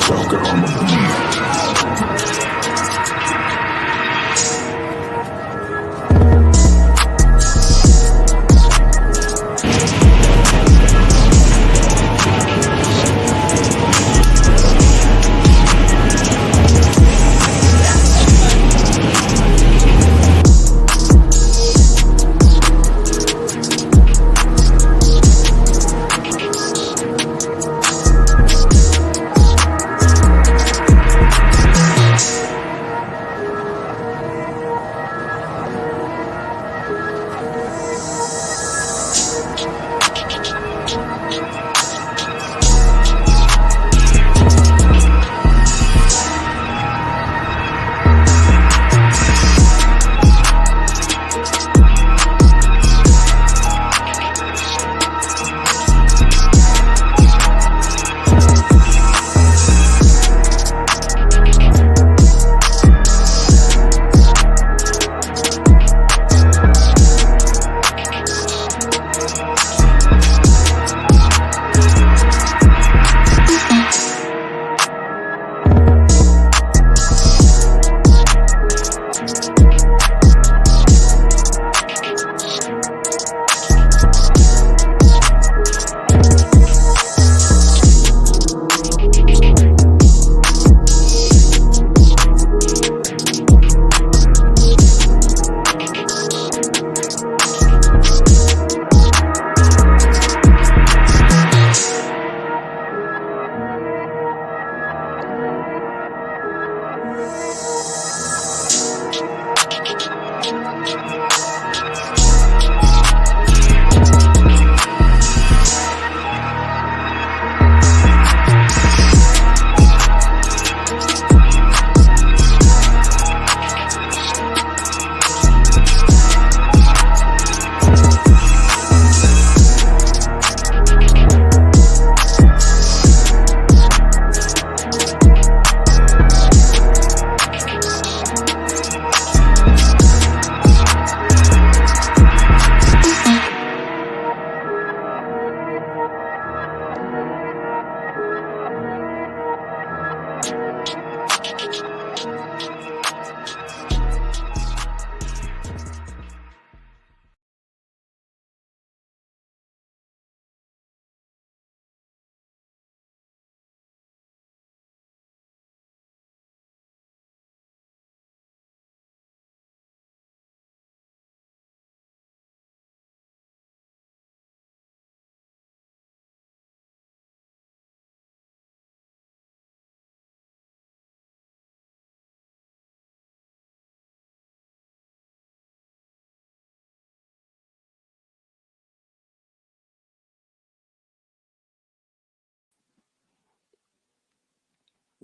Sucker on the beat.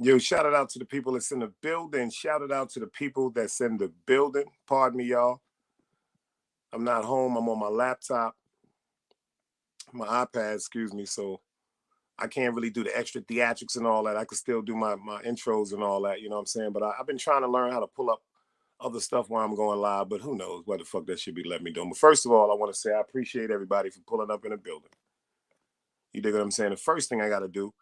Yo, shout it out to the people that's in the building. Shout it out to the people that's in the building. Pardon me, y'all. I'm not home. I'm on my laptop, my iPad, excuse me. So I can't really do the extra theatrics and all that. I could still do my intros and all that, you know what I'm saying? But I've been trying to learn how to pull up other stuff while I'm going live, but who knows what the fuck that should be letting me do. But first of all, I want to say I appreciate everybody for pulling up in the building. You dig what I'm saying? The first thing I got to do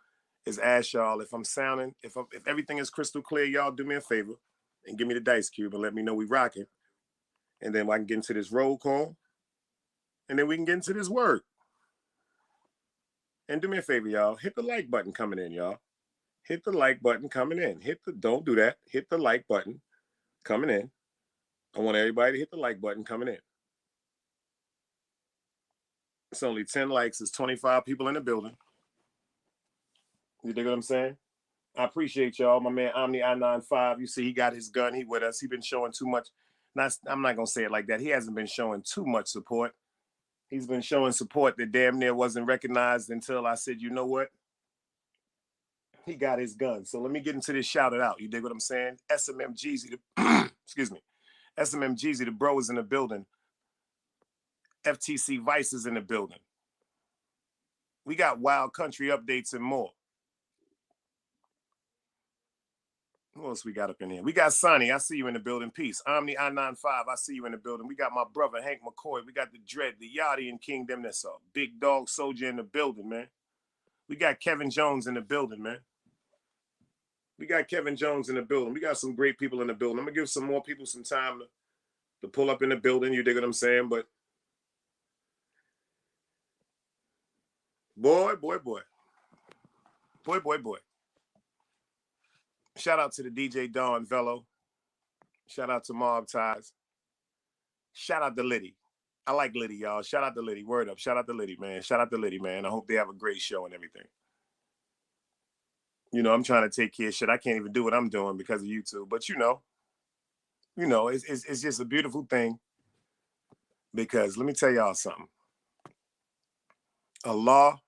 is ask y'all if I'm sounding, if everything is crystal clear, y'all do me a favor and give me the dice cube and let me know we rocking. And then I can get into this roll call. And then we can get into this word. And do me a favor, y'all. Hit the like button coming in, y'all. Hit the like button coming in. Don't do that. Hit the like button coming in. I want everybody to hit the like button coming in. It's only 10 likes. It's 25 people in the building. You dig what I'm saying? I appreciate y'all. My man Omni I-95. You see, he got his gun. He with us. He been showing too much. I'm not gonna say it like that. He hasn't been showing too much support. He's been showing support that damn near wasn't recognized until I said, you know what? He got his gun. So let me get into this shout it out. You dig what I'm saying? SMM Jeezy, excuse me. SMM Jeezy, the bro is in the building. FTC Vice is in the building. We got wild country updates and more. Who else we got up in here? We got Sonny. I see you in the building. Peace. Omni I-95. I see you in the building. We got my brother Hank McCoy. We got the Dread, the Yachty and Kingdom. That's a big dog soldier in the building, man. We got Kevin Jones in the building, man. We got Kevin Jones in the building. We got some great people in the building. I'm gonna give some more people some time to pull up in the building. You dig what I'm saying? But boy, boy, boy, boy, boy, boy. Shout out to the DJ Don Velo. Shout out to Mob Ties. Shout out to Liddy. I like Liddy, y'all. Shout out to Liddy. Word up. Shout out to Liddy, man. Shout out to Liddy, man. I hope they have a great show and everything. You know, I'm trying to take care of shit. I can't even do what I'm doing because of YouTube. But it's just a beautiful thing. Because let me tell y'all something. Allah,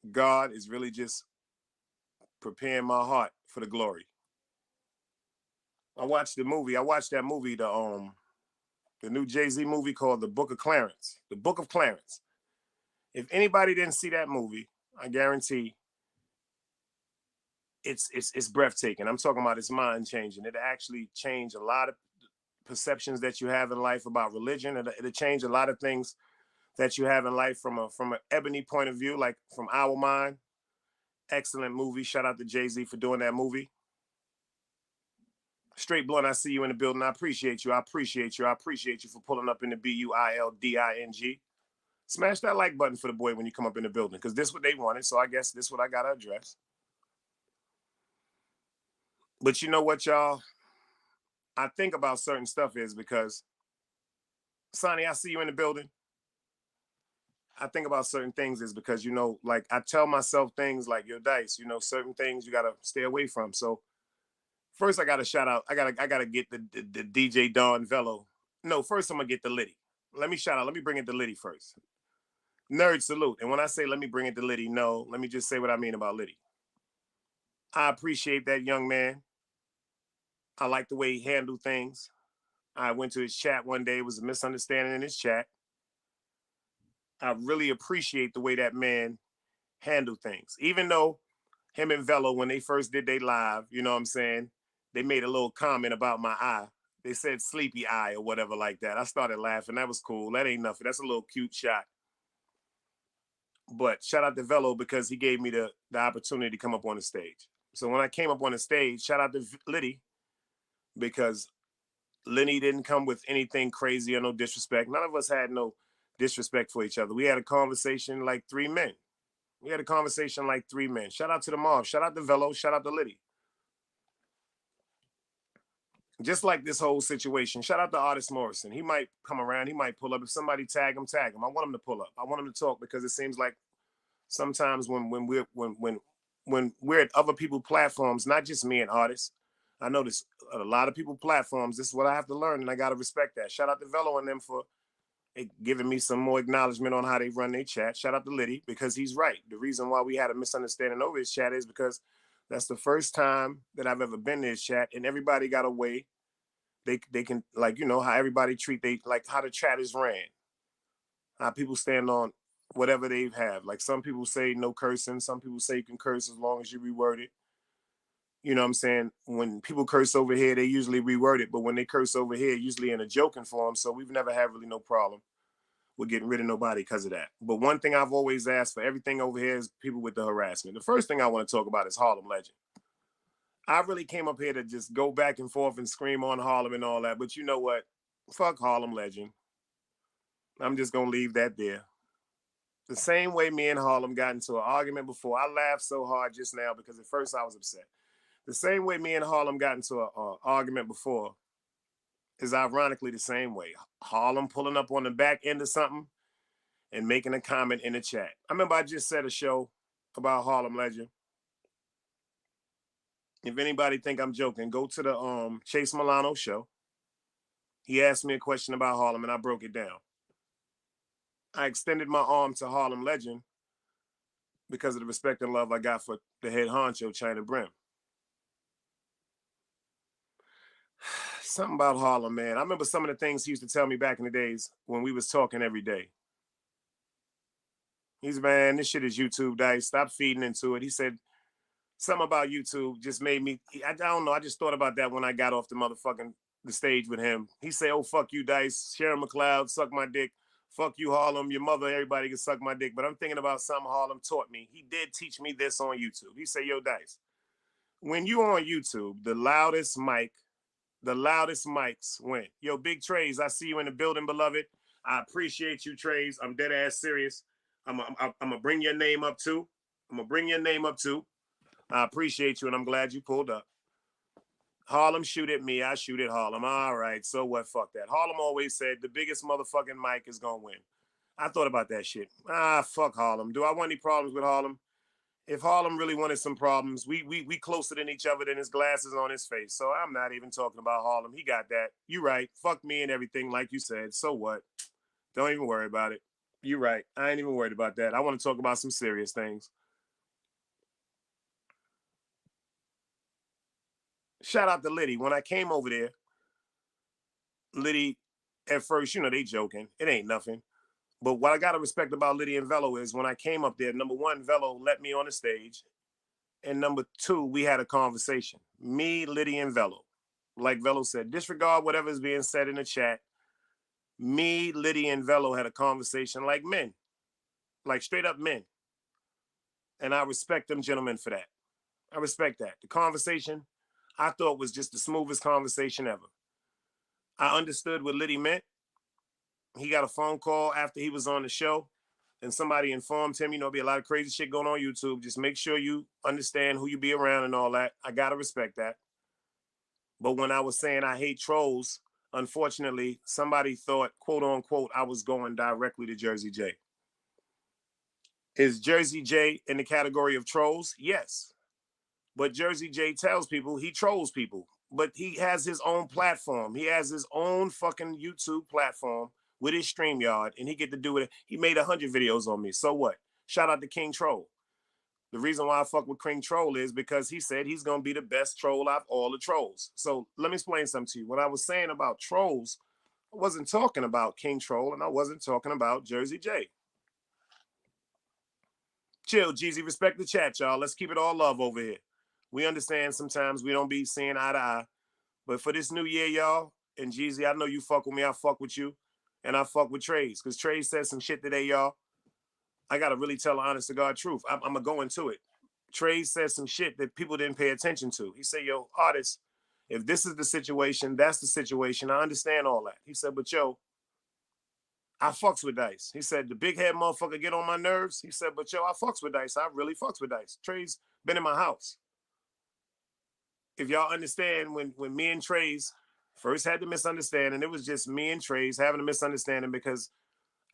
God is really just preparing my heart for the glory. I watched the movie. I watched that movie, the new Jay-Z movie called The Book of Clarence. The Book of Clarence. If anybody didn't see that movie, I guarantee it's breathtaking. I'm talking about it's mind changing. It actually changed a lot of perceptions that you have in life about religion. It'll change a lot of things that you have in life from an ebony point of view, like from our mind. Excellent movie. Shout out to Jay-Z for doing that movie. Straight Blunt, I see you in the building. I appreciate you. I appreciate you. I appreciate you for pulling up in the BUILDING. Smash that like button for the boy when you come up in the building, because this is what they wanted. So I guess this is what I got to address. But you know what, y'all? I think about certain stuff is because, Sonny, I see you in the building. I think about certain things is because, like I tell myself things like, yo, Dice, certain things you got to stay away from. So first I got to shout out. I gotta get the DJ Don Velo. No, first I'm going to get the Liddy. Let me shout out. Let me bring it to Liddy first. Nerd salute. And when I say let me bring it to Liddy, no, let me just say what I mean about Liddy. I appreciate that young man. I like the way he handled things. I went to his chat one day. It was a misunderstanding in his chat. I really appreciate the way that man handled things. Even though him and Velo, when they first did they live, you know what I'm saying? They made a little comment about my eye. They said sleepy eye or whatever like that. I started laughing. That was cool. That ain't nothing. That's a little cute shot. But shout out to Velo because he gave me the opportunity to come up on the stage. So when I came up on the stage, shout out to Liddy because Lenny didn't come with anything crazy or no disrespect. None of us had no disrespect for each other. We had a conversation like three men. Shout out to the mob. Shout out to Velo. Shout out to Liddy. Just like this whole situation. Shout out to Artist Morrison. He might come around. He might pull up. If somebody tag him, tag him. I want him to pull up. I want him to talk because it seems like sometimes when we're at other people's platforms, not just me and artists, I notice a lot of people platforms. This is what I have to learn, and I gotta respect that. Shout out to Velo and them for giving me some more acknowledgement on how they run their chat. Shout out to Liddy because he's right. The reason why we had a misunderstanding over his chat is because that's the first time that I've ever been to his chat, and everybody got a way. They can, like, how everybody treat like how the chat is ran, how people stand on whatever they have. Like some people say no cursing, some people say you can curse as long as you reword it. You know what I'm saying? When people curse over here, they usually reword it, but when they curse over here, usually in a joking form. So we've never had really no problem with getting rid of nobody because of that. But one thing I've always asked for everything over here is people with the harassment. The first thing I want to talk about is Harlem Legend. I really came up here to just go back and forth and scream on Harlem and all that. But you know what? Fuck Harlem Legend. I'm just going to leave that there. The same way me and Harlem got into an argument before. I laughed so hard just now because at first I was upset. The same way me and Harlem got into an argument before is ironically the same way. Harlem pulling up on the back end of something and making a comment in the chat. I remember I just said a show about Harlem Legend. If anybody think I'm joking, go to the Chase Milano show. He asked me a question about Harlem and I broke it down. I extended my arm to Harlem Legend because of the respect and love I got for the head honcho, China Brim. Something about Harlem, man. I remember some of the things he used to tell me back in the days when we was talking every day. He's, man, this shit is YouTube, Dice. Stop feeding into it. He said something about YouTube just made me, I don't know. I just thought about that when I got off the stage with him. He said, oh, fuck you, Dice. Sharon McLeod, suck my dick. Fuck you, Harlem. Your mother, everybody can suck my dick. But I'm thinking about something Harlem taught me. He did teach me this on YouTube. He said, yo, Dice, When you on YouTube, the loudest mics win. Yo, Big Trays, I see you in the building, beloved. I appreciate you, Trays. I'm dead ass serious. I'm gonna bring your name up too. I appreciate you, and I'm glad you pulled up. Harlem shoot at me, I shoot at Harlem. All right, so what? Fuck that. Harlem always said the biggest motherfucking mic is gonna win. I thought about that shit. Fuck Harlem. Do I want any problems with Harlem? If Harlem really wanted some problems, we closer than each other than his glasses on his face. So I'm not even talking about Harlem. He got that. You right. Fuck me and everything, like you said. So what? Don't even worry about it. You right. I ain't even worried about that. I want to talk about some serious things. Shout out to Liddy. When I came over there, Liddy, at first, they joking. It ain't nothing. But what I got to respect about Liddy and Velo is when I came up there, number one, Velo let me on the stage. And number two, we had a conversation. Me, Liddy, and Velo. Like Velo said, disregard whatever is being said in the chat. Me, Liddy, and Velo had a conversation like men. Like straight up men. And I respect them gentlemen for that. I respect that. The conversation, I thought, was just the smoothest conversation ever. I understood what Liddy meant. He got a phone call after he was on the show, and somebody informed him, be a lot of crazy shit going on YouTube. Just make sure you understand who you be around and all that. I got to respect that. But when I was saying I hate trolls, unfortunately, somebody thought, quote unquote, I was going directly to Jersey J. Is Jersey J in the category of trolls? Yes. But Jersey J tells people he trolls people. But he has his own platform. He has his own fucking YouTube platform with his StreamYard, and he get to do it. He made 100 videos on me. So what? Shout out to King Troll. The reason why I fuck with King Troll is because he said he's going to be the best troll out of all the trolls. So let me explain something to you. When I was saying about trolls, I wasn't talking about King Troll, and I wasn't talking about Jersey J. Chill, Jeezy. Respect the chat, y'all. Let's keep it all love over here. We understand sometimes we don't be seeing eye to eye. But for this new year, y'all, and Jeezy, I know you fuck with me. I fuck with you. And I fuck with Trace. Because Trace said some shit today, y'all. I got to really tell the honest to God truth. I'm going to go into it. Trace said some shit that people didn't pay attention to. He said, yo, artists, if this is the situation, that's the situation. I understand all that. He said, but yo, I fucks with Dice. He said, the big head motherfucker get on my nerves. He said, but yo, I fucks with Dice. I really fucks with Dice. Trey's been in my house. If y'all understand, when me and Trey's first had the misunderstanding, it was just me and Trey's having a misunderstanding because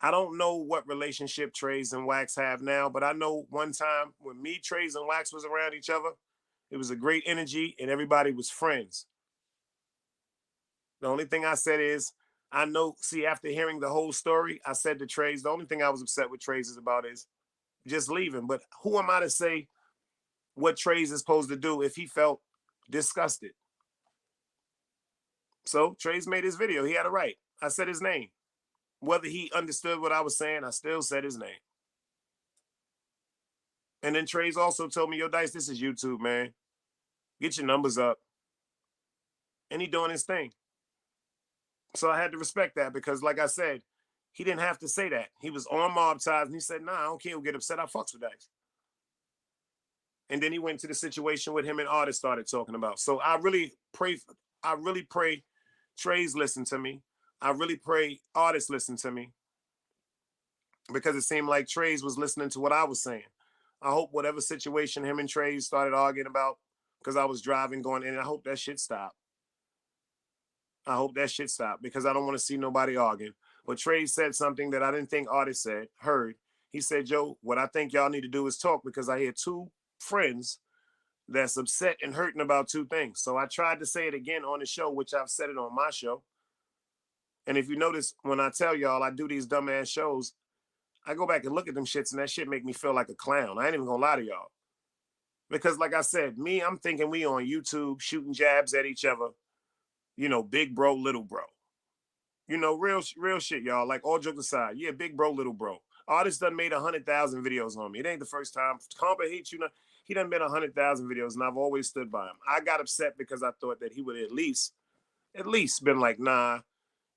I don't know what relationship Trey's and Wax have now, but I know one time when me, Trey's, and Wax was around each other, it was a great energy and everybody was friends. The only thing I said is, I know, see, after hearing the whole story, I said to Trey's, the only thing I was upset with Trey's is about is just leaving. But who am I to say what Trey's is supposed to do if he felt disgusted? So Trey's made his video. He had a right. I said his name. Whether he understood what I was saying, I still said his name. And then Trey's also told me, yo, Dice, this is YouTube, man. Get your numbers up. And he doing his thing. So I had to respect that because, like I said, he didn't have to say that. He was on Mob Ties and he said, nah, I don't care. He'll get upset. I fucks with Dice. And then he went to the situation with him and artists started talking about. So I really pray Trey's listen to me. I really pray artists listen to me because it seemed like Trey's was listening to what I was saying. I hope whatever situation him and Trey's started arguing about, because I was driving going in, I hope that shit stopped. I hope that shit stopped because I don't want to see nobody arguing. But Trey said something that I didn't think artists heard. He said, Joe, what I think y'all need to do is talk because I hear two friends that's upset and hurting about two things. So I tried to say it again on the show, which I've said it on my show. And if you notice, when I tell y'all I do these dumbass shows, I go back and look at them shits and that shit make me feel like a clown. I ain't even gonna lie to y'all. Because like I said, me, I'm thinking we on YouTube shooting jabs at each other. Big bro, little bro. Real shit, y'all. Like all jokes aside, yeah, big bro, little bro. Artist done made 100,000 videos on me. It ain't the first time. Compa hates you. He done made 100,000 videos, and I've always stood by him. I got upset because I thought that he would at least been like, nah,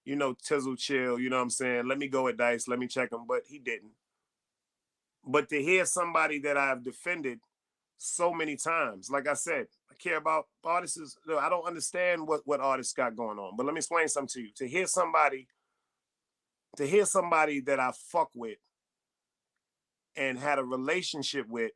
Tizzle chill. You know what I'm saying? Let me go at Dice. Let me check him. But he didn't. But to hear somebody that I've defended so many times. Like I said, I care about artists. I don't understand what artists got going on. But let me explain something to you. To hear somebody that I fuck with and had a relationship with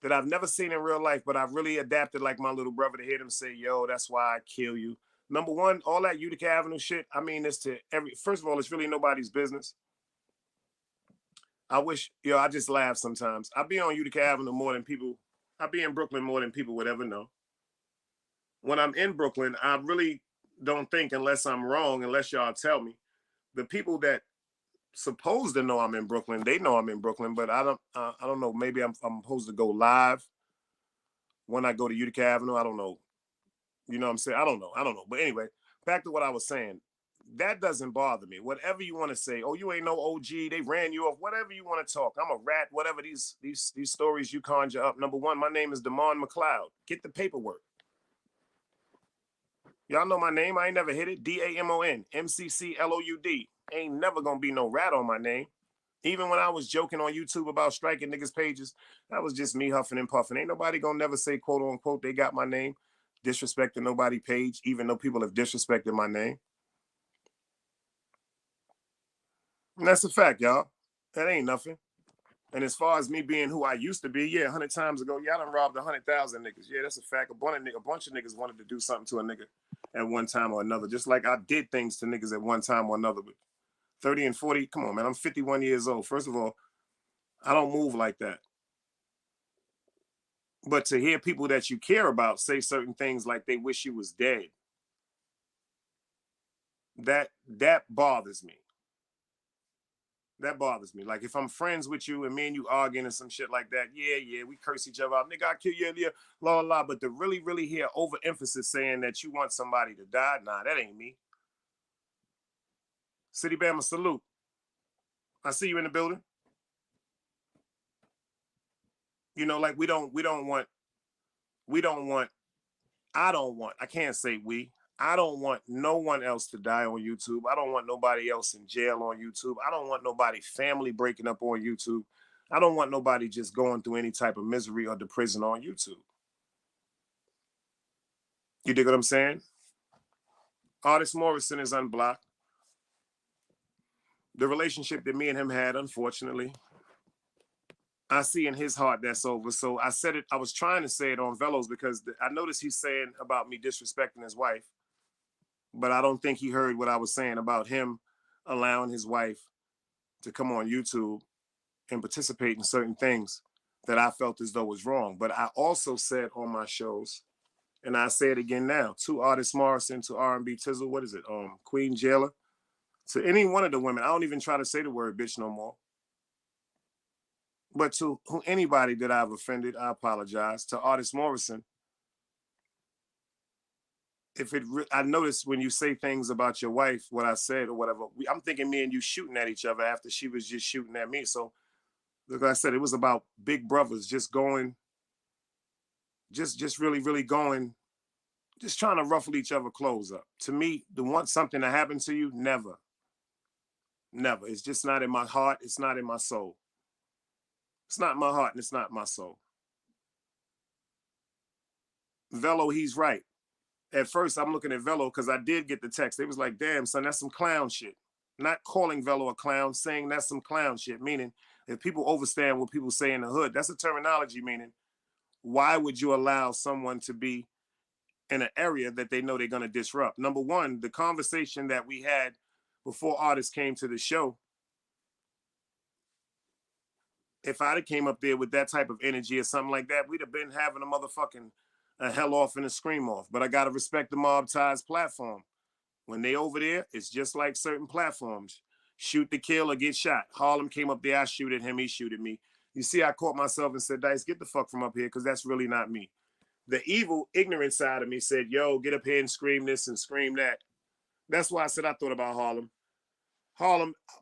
that I've never seen in real life, but I've really adapted like my little brother to hear them say, yo, that's why I kill you. Number one, all that Utica Avenue shit, I mean this to first of all, it's really nobody's business. I wish, I just laugh sometimes. I be on Utica Avenue more than people, I be in Brooklyn more than people would ever know. When I'm in Brooklyn, I really don't think, unless I'm wrong, unless y'all tell me, the people that supposed to know I'm in Brooklyn, they know I'm in Brooklyn, but I don't know. Maybe I'm supposed to go live when I go to Utica Avenue. I don't know. You know what I'm saying? I don't know. But anyway, back to what I was saying. That doesn't bother me. Whatever you want to say, oh, you ain't no OG, they ran you off, whatever you want to talk. I'm a rat, whatever these stories you conjure up. Number one, my name is Damon McLeod. Get the paperwork. Y'all know my name. I ain't never hit it. DAMON, MCCLOUD. Ain't never gonna be no rat on my name. Even when I was joking on YouTube about striking niggas' pages, that was just me huffing and puffing. Ain't nobody gonna never say, quote unquote, they got my name, disrespecting nobody page, even though people have disrespected my name. And that's a fact, y'all. That ain't nothing. And as far as me being who I used to be, yeah, 100 times ago, yeah, I done robbed 100,000 niggas. Yeah, that's a fact. A bunch of niggas wanted to do something to a nigga at one time or another, just like I did things to niggas at one time or another. But 30 and 40, come on, man, I'm 51 years old. First of all, I don't move like that. But to hear people that you care about say certain things like they wish you was dead, that bothers me. That bothers me. Like if I'm friends with you and me and you arguing and some shit like that, yeah, we curse each other out. Nigga, I kill you, yeah, la la. But to really hear overemphasis saying that you want somebody to die, nah, that ain't me. City Bama, salute. I see you in the building. You know, like I can't say we. I don't want no one else to die on YouTube. I don't want nobody else in jail on YouTube. I don't want nobody family breaking up on YouTube. I don't want nobody just going through any type of misery or to prison on YouTube. You dig what I'm saying? Artist Morrison is unblocked. The relationship that me and him had, unfortunately, I see in his heart that's over. So I said it, I was trying to say it on Velos because I noticed he's saying about me disrespecting his wife, but I don't think he heard what I was saying about him allowing his wife to come on YouTube and participate in certain things that I felt as though was wrong. But I also said on my shows, and I say it again now, to Artist Morrison, to R&B Tizzle, what is it? Queen Jailer, to any one of the women. I don't even try to say the word bitch no more. But to anybody that I've offended, I apologize. To Artist Morrison, I noticed when you say things about your wife, what I said or whatever, I'm thinking me and you shooting at each other after she was just shooting at me. So, like I said, it was about big brothers just going, just really going, just trying to ruffle each other clothes up. To me, to want something to happen to you, never. Never. It's just not in my heart. It's not in my soul. It's not in my heart and it's not in my soul. Velo, he's right. At first, I'm looking at Velo because I did get the text. They was like, damn, son, that's some clown shit. Not calling Velo a clown, saying that's some clown shit. Meaning, if people overstand what people say in the hood, that's a terminology meaning, why would you allow someone to be in an area that they know they're going to disrupt? Number one, the conversation that we had before artists came to the show, if I'd have came up there with that type of energy or something like that, we'd have been having a motherfucking a hell off and a scream off. But I got to respect the Mob Ties platform. When they over there, it's just like certain platforms. Shoot to kill or get shot. Harlem came up there, I shoot at him, he shoot at me. You see, I caught myself and said, Dice, get the fuck from up here, because that's really not me. The evil, ignorant side of me said, yo, get up here and scream this and scream that. That's why I said I thought about Harlem.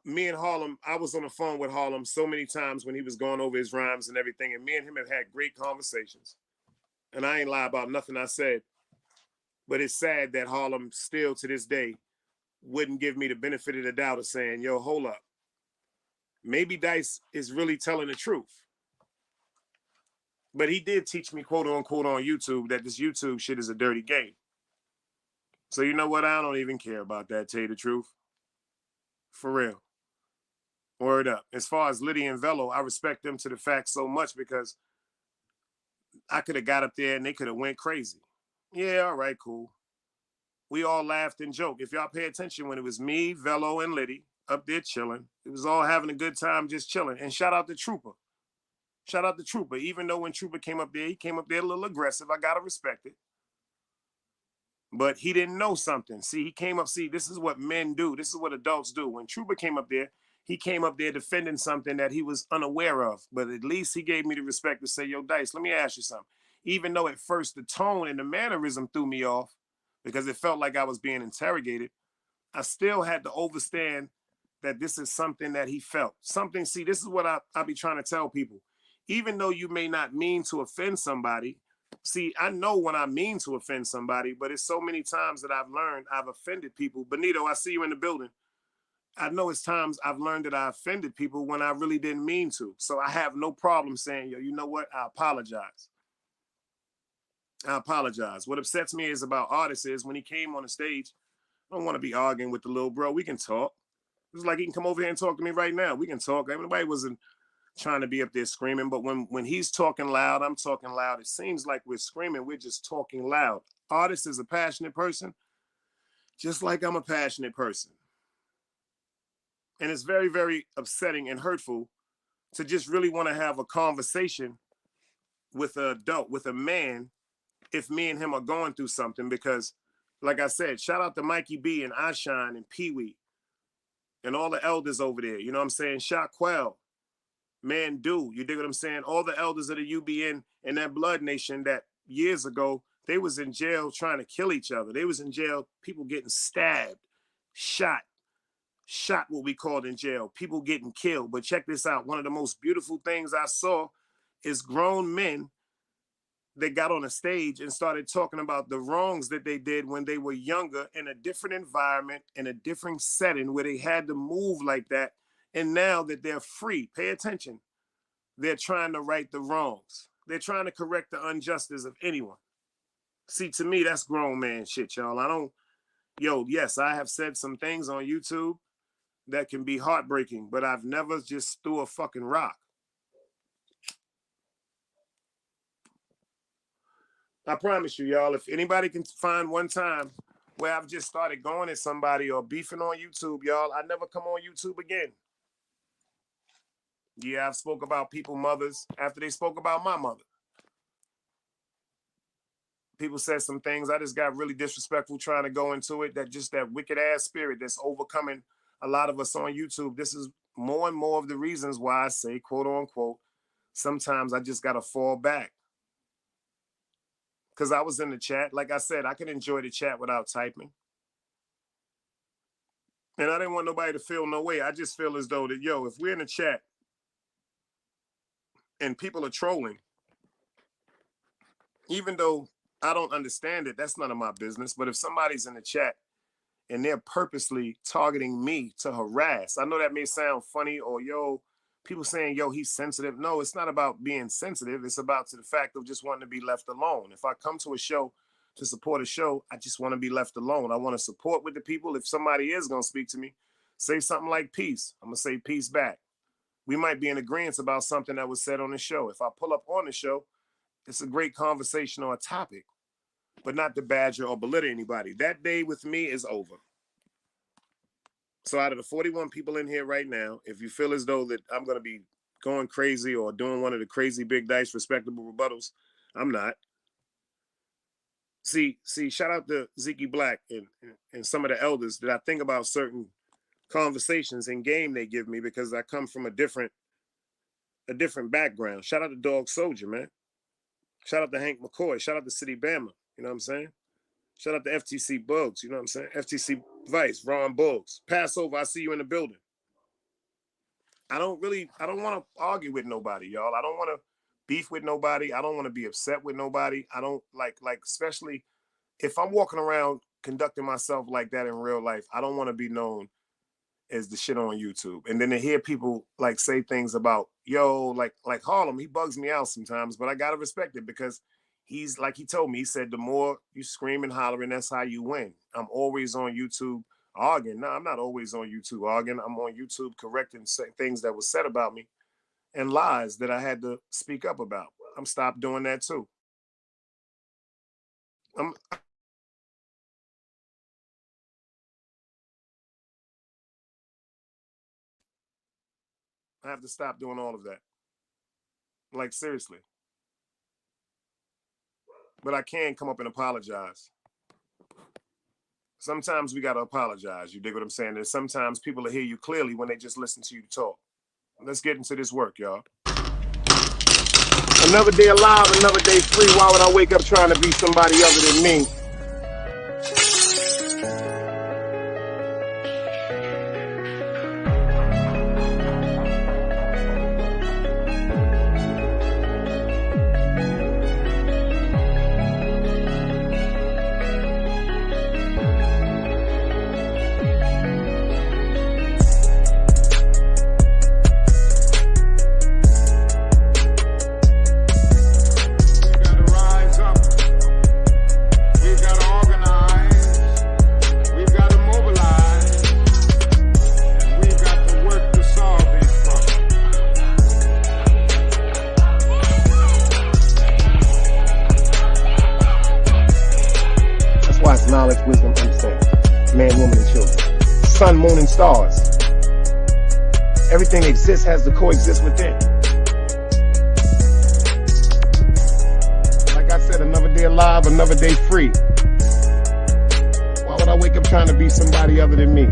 Me and Harlem, I was on the phone with Harlem so many times when he was going over his rhymes and everything, and me and him have had great conversations. And I ain't lie about nothing I said. But it's sad that Harlem still to this day wouldn't give me the benefit of the doubt of saying, yo, hold up. Maybe Dice is really telling the truth. But he did teach me, quote unquote, on YouTube that this YouTube shit is a dirty game. So you know what? I don't even care about that, tell you the truth. For real. Word up. As far as Liddy and Velo, I respect them to the fact so much because I could have got up there and they could have went crazy. Yeah, all right, cool. We all laughed and joked. If y'all pay attention, when it was me, Velo, and Liddy up there chilling, it was all having a good time just chilling. And shout out to Trooper. Shout out to Trooper. Even though when Trooper came up there, he came up there a little aggressive. I gotta respect it. But he didn't know something. See, he came up. See, this is what men do. This is what adults do. When Trooper came up there, he came up there defending something that he was unaware of. But at least he gave me the respect to say, yo, Dice, let me ask you something. Even though at first the tone and the mannerism threw me off because it felt like I was being interrogated, I still had to understand that this is something that he felt. Something, see, this is what I be trying to tell people. Even though you may not mean to offend somebody, see, I know when I mean to offend somebody, but it's so many times that I've learned I've offended people. Benito, I see you in the building. I know it's times I've learned that I offended people when I really didn't mean to. So I have no problem saying, yo, you know what? I apologize. I apologize. What upsets me is about artists is when he came on the stage, I don't want to be arguing with the little bro. We can talk. It's like he can come over here and talk to me right now. We can talk. Everybody wasn't trying to be up there screaming, but when he's talking loud, I'm talking loud. It seems like we're screaming. We're just talking loud. Artist is a passionate person, just like I'm a passionate person. And it's very, very upsetting and hurtful to just really want to have a conversation with an adult, with a man, if me and him are going through something. Because, like I said, shout out to Mikey B and Ashine and Pee Wee and all the elders over there. You know what I'm saying? Shaquell, Man Do. You dig what I'm saying? All the elders of the UBN and that Blood Nation that years ago, they was in jail trying to kill each other. They was in jail, people getting stabbed, shot what we called in jail, people getting killed. But check this out. One of the most beautiful things I saw is grown men that got on a stage and started talking about the wrongs that they did when they were younger in a different environment, in a different setting where they had to move like that. And now that they're free, pay attention, they're trying to right the wrongs. They're trying to correct the injustice of anyone. See, to me, that's grown man shit, y'all. Yes, I have said some things on YouTube that can be heartbreaking, but I've never just threw a fucking rock. I promise you, y'all, if anybody can find one time where I've just started going at somebody or beefing on YouTube, y'all, I never come on YouTube again. Yeah, I've spoke about people mothers after they spoke about my mother. People said some things. I just got really disrespectful trying to go into it. That wicked ass spirit that's overcoming a lot of us on YouTube. This is more and more of the reasons why I say, quote unquote, sometimes I just got to fall back. Because I was in the chat. Like I said, I can enjoy the chat without typing. And I didn't want nobody to feel no way. I just feel as though that, yo, if we're in the chat and people are trolling, even though I don't understand it, that's none of my business. But if somebody's in the chat and they're purposely targeting me to harass, I know that may sound funny or, yo, people saying, yo, he's sensitive. No, it's not about being sensitive. It's about to the fact of just wanting to be left alone. If I come to a show to support a show, I just want to be left alone. I want to support with the people. If somebody is going to speak to me, say something like peace. I'm going to say peace back. We might be in agreement about something that was said on the show. If I pull up on the show, it's a great conversation or a topic, but not to badger or belittle anybody. That day with me is over. So out of the 41 people in here right now, if you feel as though that I'm going to be going crazy or doing one of the crazy big dice respectable rebuttals, I'm not. See, shout out to Zeke Black and some of the elders that I think about certain conversations and game they give me because I come from a different background. Shout out to Dog Soldier, man. Shout out to Hank McCoy. Shout out to City Bama. You know what I'm saying? Shout out to FTC Bugs. You know what I'm saying? FTC Vice, Ron Bugs. Passover, I see you in the building. I don't want to argue with nobody, y'all. I don't want to beef with nobody. I don't want to be upset with nobody. I don't like, especially if I'm walking around conducting myself like that in real life, I don't want to be known is the shit on YouTube. And then to hear people like say things about, yo, like Harlem, he bugs me out sometimes, but I gotta respect it because he's like he told me, he said the more you scream and hollering, that's how you win. I'm always on YouTube arguing. No, I'm not always on YouTube arguing. I'm on YouTube correcting things that was said about me and lies that I had to speak up about. I'm stopped doing that too. I'm, I have to stop doing all of that. Like seriously. But I can come up and apologize. Sometimes we gotta apologize. You dig what I'm saying? And sometimes people will hear you clearly when they just listen to you talk. Let's get into this work, y'all. Another day alive, another day free. Why would I wake up trying to be somebody other than me? Knowledge, wisdom, understanding. Man, woman, and children. Sun, moon, and stars. Everything exists has to coexist within. Like I said, another day alive, another day free. Why would I wake up trying to be somebody other than me?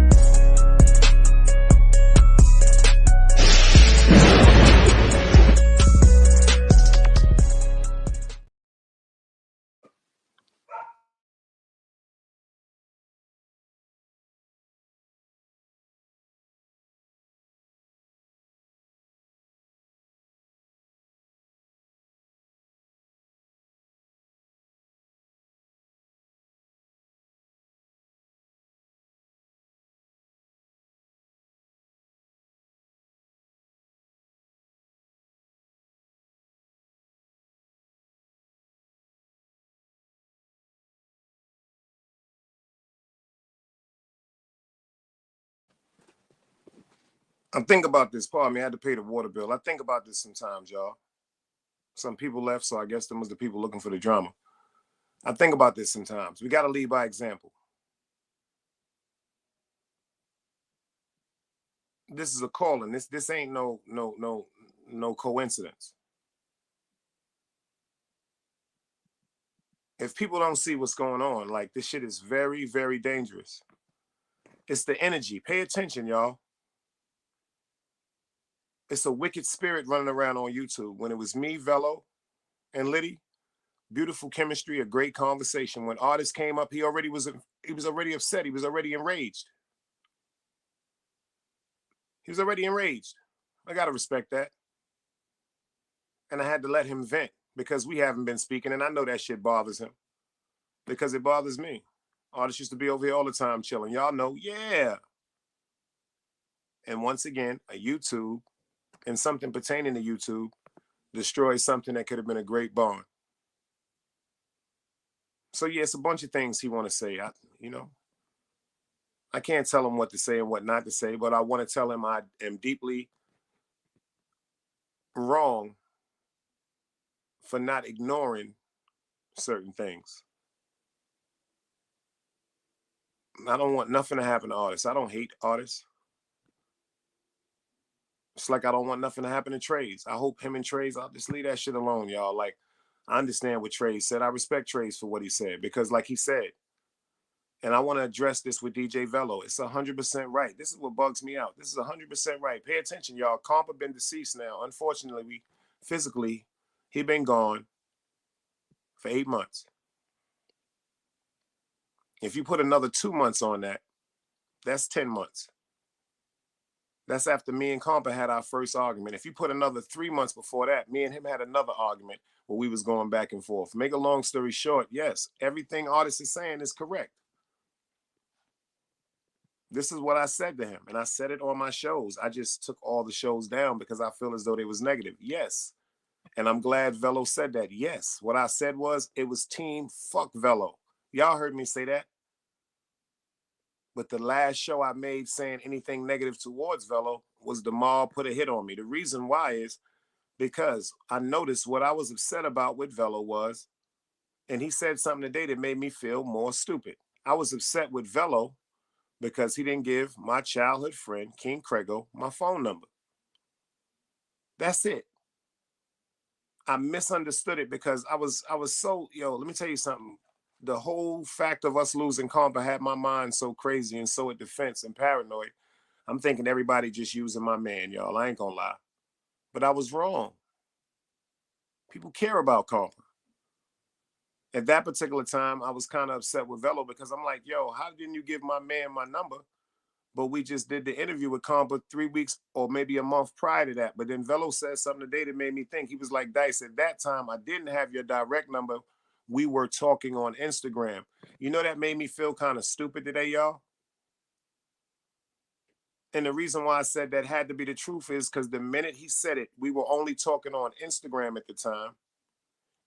I think about this. Pardon me, I had to pay the water bill. I think about this sometimes, y'all. Some people left, so I guess them was the people looking for the drama. I think about this sometimes. We got to lead by example. This is a calling. This ain't no coincidence. If people don't see what's going on, like this shit is very, very dangerous. It's the energy. Pay attention, y'all. It's a wicked spirit running around on YouTube. When it was me, Velo, and Liddy, beautiful chemistry, a great conversation. When artists came up, he was already upset. He was already enraged. He was already enraged. I gotta respect that. And I had to let him vent because we haven't been speaking, and I know that shit bothers him. Because it bothers me. Artists used to be over here all the time chilling. Y'all know, yeah. And once again, a YouTube and something pertaining to YouTube destroys something that could have been a great bond. So yeah, it's a bunch of things he want to say. I can't tell him what to say and what not to say, but I want to tell him I am deeply wrong for not ignoring certain things. I don't want nothing to happen to artists. I don't hate artists. It's like I don't want nothing to happen to Trey's. I hope him and Trey's, I'll just leave that shit alone, y'all. Like, I understand what Trey said. I respect Trey's for what he said because, like he said, and I want to address this with DJ Velo. It's 100% right. This is what bugs me out. This is 100% right. Pay attention, y'all. Compa been deceased now. Unfortunately, physically, he been gone for 8 months. If you put another 2 months on that, that's 10 months. That's after me and Compa had our first argument. If you put another 3 months before that, me and him had another argument where we was going back and forth. Make a long story short, yes, everything artist is saying is correct. This is what I said to him, and I said it on my shows. I just took all the shows down because I feel as though they was negative. Yes. And I'm glad Velo said that. Yes. What I said was it was team fuck Velo. Y'all heard me say that. But the last show I made saying anything negative towards Velo was the mall put a hit on me. The reason why is because I noticed what I was upset about with Velo was, and he said something today that made me feel more stupid. I was upset with Velo because he didn't give my childhood friend, King Crego, my phone number. That's it. I misunderstood it because I was so, let me tell you something. The whole fact of us losing Compa had my mind so crazy and so at defense and paranoid. I'm thinking everybody just using my man, y'all. I ain't gonna lie. But I was wrong. People care about Compa. At that particular time, I was kind of upset with Velo because I'm like, yo, how didn't you give my man my number? But we just did the interview with Compa 3 weeks or maybe a month prior to that. But then Velo said something today that made me think. He was like, Dice, at that time, I didn't have your direct number. We were talking on Instagram. You know, that made me feel kind of stupid today, y'all. And the reason why I said that had to be the truth is because the minute he said it, we were only talking on Instagram at the time.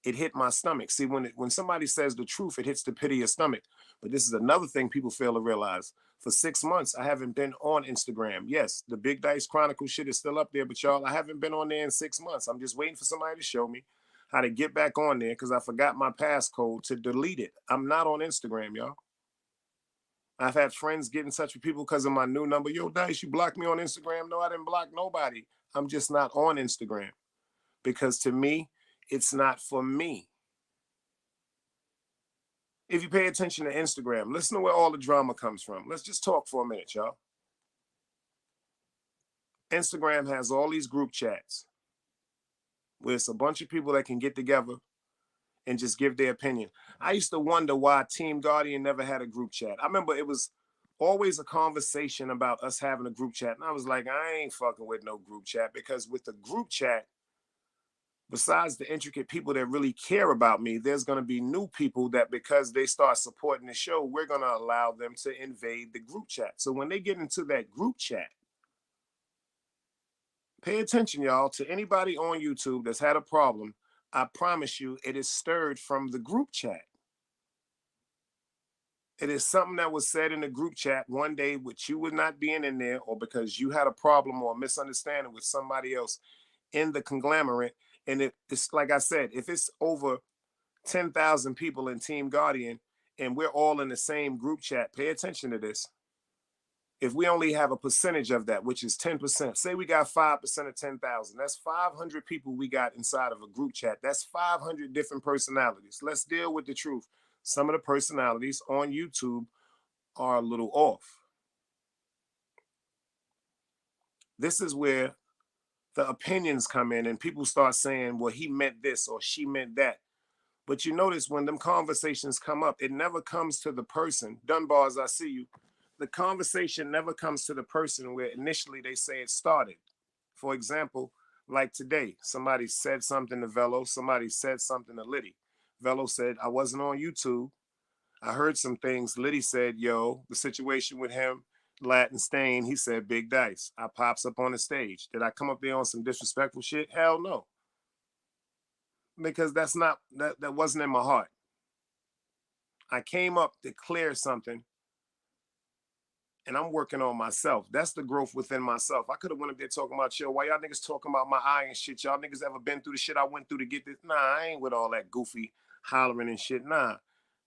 It hit my stomach. See, when somebody says the truth, it hits the pit of your stomach. But this is another thing people fail to realize. For 6 months, I haven't been on Instagram. Yes, the Big Dice Chronicle shit is still up there, but y'all, I haven't been on there in 6 months. I'm just waiting for somebody to show me how to get back on there because I forgot my passcode to delete it. I'm not on Instagram, y'all. I've had friends get in touch with people because of my new number. Yo, Dice, you blocked me on Instagram. No, I didn't block nobody. I'm just not on Instagram because to me, it's not for me. If you pay attention to Instagram, listen to where all the drama comes from. Let's just talk for a minute, y'all. Instagram has all these group chats where it's a bunch of people that can get together and just give their opinion. I used to wonder why Team Guardian never had a group chat. I remember it was always a conversation about us having a group chat. And I was like, I ain't fucking with no group chat because with the group chat, besides the intricate people that really care about me, there's going to be new people that because they start supporting the show, we're going to allow them to invade the group chat. So when they get into that group chat, pay attention, y'all, to anybody on YouTube that's had a problem. I promise you, it is stirred from the group chat. It is something that was said in the group chat one day, which you would not being in there, or because you had a problem or a misunderstanding with somebody else in the conglomerate. And it's like I said, if it's over 10,000 people in Team Guardian and we're all in the same group chat, pay attention to this. If we only have a percentage of that, which is 10%, say we got 5% of 10,000, that's 500 people we got inside of a group chat. That's 500 different personalities. Let's deal with the truth. Some of the personalities on YouTube are a little off. This is where the opinions come in and people start saying, well, he meant this or she meant that. But you notice when them conversations come up, it never comes to the person. Dunbars, I see you. The conversation never comes to the person where initially they say it started. For example, like today, somebody said something to Velo, somebody said something to Liddy. Velo said, I wasn't on YouTube. I heard some things. Liddy said, yo, the situation with him, Latin Stain, he said, Big Dice. I pops up on the stage. Did I come up there on some disrespectful shit? Hell no. Because that wasn't in my heart. I came up to clear something and I'm working on myself. That's the growth within myself. I could have went up there talking about, yo, why y'all niggas talking about my eye and shit? Y'all niggas ever been through the shit I went through to get this? Nah, I ain't with all that goofy hollering and shit. Nah,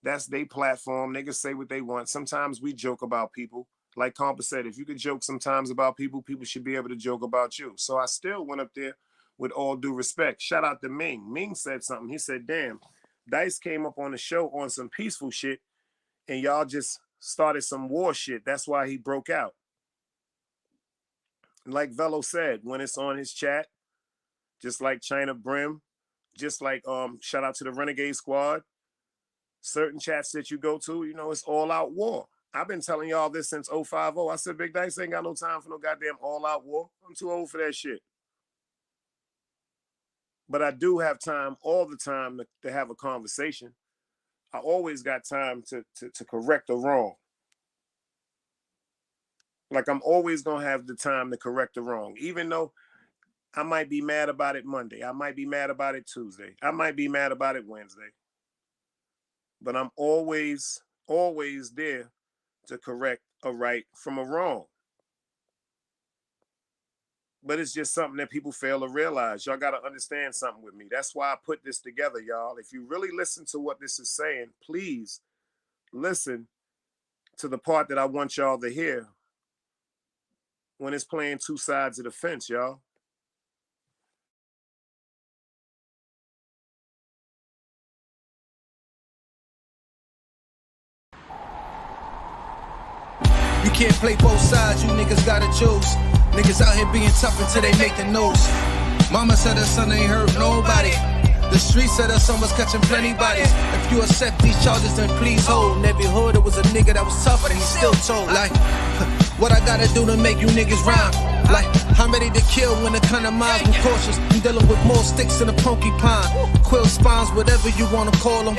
that's their platform. Niggas say what they want. Sometimes we joke about people. Like Compa said, if you could joke sometimes about people, people should be able to joke about you. So I still went up there with all due respect. Shout out to Ming. Ming said something. He said, damn, Dice came up on the show on some peaceful shit and y'all just started some war shit. That's why he broke out. And like Velo said, when it's on his chat, just like China Brim, just like shout out to the Renegade Squad, certain chats that you go to, it's all out war. I've been telling y'all this since 050. I said Big Dice ain't got no time for no goddamn all out war. I'm too old for that shit. But I do have time all the time to have a conversation. I always got time to correct a wrong. Like, I'm always going to have the time to correct the wrong, even though I might be mad about it Monday. I might be mad about it Tuesday. I might be mad about it Wednesday. But I'm always there to correct a right from a wrong. But it's just something that people fail to realize. Y'all got to understand something with me. That's why I put this together, y'all. If you really listen to what this is saying, please listen to the part that I want y'all to hear when it's playing two sides of the fence, y'all. You can't play both sides, you niggas gotta choose. Niggas out here being tough until they make the news. Mama said her son ain't hurt nobody. The street said her son was catching plenty bodies. If you accept these charges, then please hold. In every hood, it was a nigga that was tough, and he still told. Like, what I gotta do to make you niggas rhyme? Like, I'm ready to kill when it come to minds. I'm cautious, I'm dealing with more sticks than a porcupine. Quill spines, whatever you wanna call them.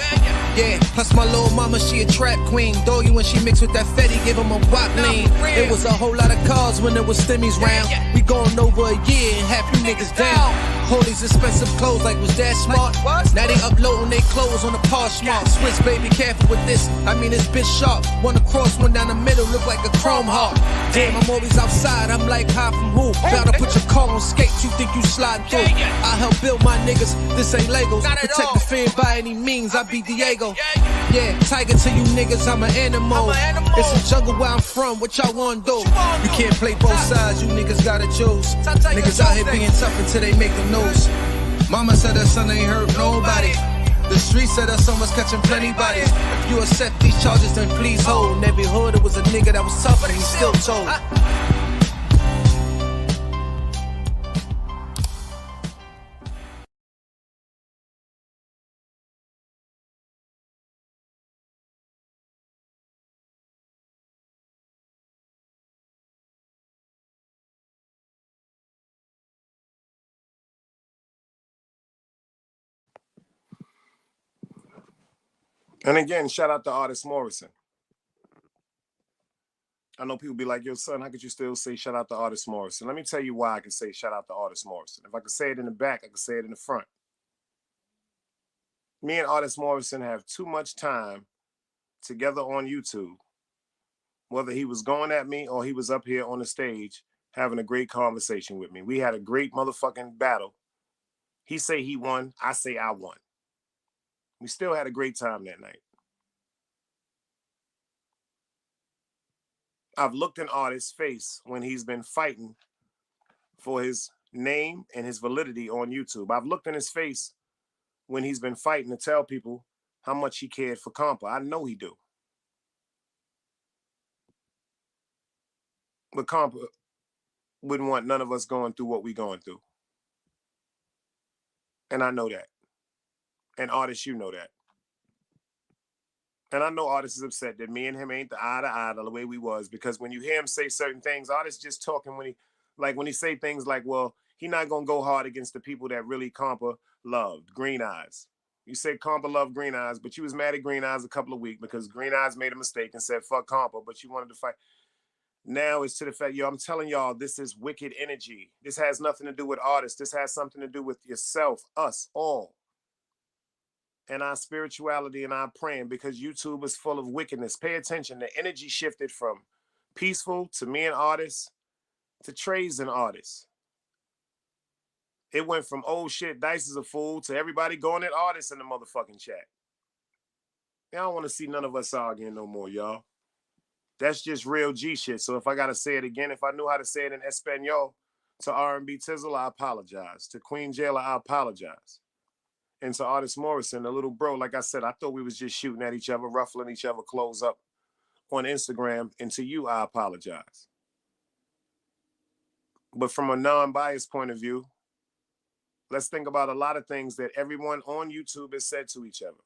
Yeah, plus my little mama, she a trap queen. Doggy when she mixed with that Fetty, give him a wop lean. It was a whole lot of cars when there was stimmies round. We going over a year and half you niggas down. All these expensive clothes, like was that smart? Now they uploading their clothes on the Poshmark. Swiss baby, careful with this, I mean this bitch sharp. One across, one down the middle, look like a chrome heart. Damn, I'm always outside, I'm like high from who? Bound to put your car on skates, you think you sliding through. I help build my niggas, this ain't Legos. Protect the fan by any means, I be Diego. Yeah, tiger to you niggas, I'm an animal. It's a jungle where I'm from, what y'all wanna do? You can't play both sides, you niggas gotta choose. Niggas out here being tough until they make the news. Mama said her son ain't hurt nobody. The street said her son was catching plenty bodies. If you accept these charges, then please hold. In every hood, it was a nigga that was tough, and he still told. And again, shout out to Artist Morrison. I know people be like, yo, son, how could you still say shout out to Artist Morrison? Let me tell you why I can say shout out to Artist Morrison. If I could say it in the back, I could say it in the front. Me and Artist Morrison have too much time together on YouTube. Whether he was going at me or he was up here on the stage having a great conversation with me. We had a great motherfucking battle. He say he won, I say I won. We still had a great time that night. I've looked in Artist's face when he's been fighting for his name and his validity on YouTube. I've looked in his face when he's been fighting to tell people how much he cared for Compa. I know he do. But Compa wouldn't want none of us going through what we going through. And I know that. And Artist, you know that. And I know Artist is upset that me and him ain't the eye to eye the way we was, because when you hear him say certain things, Artist just talking when he say things like, well, he not gonna go hard against the people that really Compa loved, Green Eyes. You said Compa loved Green Eyes, but you was mad at Green Eyes a couple of weeks because Green Eyes made a mistake and said fuck Compa, but you wanted to fight. Now it's to the fact, yo, I'm telling y'all, this is wicked energy. This has nothing to do with Artists. This has something to do with yourself, us all, and our spirituality and our praying, because YouTube is full of wickedness. Pay attention. The energy shifted from peaceful to me and Artists to Trey's and Artists. It went from, oh shit, Dice is a fool, to everybody going at Artists in the motherfucking chat. I don't want to see none of us arguing no more, y'all. That's just real G shit. So if I got to say it again, if I knew how to say it in Espanol, to R&B Tizzle, I apologize. To Queen Jailer, I apologize. And to Artist Morrison, the little bro, like I said, I thought we was just shooting at each other, ruffling each other clothes up on Instagram. And to you, I apologize. But from a non-biased point of view, let's think about a lot of things that everyone on YouTube has said to each other.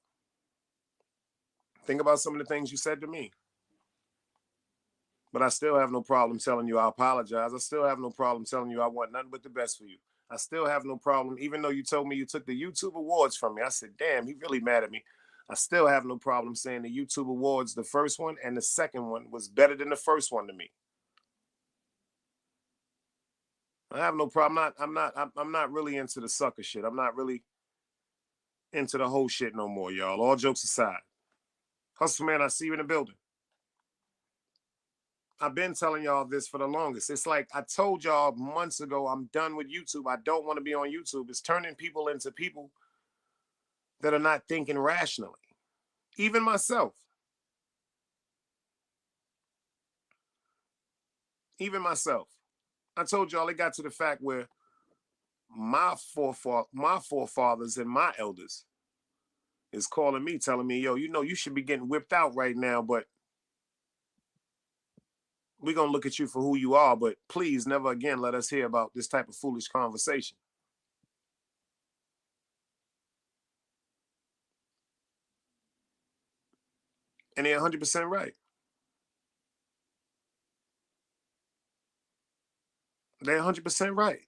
Think about some of the things you said to me. But I still have no problem telling you I apologize. I still have no problem telling you I want nothing but the best for you. I still have no problem, even though you told me you took the YouTube awards from me. I said, damn, he really mad at me. I still have no problem saying the YouTube awards, the first one and the second one, was better than the first one to me. I have no problem. I'm not really into the sucker shit. I'm not really into the whole shit no more, y'all. All jokes aside. Hustle man, I see you in the building. I've been telling y'all this for the longest. It's like I told y'all months ago, I'm done with YouTube. I don't want to be on YouTube. It's turning people into people that are not thinking rationally. Even myself. Even myself. I told y'all it got to the fact where my forefathers and my elders is calling me, telling me, yo, you know, you should be getting whipped out right now, but we're going to look at you for who you are, but please never again let us hear about this type of foolish conversation. And they're 100% right. They're 100% right.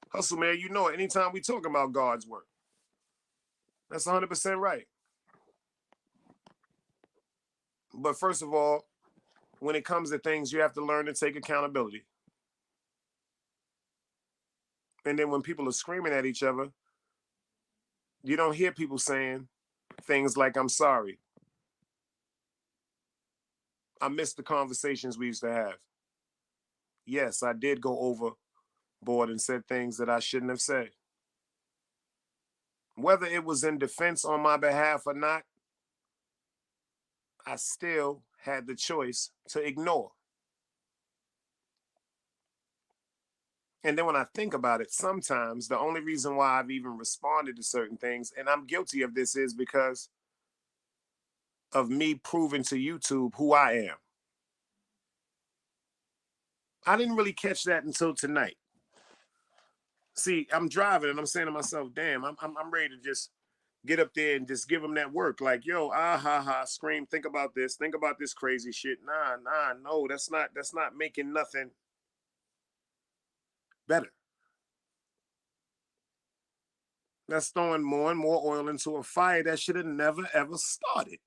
Hustle, man, you know it. Anytime we talk about God's work, that's 100% right. But first of all, when it comes to things, you have to learn to take accountability. And then when people are screaming at each other, you don't hear people saying things like, I'm sorry. I miss the conversations we used to have. Yes, I did go overboard and said things that I shouldn't have said. Whether it was in defense on my behalf or not, I still had the choice to ignore. And then when I think about it, sometimes the only reason why I've even responded to certain things, and I'm guilty of this, is because of me proving to YouTube who I am. I didn't really catch that until tonight. See, I'm driving and I'm saying to myself, damn, I'm ready to just get up there and just give them that work. Like, yo, ah ha ha, scream, think about this crazy shit. Nah, no, that's not making nothing better. That's throwing more and more oil into a fire that should have never ever started.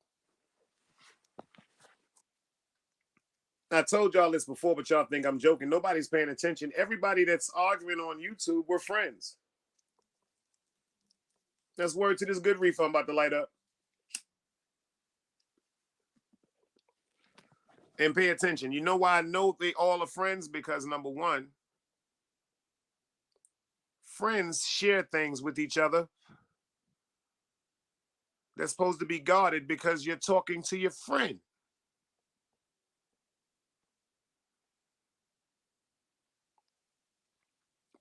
I told y'all this before, but y'all think I'm joking. Nobody's paying attention. Everybody that's arguing on YouTube, we're friends. That's word to this good reef I'm about to light up. And pay attention. You know why I know they all are friends? Because number one, friends share things with each other. They're supposed to be guarded because you're talking to your friend.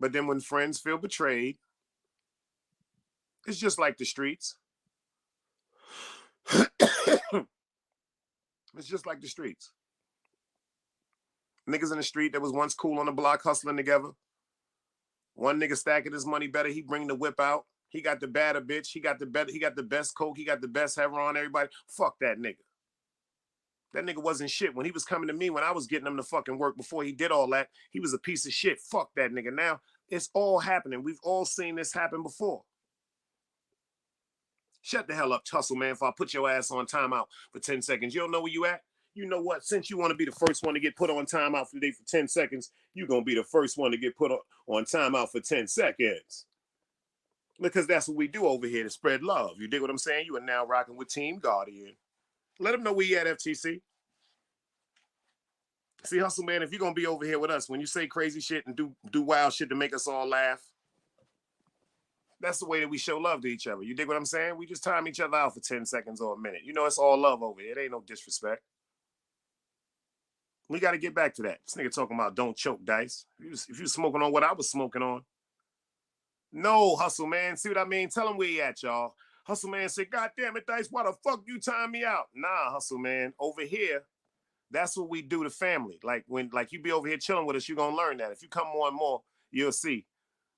But then when friends feel betrayed, it's just like the streets. It's just like the streets. Niggas in the street that was once cool on the block hustling together. One nigga stacking his money better. He bring the whip out. He got the badder bitch. He got the best coke. He got the best heroin. Everybody, fuck that nigga. That nigga wasn't shit. When he was coming to me, when I was getting him to fucking work before he did all that, he was a piece of shit. Fuck that nigga. Now it's all happening. We've all seen this happen before. Shut the hell up, Tussle, man, if I put your ass on timeout for 10 seconds. You don't know where you at? You know what? Since you want to be the first one to get put on timeout for the day for 10 seconds, you're going to be the first one to get put on timeout for 10 seconds. Because that's what we do over here to spread love. You dig what I'm saying? You are now rocking with Team Guardian. Let them know where you at, FTC. See, Hustle, man, if you're going to be over here with us, when you say crazy shit and do wild shit to make us all laugh, that's the way that we show love to each other. You dig what I'm saying? We just time each other out for 10 seconds or a minute. You know, it's all love over here. It ain't no disrespect. We got to get back to that. This nigga talking about don't choke, Dice. If you smoking on what I was smoking on. No, Hustle, man. See what I mean? Tell him where you at, y'all. Hustle, man said, God damn it, Dice, why the fuck you time me out? Nah, Hustle, man. Over here, that's what we do to family. Like you be over here chilling with us, you're going to learn that. If you come more and more, you'll see.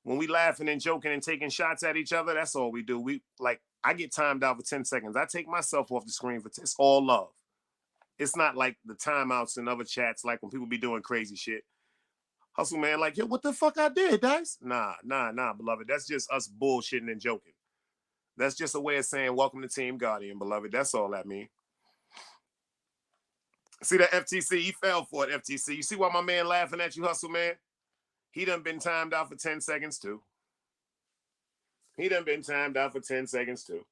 When we laughing and joking and taking shots at each other, that's all we do. I get timed out for 10 seconds. I take myself off the screen it's all love. It's not like the timeouts and other chats, like when people be doing crazy shit. Hustle, man, like, yo, what the fuck I did, Dice? Nah, beloved. That's just us bullshitting and joking. That's just a way of saying, welcome to Team Guardian, beloved. That's all that means. See that FTC? He fell for it, FTC. You see why my man laughing at you, Hustle, man? He done been timed out for 10 seconds too. He done been timed out for 10 seconds too.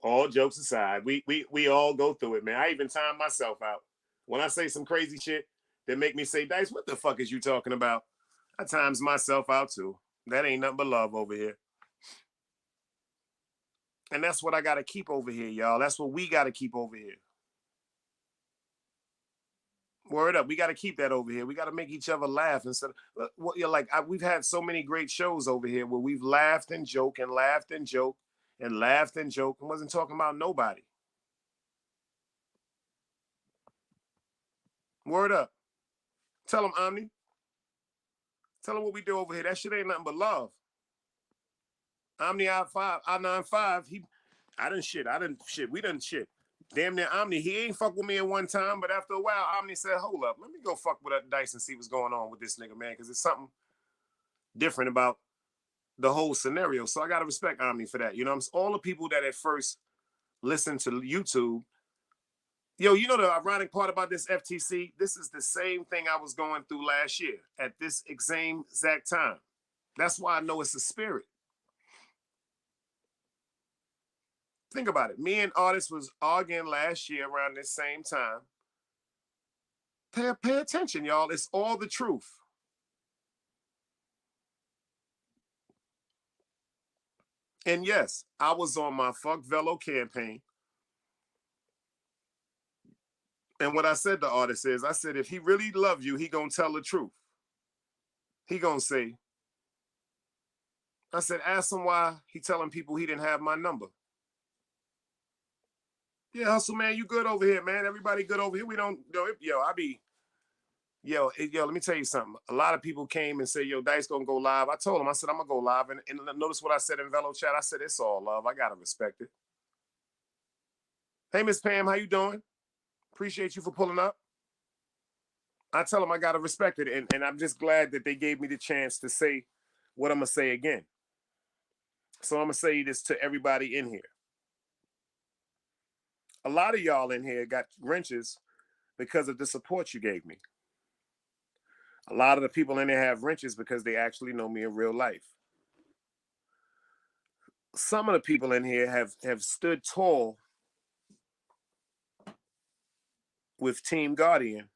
All jokes aside, we all go through it, man. I even time myself out. When I say some crazy shit that make me say, Dice, what the fuck is you talking about? I times myself out too. That ain't nothing but love over here. And that's what I got to keep over here, y'all. That's what we got to keep over here. Word up. We got to keep that over here. We got to make each other laugh instead of, we've had so many great shows over here where we've laughed and joked and laughed and joked and laughed and joked and wasn't talking about nobody. Word up. Tell them, Omni. Tell them what we do over here. That shit ain't nothing but love. Omni I95, we done shit. Damn near Omni, he ain't fuck with me at one time, but after a while, Omni said, hold up, let me go fuck with that Dice and see what's going on with this nigga, man, because it's something different about the whole scenario. So I got to respect Omni for that. You know, all the people that at first listened to YouTube, yo, you know the ironic part about this FTC? This is the same thing I was going through last year at this same exact time. That's why I know it's a spirit. Think about it. Me and Artist was arguing last year around this same time. Pay attention, y'all. It's all the truth. And yes, I was on my Fuck Velo campaign. And what I said to Artist is, I said, if he really loves you, he gonna tell the truth. He gonna say, I said, ask him why he telling people he didn't have my number. Yeah, Hustle, man, you good over here, man. Everybody good over here. We don't, let me tell you something. A lot of people came and said, yo, Dice gonna go live. I told him, I said, I'm gonna go live. And notice what I said in Velo chat. I said, it's all love. I gotta respect it. Hey, Miss Pam, how you doing? Appreciate you for pulling up. I tell them I gotta respect it. And I'm just glad that they gave me the chance to say what I'm gonna say again. So I'm gonna say this to everybody in here. A lot of y'all in here got wrenches because of the support you gave me. A lot of the people in there have wrenches because they actually know me in real life. Some of the people in here have stood tall with Team Guardian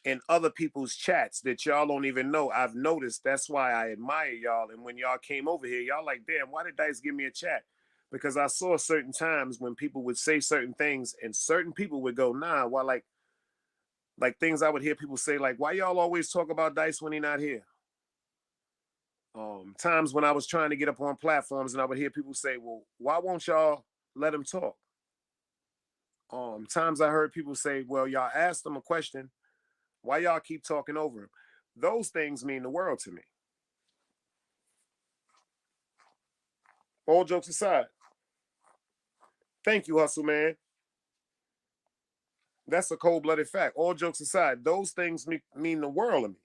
and other people's chats that y'all don't even know. I've noticed. That's why I admire y'all. And when y'all came over here, y'all like, damn, why did Dice give me a chat? Because I saw certain times when people would say certain things and certain people would go, nah, why, like things I would hear people say, like, why y'all always talk about Dice when he not here? Times when I was trying to get up on platforms and I would hear people say, well, why won't y'all let him talk? Times I heard people say, well, y'all asked him a question. Why y'all keep talking over him? Those things mean the world to me. All jokes aside. Thank you, Hustle, man. That's a cold-blooded fact. All jokes aside, those things mean the world to me.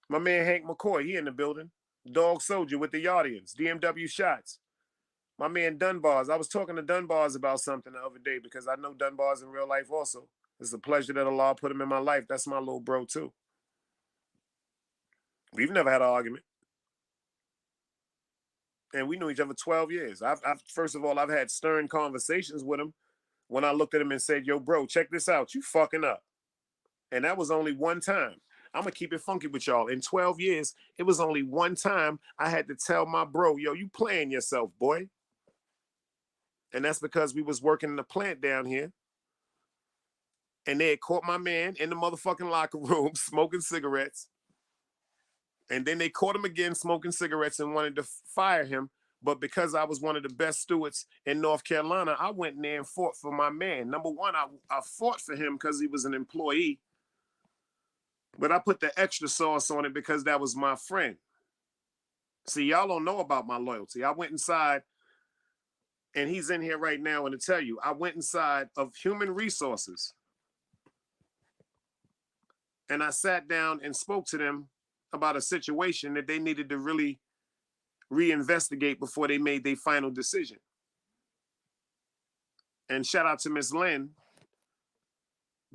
My man Hank McCoy, he in the building. Dog Soldier with the audience. DMW Shots. My man Dunbars. I was talking to Dunbars about something the other day because I know Dunbars in real life also. It's a pleasure that Allah put him in my life. That's my little bro too. We've never had an argument. And we knew each other 12 years. First of all, I've had stern conversations with him when I looked at him and said, yo, bro, check this out. You fucking up. And that was only one time. I'm going to keep it funky with y'all. In 12 years, it was only one time I had to tell my bro, yo, you playing yourself, boy. And that's because we was working in the plant down here. And they had caught my man in the motherfucking locker room smoking cigarettes. And then they caught him again smoking cigarettes and wanted to fire him. But because I was one of the best stewards in North Carolina, I went in there and fought for my man. Number one, I fought for him because he was an employee. But I put the extra sauce on it because that was my friend. See, y'all don't know about my loyalty. I went inside, and he's in here right now, and to tell you, I went inside of Human Resources, and I sat down and spoke to them about a situation that they needed to really reinvestigate before they made their final decision. And shout out to Miss Lynn,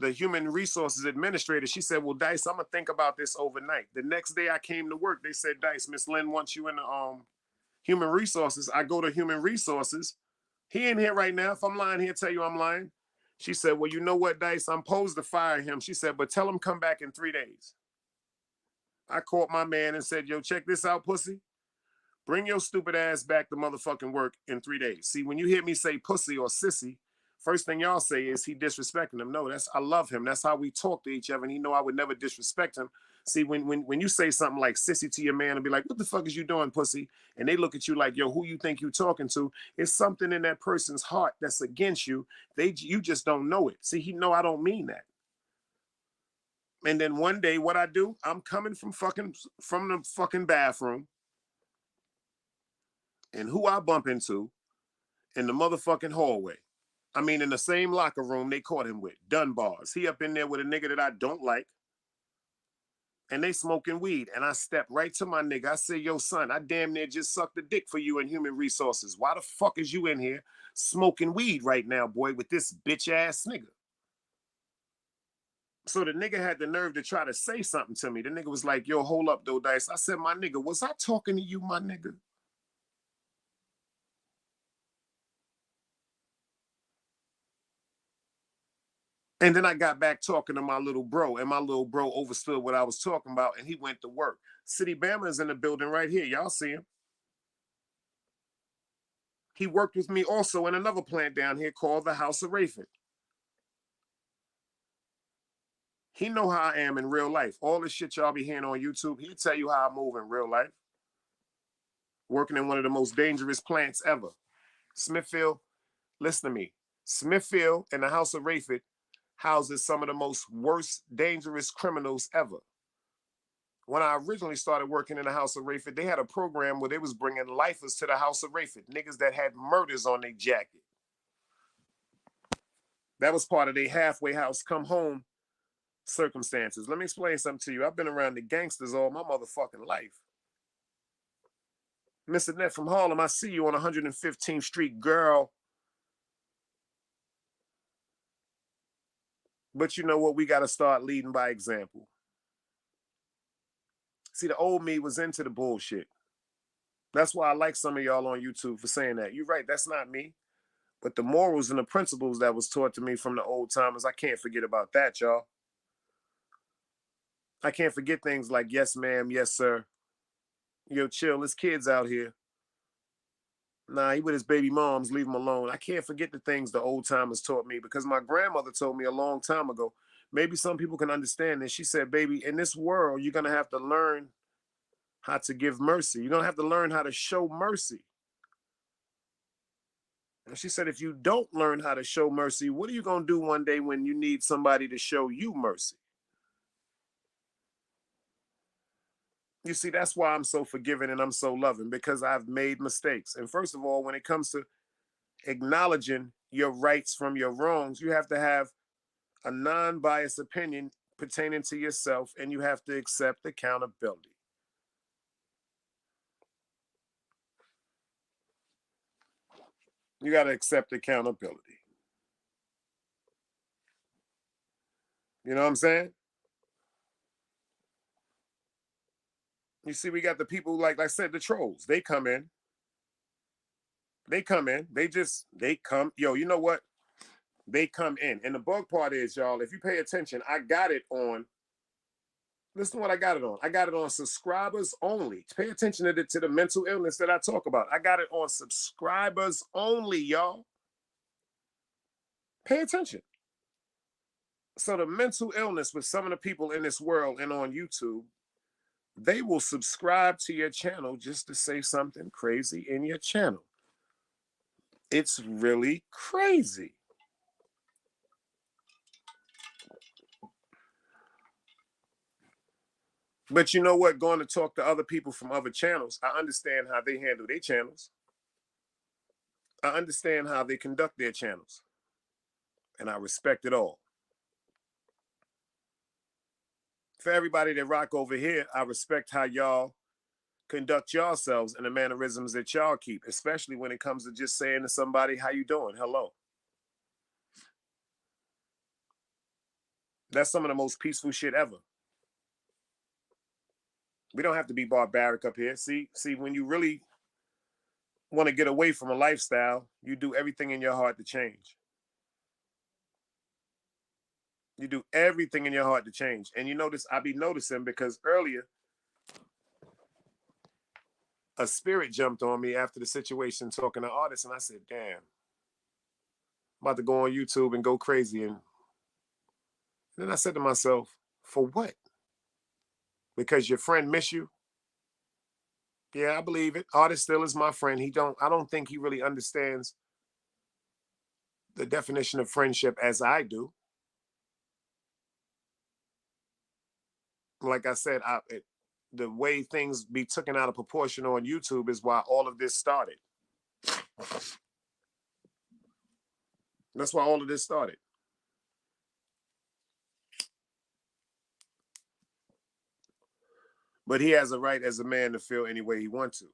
the human resources administrator, she said, well, Dice, I'm going to think about this overnight. The next day I came to work, they said, Dice, Miss Lynn wants you in the human resources. I go to human resources. He in here right now. If I'm lying, he'll tell you I'm lying. She said, well, you know what, Dice? I'm supposed to fire him. She said, but tell him come back in 3 days. I called my man and said, yo, check this out, pussy. Bring your stupid ass back to motherfucking work in 3 days. See, when you hear me say pussy or sissy, first thing y'all say is he disrespecting him. No, I love him. That's how we talk to each other, and he know I would never disrespect him. See, when you say something like sissy to your man and be like, what the fuck is you doing, pussy? And they look at you like, yo, who you think you talking to? It's something in that person's heart that's against you. You just don't know it. See, he know I don't mean that. And then one day, what I do, I'm coming from the fucking bathroom, and who I bump into in the motherfucking hallway. I mean, in the same locker room they caught him with, Dunbars. He up in there with a nigga that I don't like, and they smoking weed. And I step right to my nigga. I say, yo, son, I damn near just sucked the dick for you in human resources. Why the fuck is you in here smoking weed right now, boy, with this bitch ass nigga? So the nigga had the nerve to try to say something to me. The nigga was like, yo, hold up, though, Dice. I said, my nigga, was I talking to you, my nigga? And then I got back talking to my little bro, and my little bro overstood what I was talking about, and he went to work. City Bama is in the building right here. Y'all see him. He worked with me also in another plant down here called the House of Rayford. He know how I am in real life. All the shit y'all be hearing on YouTube, he'll tell you how I move in real life. Working in one of the most dangerous plants ever. Smithfield, listen to me. Smithfield and the House of Rayford houses some of the most worst, dangerous criminals ever. When I originally started working in the House of Rayford, they had a program where they was bringing lifers to the House of Rayford, niggas that had murders on their jacket. That was part of their halfway house come home circumstances. Let me explain something to you. I've been around the gangsters all my motherfucking life. Miss Annette from Harlem, I see you on 115th Street, girl. But you know what? We got to start leading by example. See, the old me was into the bullshit. That's why I like some of y'all on YouTube for saying that. You're right, that's not me. But the morals and the principles that was taught to me from the old timers, I can't forget about that, y'all. I can't forget things like, yes, ma'am, yes, sir. Yo, chill, there's kids out here. Nah, he with his baby moms, leave him alone. I can't forget the things the old timers taught me, because my grandmother told me a long time ago, maybe some people can understand this. She said, baby, in this world, you're going to have to learn how to give mercy. You're going to have to learn how to show mercy. And she said, if you don't learn how to show mercy, what are you going to do one day when you need somebody to show you mercy? You see, that's why I'm so forgiving and I'm so loving, because I've made mistakes. And first of all, when it comes to acknowledging your rights from your wrongs, you have to have a non-biased opinion pertaining to yourself, and you have to accept accountability. You got to accept accountability. You know what I'm saying? You see, we got the people, like I said, the trolls. They come in. They come in. They come. Yo, you know what? They come in. And the bug part is, y'all, if you pay attention, I got it on. Listen to what I got it on. I got it on subscribers only. Pay attention to the mental illness that I talk about. I got it on subscribers only, y'all. Pay attention. So the mental illness with some of the people in this world and on YouTube, they will subscribe to your channel just to say something crazy in your channel. It's really crazy. But you know what? Going to talk to other people from other channels, I understand how they handle their channels. I understand how they conduct their channels. And I respect it all. For everybody that rock over here, I respect how y'all conduct yourselves and the mannerisms that y'all keep, especially when it comes to just saying to somebody, how you doing? Hello. That's some of the most peaceful shit ever. We don't have to be barbaric up here. See, when you really want to get away from a lifestyle, you do everything in your heart to change. You do everything in your heart to change. And you notice, I be noticing because earlier, a spirit jumped on me after the situation talking to artists, and I said, damn, I'm about to go on YouTube and go crazy. And then I said to myself, for what? Because your friend miss you? Yeah, I believe it. Artist still is my friend. I don't think he really understands the definition of friendship as I do. Like I said, the way things be taken out of proportion on YouTube is why all of this started. That's why all of this started. But he has a right as a man to feel any way he wants to.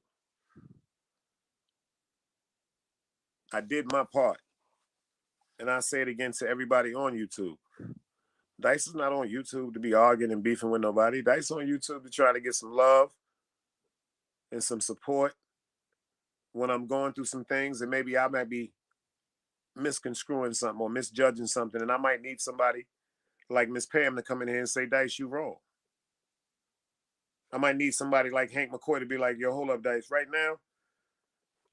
I did my part. And I say it again to everybody on YouTube. Dice is not on YouTube to be arguing and beefing with nobody. Dice on YouTube to try to get some love and some support when I'm going through some things, and maybe I might be misconstruing something or misjudging something, and I might need somebody like Miss Pam to come in here and say, Dice, you wrong. I might need somebody like Hank McCoy to be like, yo, hold up, Dice. Right now,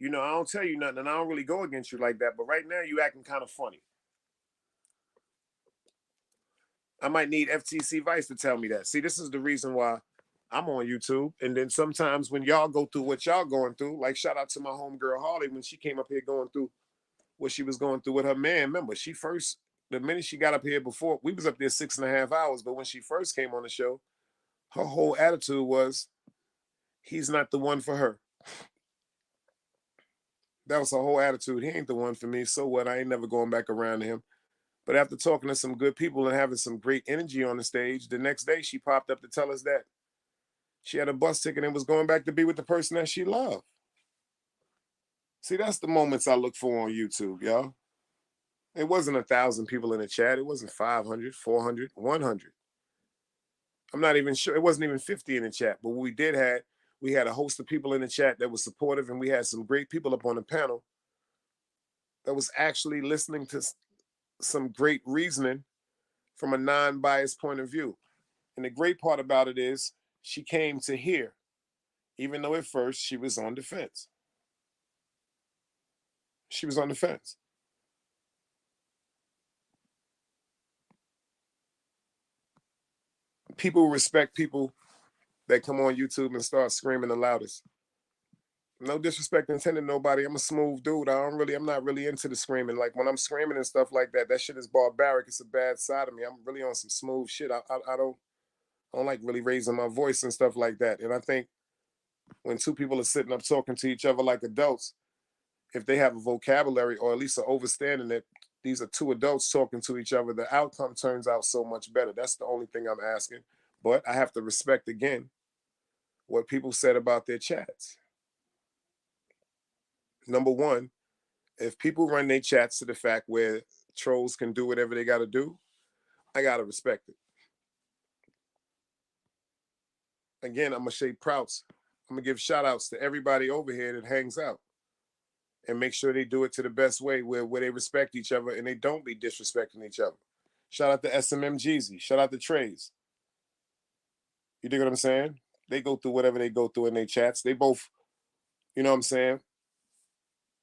I don't tell you nothing, and I don't really go against you like that, but right now you acting kind of funny. I might need FTC Vice to tell me that. See, this is the reason why I'm on YouTube. And then sometimes when y'all go through what y'all going through, like shout out to my homegirl Harley when she came up here going through what she was going through with her man. Remember, the minute she got up here before, we was up there 6.5 hours, but when she first came on the show, her whole attitude was, he's not the one for her. That was her whole attitude. He ain't the one for me. So what? I ain't never going back around to him. But after talking to some good people and having some great energy on the stage, the next day she popped up to tell us that she had a bus ticket and was going back to be with the person that she loved. See, that's the moments I look for on YouTube, y'all. It wasn't 1,000 people in the chat. It wasn't 500, 400, 100. I'm not even sure. It wasn't even 50 in the chat. But we had a host of people in the chat that was supportive, and we had some great people up on the panel that was actually listening to some great reasoning from a non-biased point of view. And the great part about it is she came to hear, even though at first she was on the fence. She was on the fence. People respect people that come on YouTube and start screaming the loudest. No disrespect intended to nobody. I'm a smooth dude. I'm not really into the screaming. Like when I'm screaming and stuff like that, that shit is barbaric. It's a bad side of me. I'm really on some smooth shit. I don't like really raising my voice and stuff like that. And I think when two people are sitting up talking to each other like adults, if they have a vocabulary or at least an understanding that these are two adults talking to each other, the outcome turns out so much better. That's the only thing I'm asking. But I have to respect again what people said about their chats. Number one, if people run their chats to the fact where trolls can do whatever they got to do, I got to respect it. Again, I'm going to say prouts. I'm going to give shout outs to everybody over here that hangs out and make sure they do it to the best way where they respect each other and they don't be disrespecting each other. Shout out to SMM Jeezy. Shout out to Trays. You dig what I'm saying? They go through whatever they go through in their chats. They both, you know what I'm saying,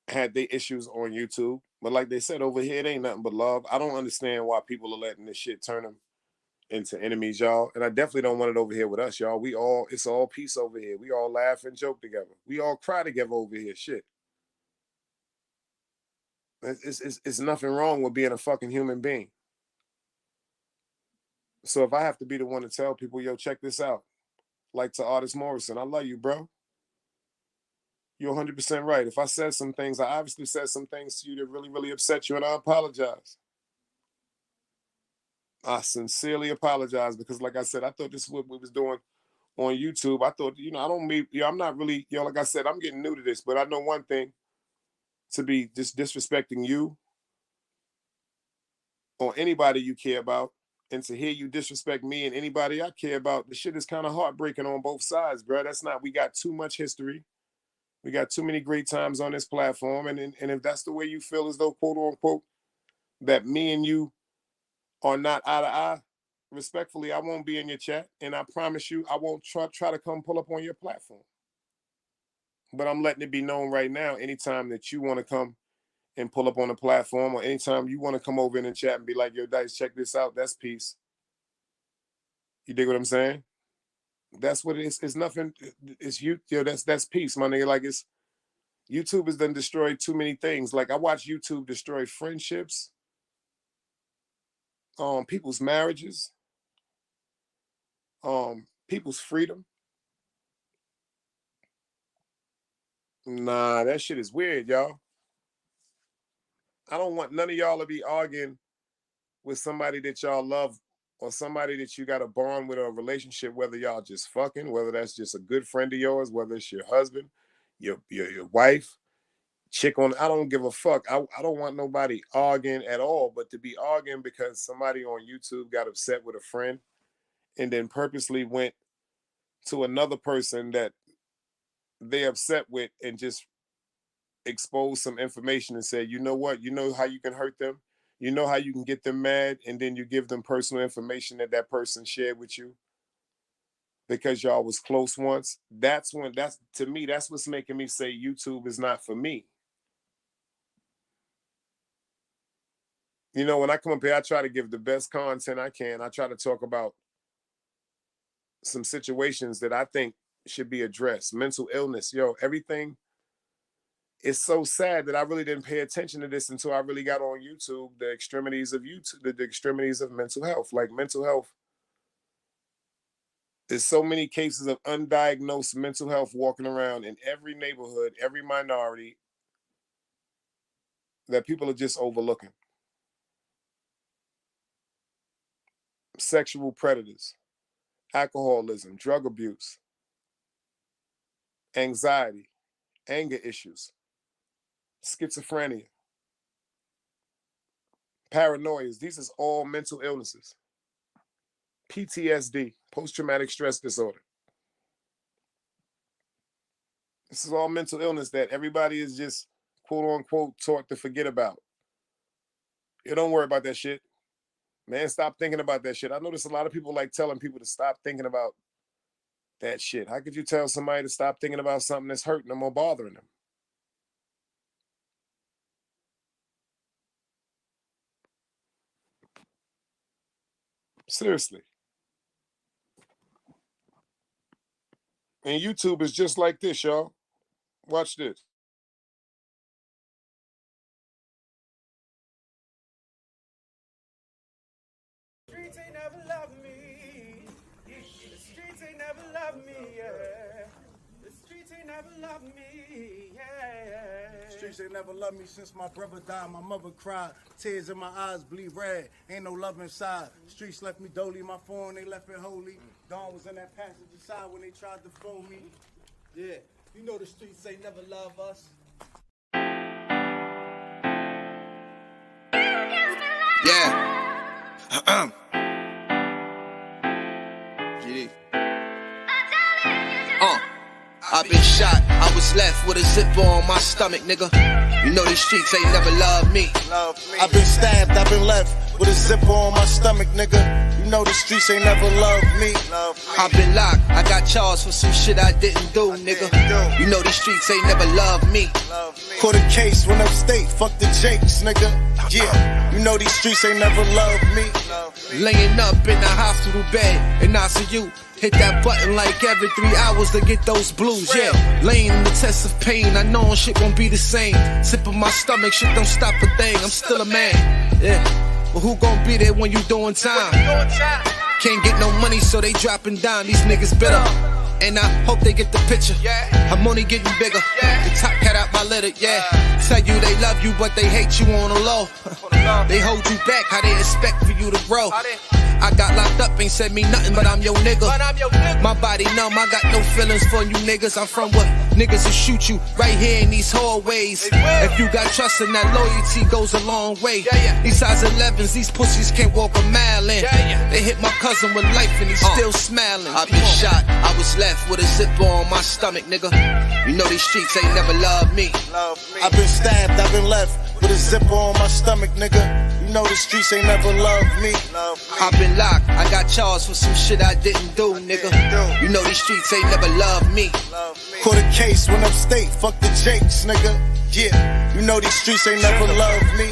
had their issues on YouTube. But like they said, over here, it ain't nothing but love. I don't understand why people are letting this shit turn them into enemies, y'all. And I definitely don't want it over here with us, y'all. It's all peace over here. We all laugh and joke together. We all cry together over here. Shit. It's nothing wrong with being a fucking human being. So if I have to be the one to tell people, yo, check this out. Like to Artist Morrison, I love you, bro. You're 100% right. If I said some things, I obviously said some things to you that really, really upset you, and I apologize. I sincerely apologize because, like I said, I thought this is what we was doing on YouTube. I thought, I'm not really, like I said, I'm getting new to this, but I know one thing, to be just disrespecting you or anybody you care about And to hear you disrespect me and anybody I care about, the shit is kind of heartbreaking on both sides, bro. That's not, we got too much history. We got too many great times on this platform. And if that's the way you feel as though, quote unquote, that me and you are not eye to eye, respectfully, I won't be in your chat. And I promise you, I won't try to come pull up on your platform. But I'm letting it be known right now, anytime that you want to come and pull up on the platform, or anytime you want to come over in the chat and be like, yo, Dice, check this out, that's peace. You dig what I'm saying? That's what it is. It's nothing. It's you. Yo, that's peace, my nigga. Like, it's YouTube has done destroyed too many things. Like, I watch YouTube destroy friendships, people's marriages, people's freedom. Nah, that shit is weird, y'all. I don't want none of y'all to be arguing with somebody that y'all love, or somebody that you got a bond with, or a relationship, whether y'all just fucking, whether that's just a good friend of yours, whether it's your husband, your wife, chick on, I don't give a fuck. I don't want nobody arguing at all, but to be arguing because somebody on YouTube got upset with a friend and then purposely went to another person that they upset with and just expose some information and say, you know what, you know how you can hurt them, you know how you can get them mad, and then you give them personal information that person shared with you because y'all was close once. That's to me, that's what's making me say YouTube is not for me. You know, when I come up here, I try to give the best content I can. I try to talk about some situations that I think should be addressed. Mental illness, yo, everything. It's so sad that I really didn't pay attention to this until I really got on YouTube, the extremities of YouTube, the extremities of mental health. Like, mental health, there's so many cases of undiagnosed mental health walking around in every neighborhood, every minority, that people are just overlooking. Sexual predators, alcoholism, drug abuse, anxiety, anger issues, schizophrenia, paranoias. These are all mental illnesses. PTSD, post-traumatic stress disorder. This is all mental illness that everybody is just, quote unquote, taught to forget about. You don't worry about that shit. Man, stop thinking about that shit. I notice a lot of people like telling people to stop thinking about that shit. How could you tell somebody to stop thinking about something that's hurting them or bothering them? Seriously. And YouTube is just like this, y'all. Watch this. The streets ain't never loved me. The streets ain't never loved me, yeah. The streets ain't never loved me, yeah. The streets ain't never loved me since my brother died. My mother cried, tears in my eyes bleed red. Ain't no love inside. Streets left me dolly, my phone they left it holy. Dawn was in that passenger side when they tried to phone me. Yeah, you know the streets ain't never love us. Yeah. GD. I've been shot, I was left with a zipper on my stomach, nigga. You know these streets ain't never loved me. I've been stabbed, I've been left with a zipper on my stomach, nigga. You know the streets ain't never loved me. I've been locked, I got charged for some shit I didn't do, nigga. You know these streets ain't never loved me. Caught a case, went upstate, fuck the Jakes, nigga. Yeah, you know these streets ain't never loved me. Laying up in the hospital bed in ICU. Hit that button like every 3 hours to get those blues, yeah. Laying in the test of pain, I know shit won't be the same. Sipping my stomach, shit don't stop a thing, I'm still a man, yeah. But who gon' be there when you doing time? Can't get no money, so they dropping down, these niggas bitter. And I hope they get the picture, I'm only getting bigger. The top cat out my litter, yeah. Tell you they love you, but they hate you on the low. They hold you back, how they expect for you to grow. I got locked up, ain't said me nothing, but I'm your nigga. My body numb, I got no feelings for you niggas. I'm from what niggas will shoot you right here in these hallways. If you got trust in that loyalty goes a long way. These size 11s, these pussies can't walk a mile in. They hit my cousin with life and he's still smiling. I been shot, I was left with a zipper on my stomach, nigga. You know these streets ain't never loved me. I've been stabbed, I've been left with a zipper on my stomach, nigga. You know the streets ain't never loved me. I've been locked, I got charged for some shit I didn't do, nigga. You know these streets ain't never loved me. Caught a case, went upstate, fuck the Jakes, nigga. Yeah, you know these streets ain't never loved me.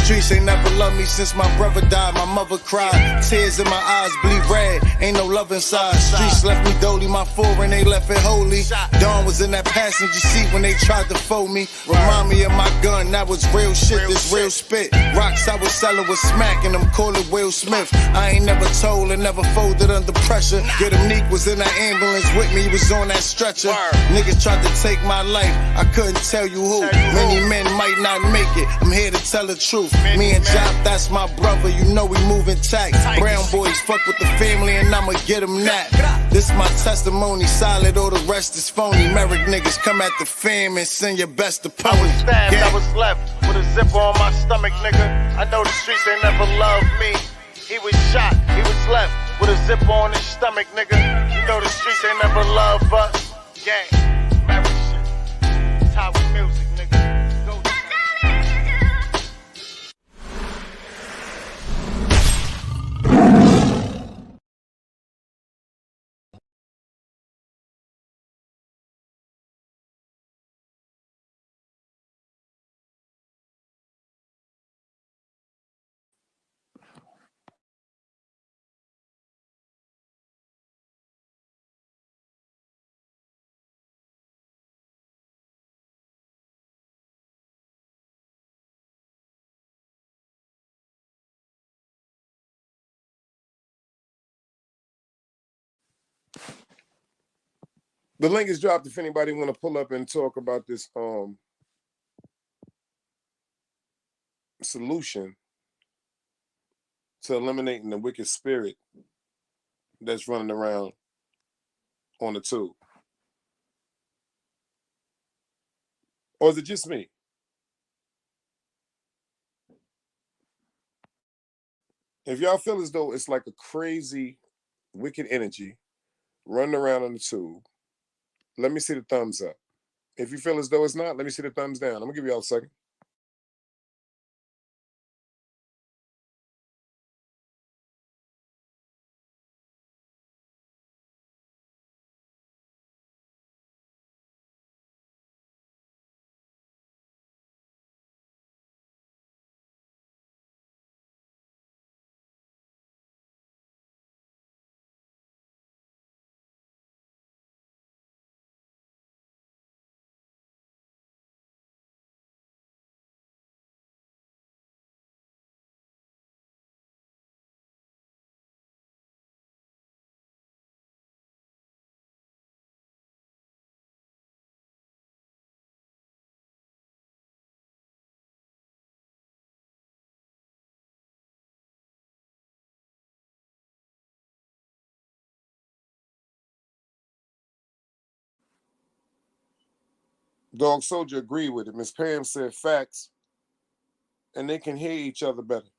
Streets ain't never loved me since my brother died. My mother cried, tears in my eyes bleed red. Ain't no love inside. Streets left me dolly, my foreign they left it holy. Dawn was in that passenger seat when they tried to fold me. Remind me of my gun, that was real shit, this real spit. Rocks I was selling was smacking them, call it Will Smith. I ain't never told and never folded under pressure. Yeah, them Neek was in that ambulance with me, he was on that stretcher. Niggas tried to take my life, I couldn't tell you who. Many men might not make it, I'm here to tell the truth. Me and Jop, that's my brother, you know we moving tight. Brown boys fuck with the family and I'ma get them that. This my testimony, solid, all the rest is phony. Merrick niggas come at the fam and send your best opponent. I was stabbed, I was left with a zipper on my stomach, nigga. I know the streets ain't never loved me. He was shot, he was left with a zipper on his stomach, nigga. You know the streets ain't never loved us. Gang, Merrick shit, it's how we music, nigga. Go. The link is dropped if anybody want to pull up and talk about this solution to eliminating the wicked spirit that's running around on the tube. Or is it just me? If y'all feel as though it's like a crazy, wicked energy running around on the tube, let me see the thumbs up. If you feel as though it's not, let me see the thumbs down. I'm gonna give y'all a second. Dog Soldier agreed with it. Miss Pam said facts, and they can hear each other better.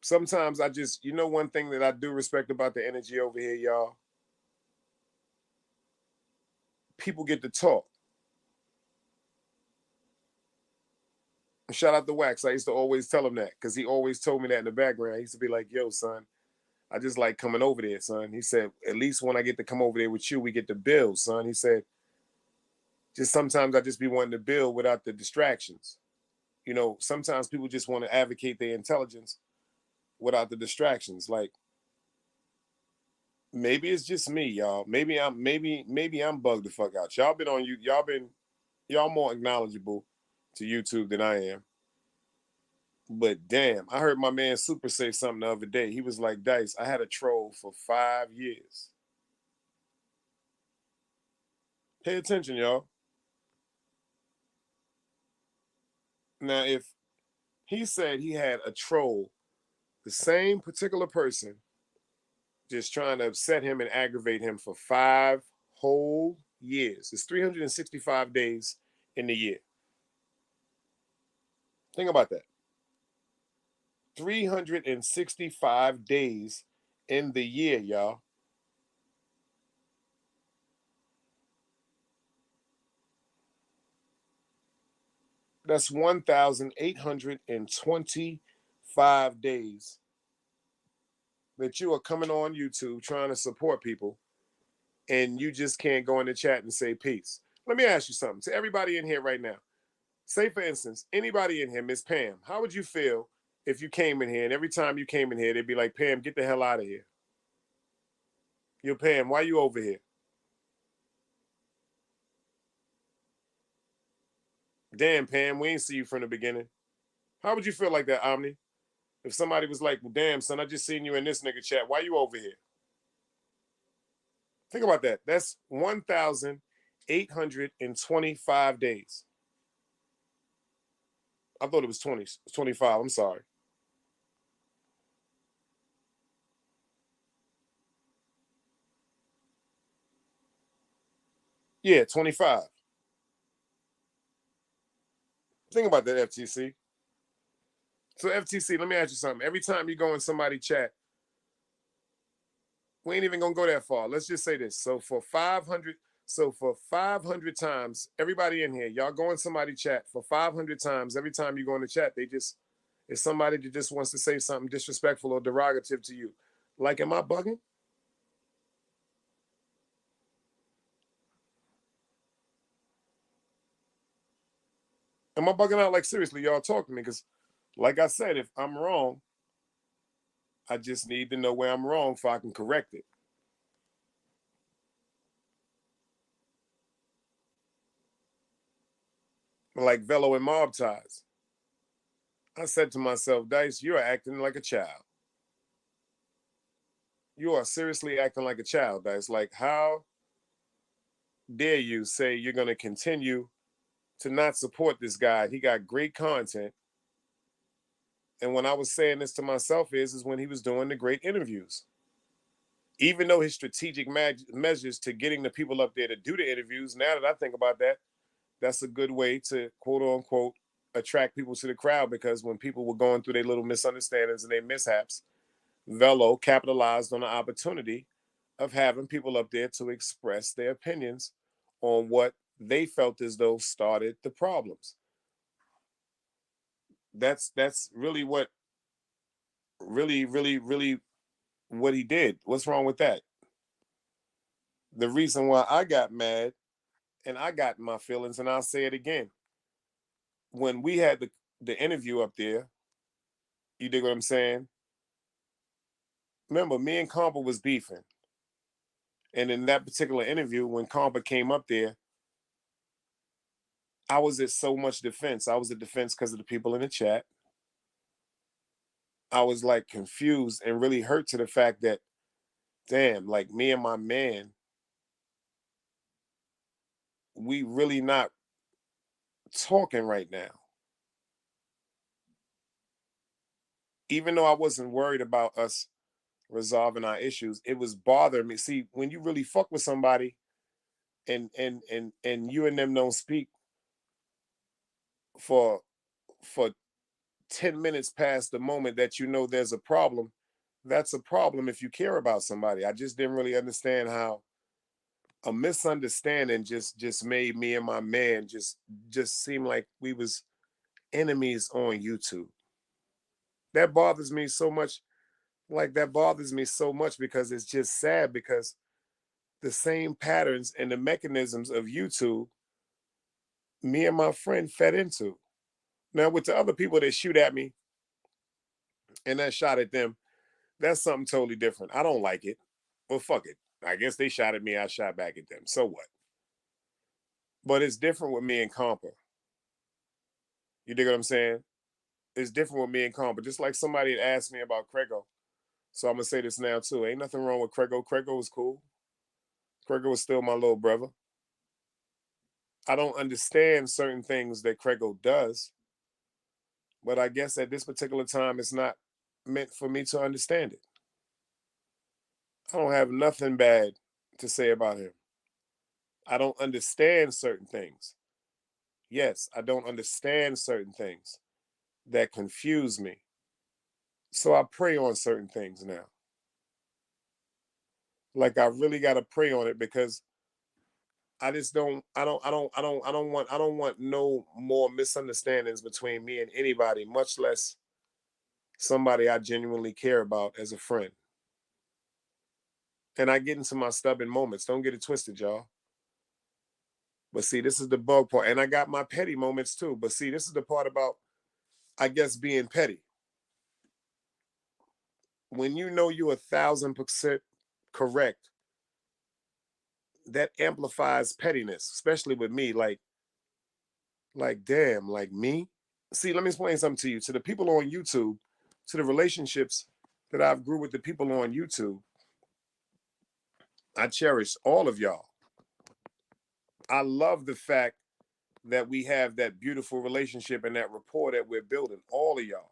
Sometimes I just, one thing that I do respect about the energy over here, y'all. People get to talk. Shout out to Wax. I used to always tell him that because he always told me that in the background. He used to be like, yo, son, I just like coming over there, son. He said, at least when I get to come over there with you, we get to build, son. He said, just sometimes I just be wanting to build without the distractions. Sometimes people just want to advocate their intelligence without the distractions. Like, maybe it's just me, y'all. Maybe I'm bugged the fuck out. Y'all more knowledgeable to YouTube than I am. But damn, I heard my man Super say something the other day. He was like, Dice, I had a troll for 5 years. Pay attention, y'all. Now, He said he had a troll, the same particular person, just trying to upset him and aggravate him for 5 whole years. It's 365 days in the year. Think about that. 365 days in the year, y'all. That's 1,825 days that you are coming on YouTube trying to support people, and you just can't go in the chat and say peace. Let me ask you something to everybody in here right now. Say, for instance, anybody in here, Miss Pam, how would you feel if you came in here and every time you came in here, they'd be like, Pam, get the hell out of here. Yo, Pam, why you over here? Damn, Pam, we ain't see you from the beginning. How would you feel like that, Omni? If somebody was like, well, damn, son, I just seen you in this nigga chat. Why you over here? Think about that. That's 1,825 days. I thought it was 20, 25. I'm sorry. Yeah, 25. Think about that, FTC. So, FTC, let me ask you something. Every time you go in somebody's chat, we ain't even gonna go that far. Let's just say this. So for 500 times, everybody in here, y'all go in somebody's chat for 500 times. Every time you go in the chat, it's somebody that just wants to say something disrespectful or derogative to you. Like, am I bugging? Am I bugging out? Like, seriously, y'all talk to me, because like I said, if I'm wrong, I just need to know where I'm wrong so I can correct it. Like Velo and Mob Ties. I said to myself, Dice, you are acting like a child. You are seriously acting like a child, Dice. Like, how dare you say you're going to continue to not support this guy? He got great content. And when I was saying this to myself is when he was doing the great interviews. Even though his strategic measures to getting the people up there to do the interviews, now that I think about that, that's a good way to, quote unquote, attract people to the crowd, because when people were going through their little misunderstandings and their mishaps, Velo capitalized on the opportunity of having people up there to express their opinions on what they felt as though started the problems. That's really what really what he did. What's wrong with that? The reason why I got mad and I got my feelings, and I'll say it again. When we had the interview up there, you dig what I'm saying? Remember, me and Compa was beefing. And in that particular interview, when Compa came up there, I was at so much defense. I was at defense because of the people in the chat. I was like confused and really hurt to the fact that, damn, like me and my man, we really not talking right now. Even though I wasn't worried about us resolving our issues, it was bothering me. See, when you really fuck with somebody and you and them don't speak for 10 minutes past the moment that you know there's a problem, that's a problem if you care about somebody. I just didn't really understand how a misunderstanding just made me and my man just seem like we was enemies on YouTube. That bothers me so much. Like, that bothers me so much because it's just sad, because the same patterns and the mechanisms of YouTube, me and my friend fed into. Now, with the other people that shoot at me and that shot at them, that's something totally different. I don't like it. Well, fuck it. I guess they shot at me, I shot back at them. So what? But it's different with me and Compa. You dig what I'm saying? It's different with me and Compa. Just like somebody had asked me about Crego. So I'm gonna say this now too. Ain't nothing wrong with Crego. Crego was cool. Crego was still my little brother. I don't understand certain things that Crego does, But I guess at this particular time, it's not meant for me to understand it. I don't have nothing bad to say about him. I don't understand certain things. Yes, I don't understand certain things that confuse me. So I pray on certain things now. Like I really got to pray on it because I just don't I don't want no more misunderstandings between me and anybody, much less somebody I genuinely care about as a friend. And I get into my stubborn moments. Don't get it twisted, y'all. But see, this is the bug part. And I got my petty moments too. But see, this is the part about, I guess, being petty. When you know you're 1,000% correct, that amplifies pettiness, especially with me. Like, damn, like me. See, let me explain something to you. To the people on YouTube, to the relationships that I've grew with the people on YouTube, I cherish all of y'all. I love the fact that we have that beautiful relationship and that rapport that we're building, all of y'all.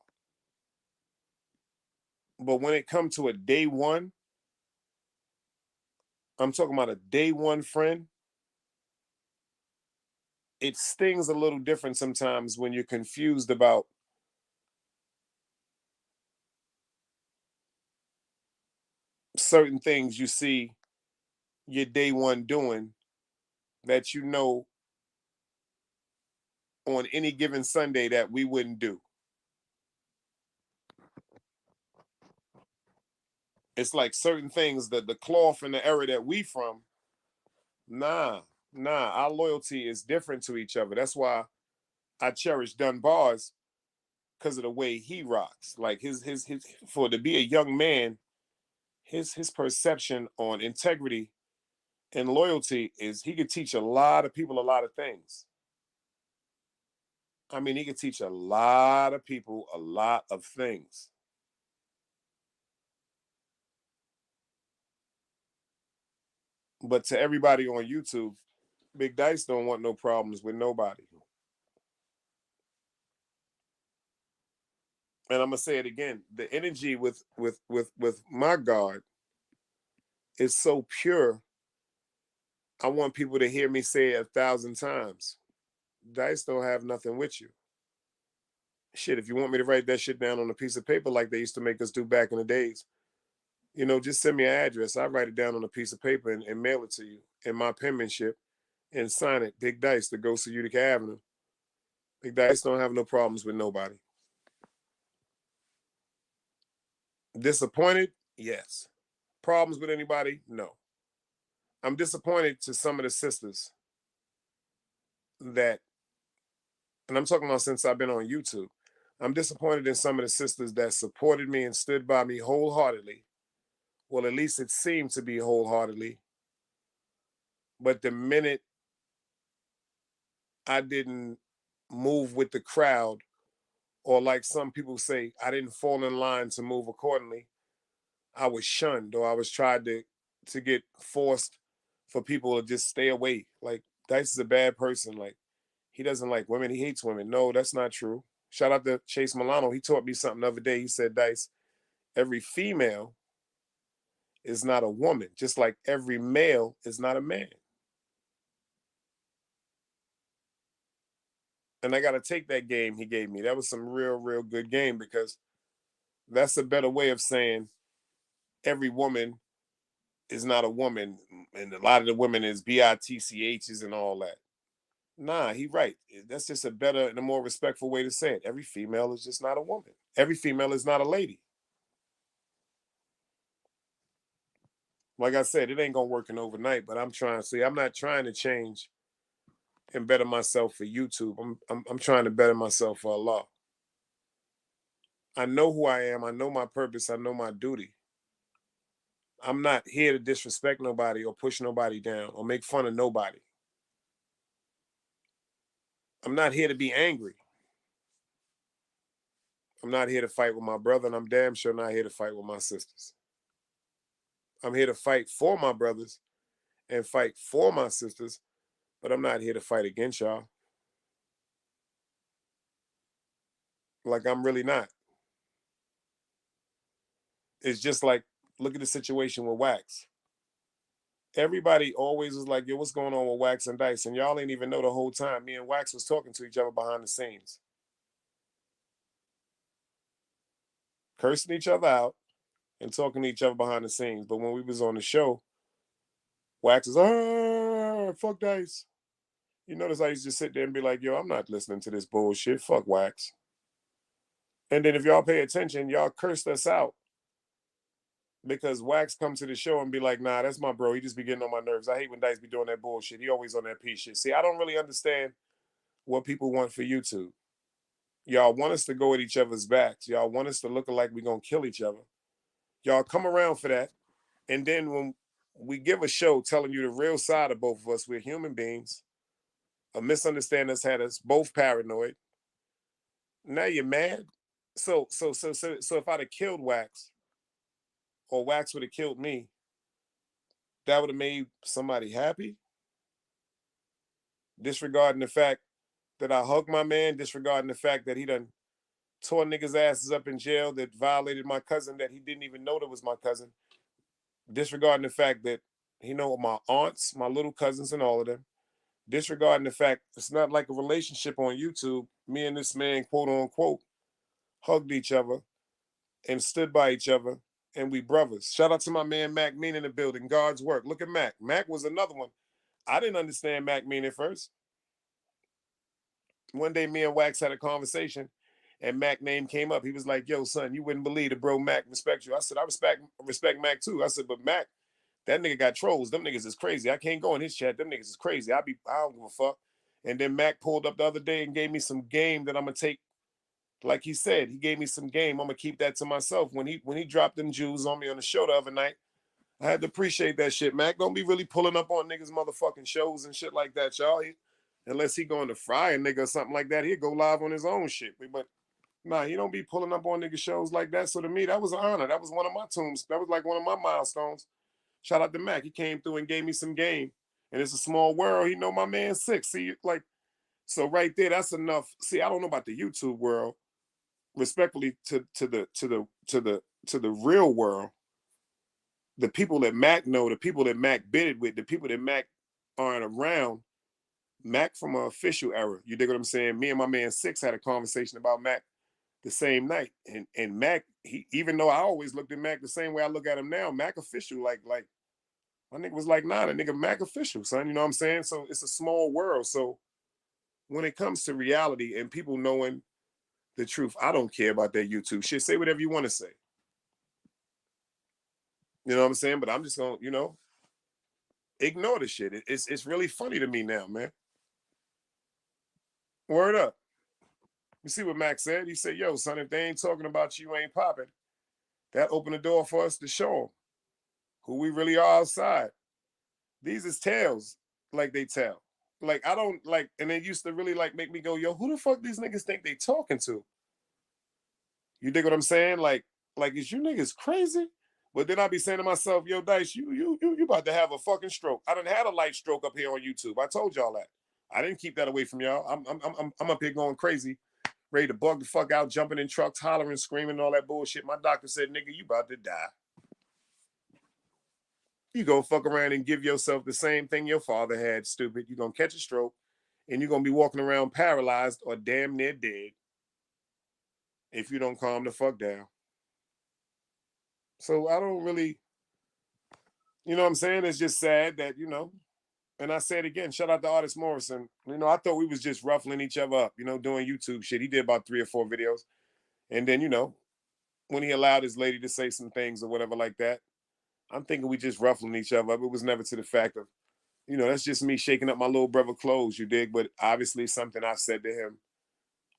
But when it comes to a day one, I'm talking about a day one friend, it stings a little different sometimes when you're confused about certain things you see your day one doing that you know on any given Sunday that we wouldn't do. It's like certain things, the cloth and the era that we from, nah, our loyalty is different to each other. That's why I cherish Dunbar's because of the way he rocks. Like his for to be a young man, his perception on integrity and loyalty is he could teach a lot of people a lot of things. I mean, he could teach a lot of people a lot of things. But to everybody on YouTube, Big Dice don't want no problems with nobody. And I'm gonna say it again: the energy with my God is so pure. I want people to hear me say it 1,000 times. Dice don't have nothing with you. Shit, if you want me to write that shit down on a piece of paper like they used to make us do back in the days, just send me an address. I write it down on a piece of paper and mail it to you in my penmanship and sign it. Big Dice, the Ghost of Utica Avenue. Big Dice don't have no problems with nobody. Disappointed? Yes. Problems with anybody? No. I'm disappointed to some of the sisters that, and I'm talking about since I've been on YouTube, I'm disappointed in some of the sisters that supported me and stood by me wholeheartedly. Well, at least it seemed to be wholeheartedly. But the minute I didn't move with the crowd, or like some people say, I didn't fall in line to move accordingly, I was shunned or I was tried to get forced for people to just stay away. Like Dice is a bad person. Like he doesn't like women. He hates women. No, that's not true. Shout out to Chase Milano. He taught me something the other day. He said, Dice, every female is not a woman, just like every male is not a man. And I got to take that game he gave me. That was some real good game because that's a better way of saying every woman is not a woman. And a lot of the women is bitchs and all that. Nah, he right. That's just a better and a more respectful way to say it. Every female is just not a woman. Every female is not a lady. Like I said, it ain't gonna work in overnight, but I'm trying to see. I'm not trying to change and better myself for YouTube. I'm trying to better myself for Allah. I know who I am. I know my purpose. I know my duty. I'm not here to disrespect nobody or push nobody down or make fun of nobody. I'm not here to be angry. I'm not here to fight with my brother, and I'm damn sure not here to fight with my sisters. I'm here to fight for my brothers and fight for my sisters, but I'm not here to fight against y'all. Like I'm really not. It's just like, look at the situation with Wax. Everybody always was like, yo, what's going on with Wax and Dice? And y'all ain't even know the whole time me and Wax was talking to each other behind the scenes. Cursing each other out and talking to each other behind the scenes. But when we was on the show, Wax is, fuck Dice. You notice I used to sit there and be like, yo, I'm not listening to this bullshit. Fuck Wax. And then if y'all pay attention, y'all cursed us out because Wax come to the show and be like, nah, that's my bro. He just be getting on my nerves. I hate when Dice be doing that bullshit. He always on that piece shit. See, I don't really understand what people want for YouTube. Y'all want us to go at each other's backs. Y'all want us to look like we're going to kill each other. Y'all come around for that. And then when we give a show telling you the real side of both of us, we're human beings. A misunderstanding has had us both paranoid. Now you're mad. So if I'd have killed Wax, or Wax would have killed me, that would have made somebody happy. Disregarding the fact that I hugged my man, disregarding the fact that he done tore niggas' asses up in jail, that violated my cousin, that he didn't even know that was my cousin. Disregarding the fact that he know my aunts, my little cousins, and all of them. Disregarding the fact it's not like a relationship on YouTube. Me and this man, quote unquote, hugged each other and stood by each other, and we brothers. Shout out to my man Mac Mean in the building. God's work. Look at Mac. Mac was another one. I didn't understand Mac Mean at first. One day, me and Wax had a conversation, and Mac name came up. He was like, "Yo, son, you wouldn't believe it, bro. Mac respect you." I said, "I respect Mac too." I said, "But Mac, that nigga got trolls. Them niggas is crazy. I can't go in his chat. Them niggas is crazy. I don't give a fuck." And then Mac pulled up the other day and gave me some game that I'm gonna take. Like he said, he gave me some game. I'm gonna keep that to myself. When he dropped them Jews on me on the show the other night, I had to appreciate that shit. Mac, don't be really pulling up on niggas motherfucking shows and shit like that, y'all. Unless he going to fry a nigga or something like that, he'd go live on his own shit. But nah, he don't be pulling up on nigga shows like that. So to me, that was an honor. That was one of my tombs. That was like one of my milestones. Shout out to Mac. He came through and gave me some game. And it's a small world. He know my man sick. See, like, so right there, that's enough. See, I don't know about the YouTube world. Respectfully to the real world, the people that Mac know, the people that Mac bidded with, the people that Mac aren't around, Mac from an official era. You dig what I'm saying? Me and my man Six had a conversation about Mac the same night. And Mac, he, even though I always looked at Mac the same way I look at him now, Mac official, like my nigga was like, nah, the nigga Mac official, son. You know what I'm saying? So it's a small world. So when it comes to reality and people knowing the truth, I don't care about that YouTube shit. Say whatever you want to say. You know what I'm saying? But I'm just gonna, ignore the shit. It's really funny to me now, man. Word up. You see what Max said? He said, yo, son, if they ain't talking about you, ain't popping. That opened the door for us to show them who we really are outside. These is tales like they tell. Like, I don't like, and it used to really like make me go, yo, who the fuck these niggas think they talking to? You dig what I'm saying? Like, is you niggas crazy? But then I be saying to myself, yo, Dice, you about to have a fucking stroke. I done had a light stroke up here on YouTube. I told y'all that. I didn't keep that away from y'all. I'm up here going crazy, ready to bug the fuck out, jumping in trucks, hollering, screaming, all that bullshit. My doctor said, nigga, you about to die. You gonna fuck around and give yourself the same thing your father had, stupid. You gonna catch a stroke, and you're gonna be walking around paralyzed or damn near dead if you don't calm the fuck down. So I don't really, you know what I'm saying? It's just sad that, and I said again, shout out to Artist Morrison. I thought we was just ruffling each other up, doing YouTube shit. He did about 3 or 4 videos. And then, when he allowed his lady to say some things or whatever like that, I'm thinking we just ruffling each other up. It was never to the fact of, that's just me shaking up my little brother clothes, you dig? But obviously something I said to him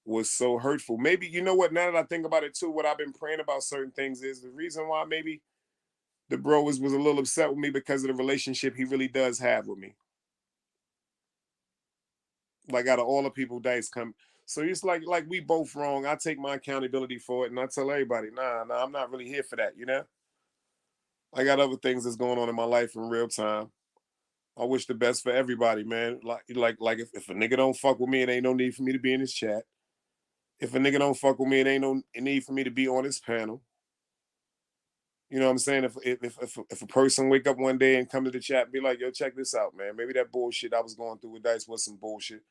was so hurtful. Maybe, you know what, now that I think about it too, what I've been praying about certain things is the reason why maybe the bro was a little upset with me because of the relationship he really does have with me. Like out of all the people Dice come. So it's like we both wrong. I take my accountability for it and I tell everybody, nah, I'm not really here for that, I got other things that's going on in my life in real time. I wish the best for everybody, man. Like if a nigga don't fuck with me, it ain't no need for me to be in his chat. If a nigga don't fuck with me, it ain't no need for me to be on this panel. You know what I'm saying? If a person wake up one day and come to the chat and be like, yo, check this out, man. Maybe that bullshit I was going through with Dice was some bullshit.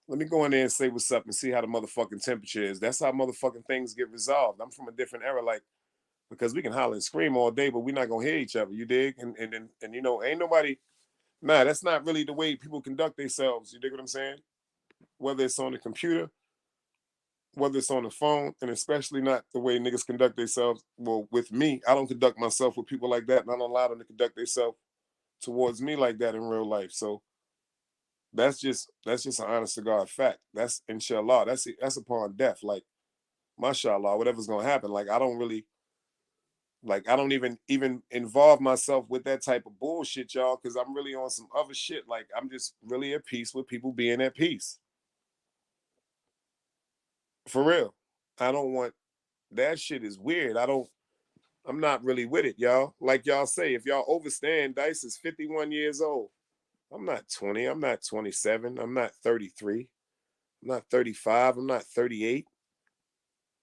Let me go in there and say what's up and see how the motherfucking temperature is. That's how motherfucking things get resolved. I'm from a different era, like, because we can holler and scream all day, but we're not gonna hear each other. You dig? And you know, ain't nobody. Nah, that's not really the way people conduct themselves. You dig what I'm saying? Whether it's on the computer, whether it's on the phone, and especially not the way niggas conduct themselves. Well, with me, I don't conduct myself with people like that, and I don't allow them to conduct themselves towards me like that in real life. So that's just an honest to God fact. That's inshallah. That's upon death. Like, mashallah, whatever's gonna happen. Like, I don't really, like, I don't even involve myself with that type of bullshit, y'all, because I'm really on some other shit. Like, I'm just really at peace with people being at peace. For real. I don't want that shit is weird. I'm not really with it, y'all. Like y'all say, if y'all overstand, Dice is 51 years old. I'm not 20. I'm not 27. I'm not 33. I'm not 35. I'm not 38.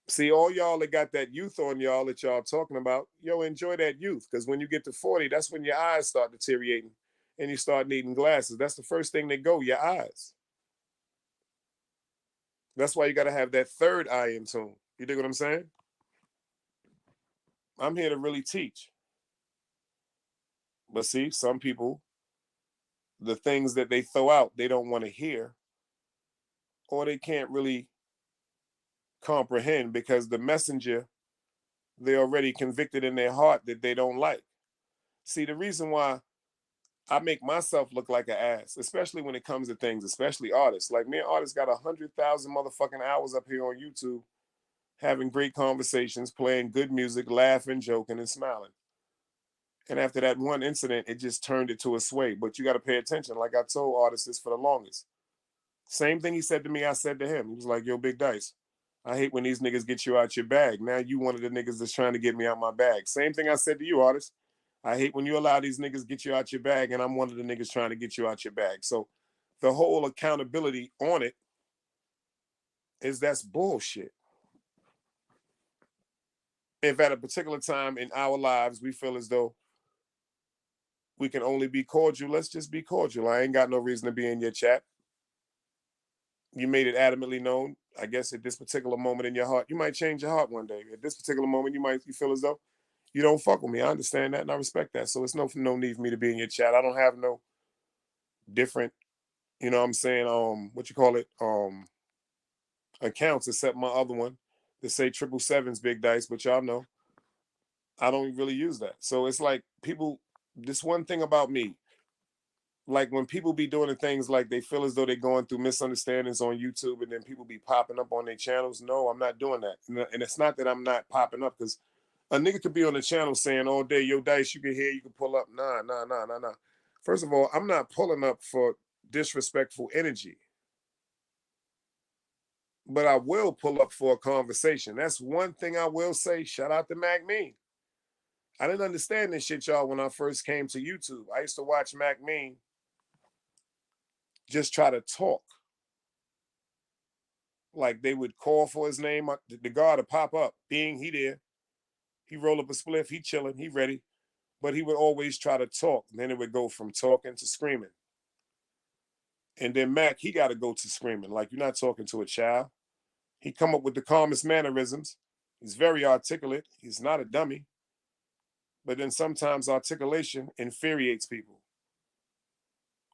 See, all y'all that got that youth on y'all that y'all talking about, yo, enjoy that youth. Because when you get to 40, that's when your eyes start deteriorating and you start needing glasses. That's the first thing that go, your eyes. That's why you got to have that third eye in tune. You dig what I'm saying? I'm here to really teach. But see, some people, the things that they throw out, they don't want to hear, or they can't really comprehend because the messenger, they're already convicted in their heart that they don't like. See, the reason why I make myself look like an ass, especially when it comes to things, especially artists. Like, me and artists got 100,000 motherfucking hours up here on YouTube having great conversations, playing good music, laughing, joking, and smiling. And after that one incident, it just turned it to a sway. But you got to pay attention. Like I told artists this for the longest. Same thing he said to me, I said to him. He was like, yo, Big Dice, I hate when these niggas get you out your bag. Now you one of the niggas that's trying to get me out my bag. Same thing I said to you, artist. I hate when you allow these niggas get you out your bag, and I'm one of the niggas trying to get you out your bag. So the whole accountability on it is that's bullshit. If at a particular time in our lives we feel as though we can only be cordial, let's just be cordial. I ain't got no reason to be in your chat. You made it adamantly known. I guess at this particular moment in your heart, you might change your heart one day. At this particular moment, you feel as though you don't fuck with me. I understand that and I respect that. So it's no need for me to be in your chat. I don't have no different, you know what I'm saying, what you call it, accounts except my other one that say 777's Big Dice, but y'all know I don't really use that. So it's like people, this one thing about me, like when people be doing the things like they feel as though they're going through misunderstandings on YouTube and then people be popping up on their channels. No, I'm not doing that. And it's not that I'm not popping up because a nigga could be on the channel saying all day, yo, Dice, you can hear, you can pull up. Nah. First of all, I'm not pulling up for disrespectful energy, but I will pull up for a conversation. That's one thing I will say. Shout out to Mac Mean. I didn't understand this shit, y'all, when I first came to YouTube. I used to watch Mac Mean just try to talk. Like they would call for his name, the guard would pop up, being he there. He roll up a spliff, he chilling, he ready. But he would always try to talk. And then it would go from talking to screaming. And then Mac, he got to go to screaming. Like, you're not talking to a child. He come up with the calmest mannerisms. He's very articulate. He's not a dummy. But then sometimes articulation infuriates people.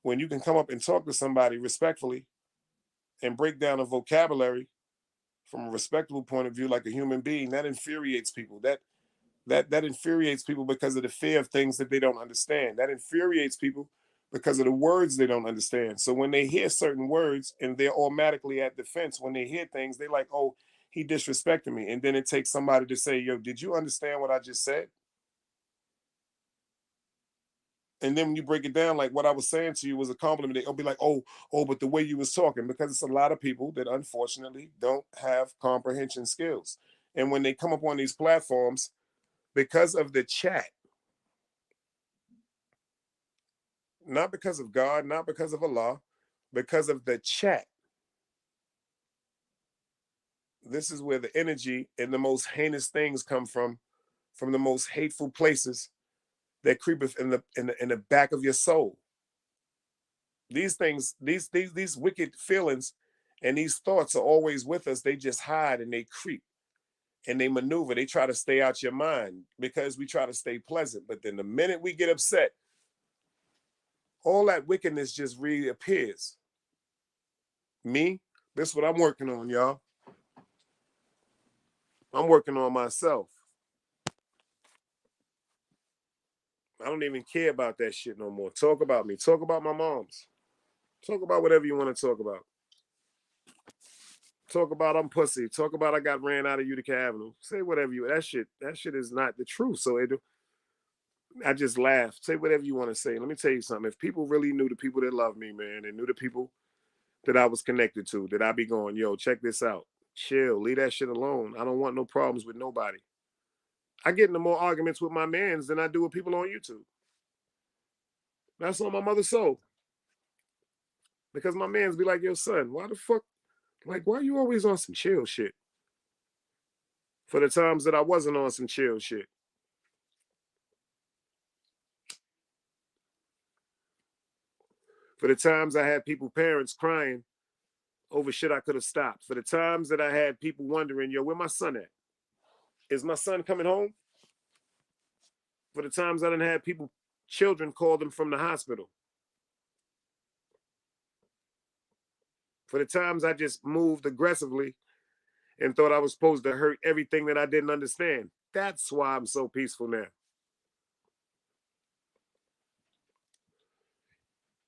When you can come up and talk to somebody respectfully and break down a vocabulary from a respectable point of view, like a human being, that infuriates people. That infuriates people because of the fear of things that they don't understand. That infuriates people because of the words they don't understand. So when they hear certain words and they're automatically at defense, when they hear things, they like, oh, he disrespected me. And then it takes somebody to say, yo, did you understand what I just said? And then when you break it down, like what I was saying to you was a compliment, they'll be like, oh, but the way you was talking, because it's a lot of people that unfortunately don't have comprehension skills. And when they come up on these platforms, because of the chat, not because of God, not because of Allah, because of the chat, This is where the energy and the most heinous things come from the most hateful places that creepeth in the back of your soul. These things, these wicked feelings and these thoughts are always with us. They just hide and they creep and they maneuver. They try to stay out your mind because we try to stay pleasant. But then the minute we get upset, all that wickedness just reappears. Me, this is what I'm working on, y'all. I'm working on myself. I don't even care about that shit no more. Talk about me. Talk about my moms. Talk about whatever you want to talk about. Talk about I'm pussy. Talk about I got ran out of Utica Avenue. Say whatever you. That shit is not the truth. So I just laugh. Say whatever you want to say. Let me tell you something. If people really knew the people that love me, man, and knew the people that I was connected to, that I'd be going, yo, check this out. Chill. Leave that shit alone. I don't want no problems with nobody. I get into more arguments with my mans than I do with people on YouTube. That's on my mother's soul. Because my mans be like, yo, son, why the fuck? Like, why you always on some chill shit? For the times that I wasn't on some chill shit. For the times I had parents crying over shit I could have stopped. For the times that I had people wondering, yo, where my son at? Is my son coming home? For the times I didn't have children call them from the hospital. For the times I just moved aggressively and thought I was supposed to hurt everything that I didn't understand. That's why I'm so peaceful now.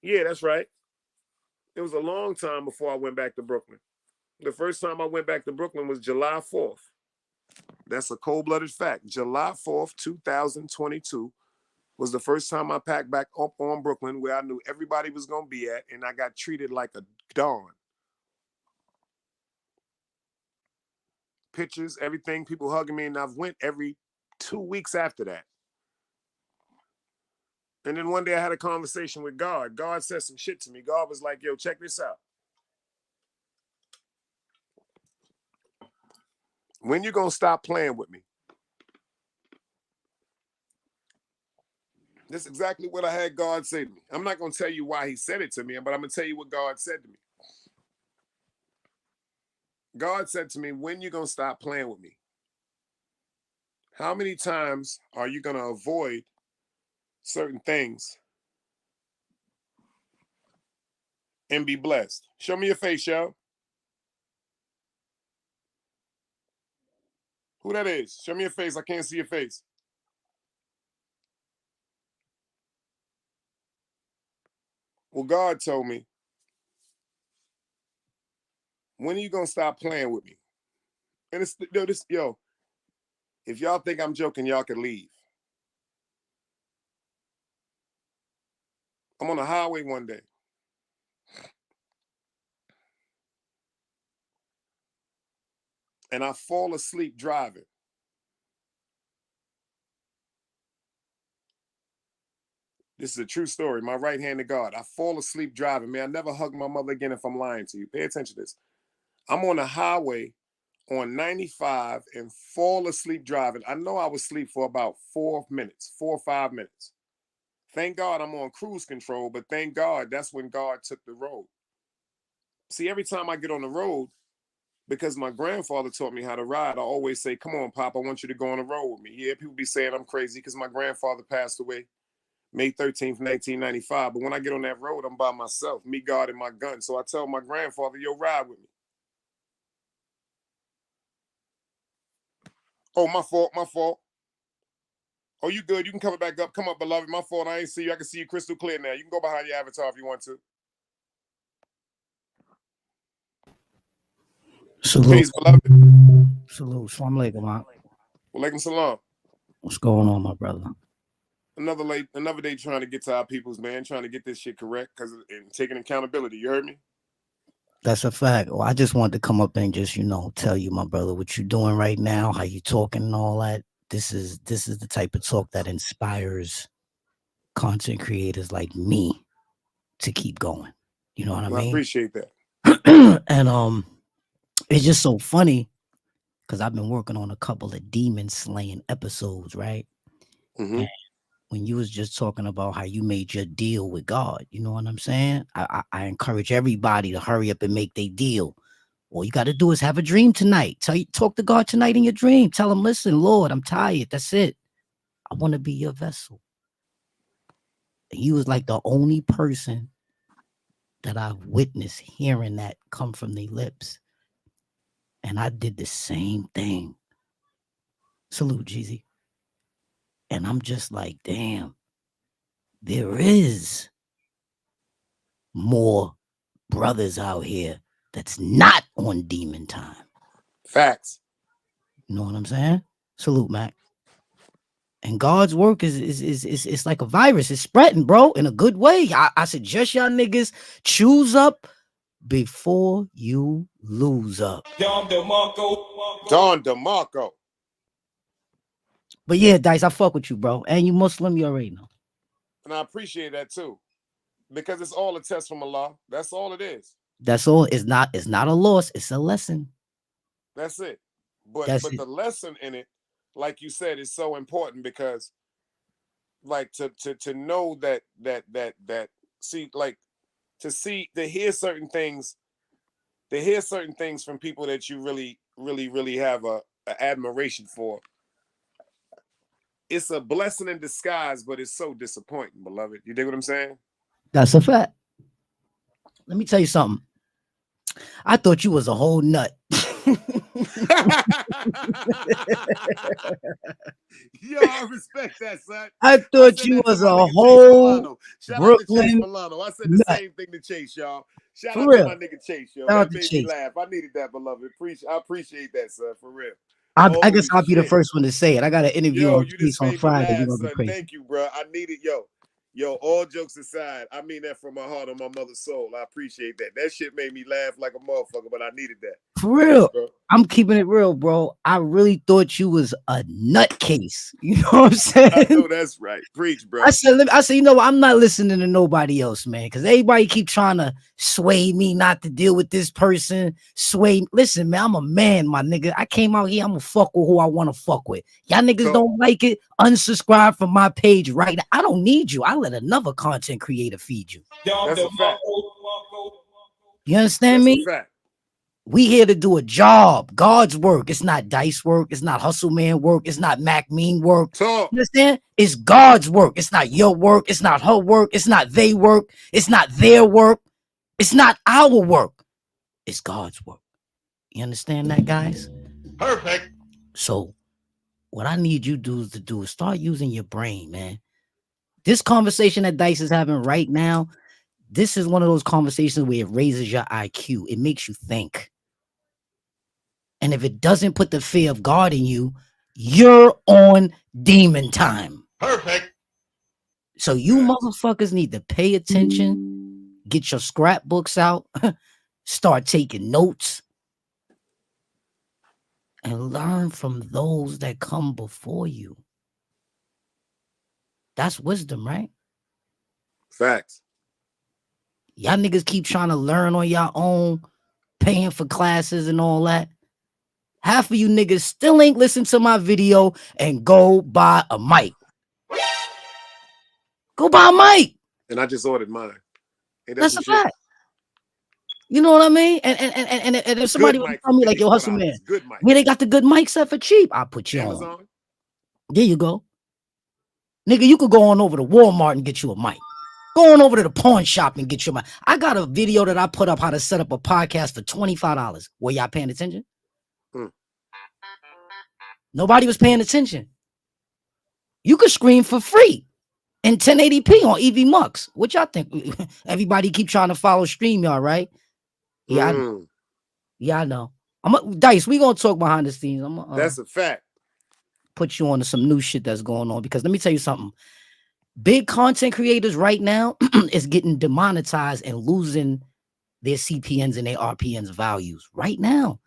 Yeah, that's right. It was a long time before I went back to Brooklyn. The first time I went back to Brooklyn was July 4th. That's a cold-blooded fact. July 4th, 2022 was the first time I packed back up on Brooklyn, where I knew everybody was going to be at, and I got treated like a don. Pictures, everything, people hugging me, and I've went every 2 weeks after that. And then one day I had a conversation with God. God said some shit to me. God was like, yo, check this out. When you gonna stop playing with me? That's exactly what I had God say to me. I'm not gonna tell you why he said it to me, but I'm gonna tell you what God said to me. God said to me, when you gonna stop playing with me? How many times are you gonna avoid certain things and be blessed? Show me your face, yo. Who that is? Show me your face. I can't see your face. Well, God told me, when are you gonna stop playing with me? And it's yo, if y'all think I'm joking, y'all can leave. I'm on the highway one day. And I fall asleep driving. This is a true story. My right hand to God. I fall asleep driving. Man, I never hug my mother again if I'm lying to you. Pay attention to this. I'm on the highway on 95 and fall asleep driving. I know I was asleep for about 4 minutes, 4 or 5 minutes. Thank God I'm on cruise control, but thank God that's when God took the road. See, every time I get on the road, because my grandfather taught me how to ride, I always say, come on, Pop, I want you to go on the road with me. Yeah, people be saying I'm crazy because my grandfather passed away May 13th, 1995. But when I get on that road, I'm by myself, me, God, and my gun. So I tell my grandfather, yo, ride with me. Oh, my fault, my fault. Oh, you good. You can come back up. Come up, beloved. My fault. I ain't see you. I can see you crystal clear now. You can go behind your avatar if you want to. Salute. Peace, beloved. Salute. Salam alaikum, man. Walaikum salam. What's going on, my brother? Another day trying to get to our peoples, man, trying to get this shit correct and taking accountability. You heard me? That's a fact. Well, I just wanted to come up and just, tell you, my brother, what you're doing right now, how you talking and all that. This is the type of talk that inspires content creators like me to keep going. You know what I mean? I appreciate that. And it's just so funny because I've been working on a couple of demon slaying episodes, right? Mm-hmm. When you was just talking about how you made your deal with God, you know what I'm saying? I encourage everybody to hurry up and make their deal. All you got to do is have a dream tonight. Talk to God tonight in your dream. Tell him, listen, Lord, I'm tired. That's it. I want to be your vessel. And you was like the only person that I've witnessed hearing that come from their lips. And I did the same thing. Salute, Jeezy. And I'm just like, damn, there is more brothers out here that's not on demon time. Facts. You know what I'm saying? Salute, Mac. And God's work is like a virus. It's spreading, bro, in a good way. I suggest y'all niggas choose up before you lose up. Don DeMarco. But yeah, Dice, I fuck with you, bro. And you Muslim, you already know. And I appreciate that too. Because it's all a test from Allah. That's all it is. That's all. It's not a loss, it's a lesson. That's it. But the lesson in it, like you said, is so important because like to know that see, like to hear certain things from people that you really have a admiration for. It's a blessing in disguise, but it's so disappointing, beloved. You dig what I'm saying? That's a fact. Let me tell you something. I thought you was a whole nut. Yo, I respect that, son. I thought you was a whole Shout out to Chase Brooklyn Milano. I said the same thing to Chase, y'all. Shout For out real. to my nigga Chase, yo. Shout out That to made Chase. me laugh. I needed that, beloved. I appreciate that, son, for real. I guess I'll be the shit. first one to say it. I got an interview Yo, on you Chase just on made me Friday. laugh, You're gonna be son. crazy. Thank you, bro. I needed, yo, all jokes aside, I mean that from my heart and my mother's soul. I appreciate that. That shit made me laugh like a motherfucker, but I needed that. For real. Thanks, bro. I'm keeping it real, bro. I really thought you was a nutcase. You know what I'm saying? I know that's right. Preach, bro. I said, you know what? I'm not listening to nobody else, man, because everybody keep trying to sway me not to deal with this person. Listen, man, I'm a man, my nigga. I came out here. I'm gonna fuck with who I want to fuck with. Y'all niggas don't like it. Unsubscribe from my page right now. I don't need you. I let another content creator feed you. That's a fact. You understand me? That's a fact. We here to do a job, God's work. It's not Dice work. It's not Hustle Man work. It's not Mac Mean work. Talk. You understand? It's God's work. It's not your work. It's not her work. It's not they work. It's not their work. It's not our work. It's God's work. You understand that, guys? Perfect. So what I need you dudes to do is start using your brain, man. This conversation that Dice is having right now, this is one of those conversations where it raises your IQ. It makes you think. And if it doesn't put the fear of God in you, you're on demon time. Perfect. So you motherfuckers need to pay attention, get your scrapbooks out, start taking notes, and learn from those that come before you. That's wisdom, right? Facts. Y'all niggas keep trying to learn on your own, paying for classes and all that. Half of you niggas still ain't listen to my video and go buy a mic. Go buy a mic. And I just ordered mine. That's a fact. You know what I mean? And if somebody would tell me like, yo, Hustle Man, good mic. where they got the good mics at for cheap, I'll put you Amazon. on. There you go. Nigga, you could go on over to Walmart and get you a mic. Go on over to the pawn shop and get you a mic. I got a video that I put up how to set up a podcast for $25. Were y'all paying attention? Nobody was paying attention. You could stream for free in 1080p on EV Mux. What y'all think? Everybody keep trying to follow StreamYard, right? Yeah, I know. Dice, we gonna talk behind the scenes. That's a fact. Put you on to some new shit that's going on, because let me tell you something. Big content creators right now is getting demonetized and losing their CPNs and their RPNs values right now.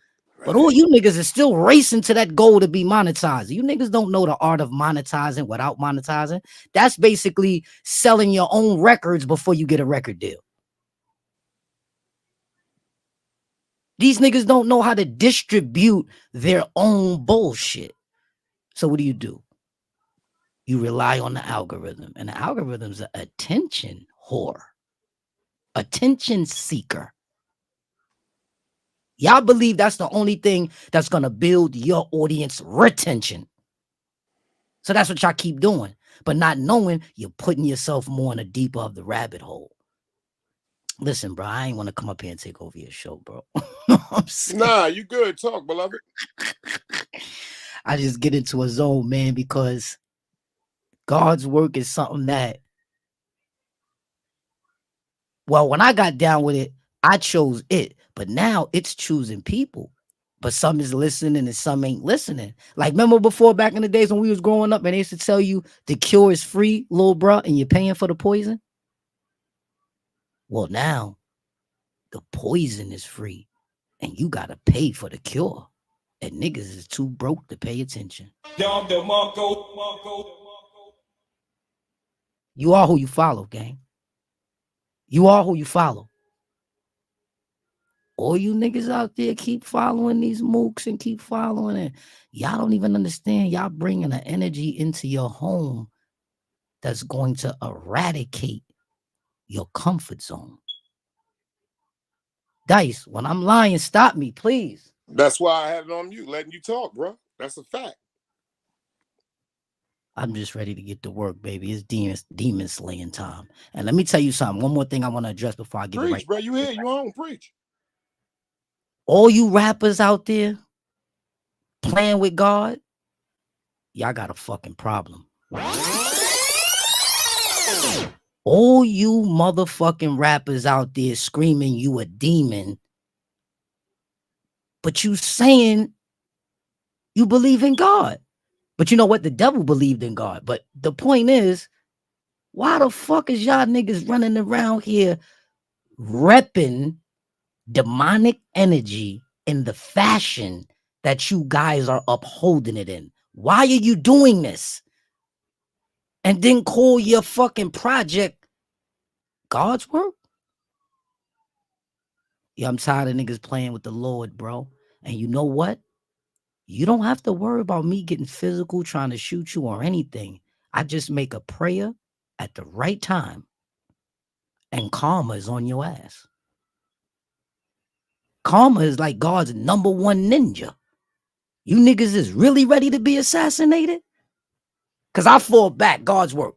But all you niggas is still racing to that goal to be monetized. You niggas don't know the art of monetizing without monetizing. That's basically selling your own records before you get a record deal. These niggas don't know how to distribute their own bullshit. So what do? You rely on the algorithm, and the algorithm's an attention whore, attention seeker. Y'all believe that's the only thing that's gonna build your audience retention. So that's what y'all keep doing, but not knowing you're putting yourself more in the deeper of the rabbit hole. Listen, bro, I ain't want to come up here and take over your show, bro. Nah, you good. Talk, beloved. I just get into a zone, man, because God's work is something that, well, when I got down with it, I chose it, but now it's choosing people. But some is listening and some ain't listening. Like, remember before, back in the days when we was growing up and they used to tell you the cure is free, little bruh, and you're paying for the poison? Well, now the poison is free and you gotta pay for the cure. And niggas is too broke to pay attention. You are who you follow, gang. You are who you follow. All you niggas out there keep following these mooks and keep following it. Y'all don't even understand. Y'all bringing an energy into your home that's going to eradicate your comfort zone. Dice, when I'm lying, stop me, please. That's why I had it on mute, letting you talk, bro. That's a fact. I'm just ready to get to work, baby. It's demon slaying time. And let me tell you something. One more thing I want to address before I get it right. Preach, bro. You here? You home? Preach. All you rappers out there playing with God, y'all got a fucking problem. All you motherfucking rappers out there screaming you a demon, but you saying you believe in God. But you know what? The devil believed in God. But the point is, why the fuck is y'all niggas running around here repping demonic energy in the fashion that you guys are upholding it in? Why are you doing this? And then call your fucking project God's work? Yeah, I'm tired of niggas playing with the Lord, bro. And you know what? You don't have to worry about me getting physical, trying to shoot you or anything. I just make a prayer at the right time, and karma is on your ass. Karma is like God's number one ninja. You niggas is really ready to be assassinated? Because I fall back, God's work.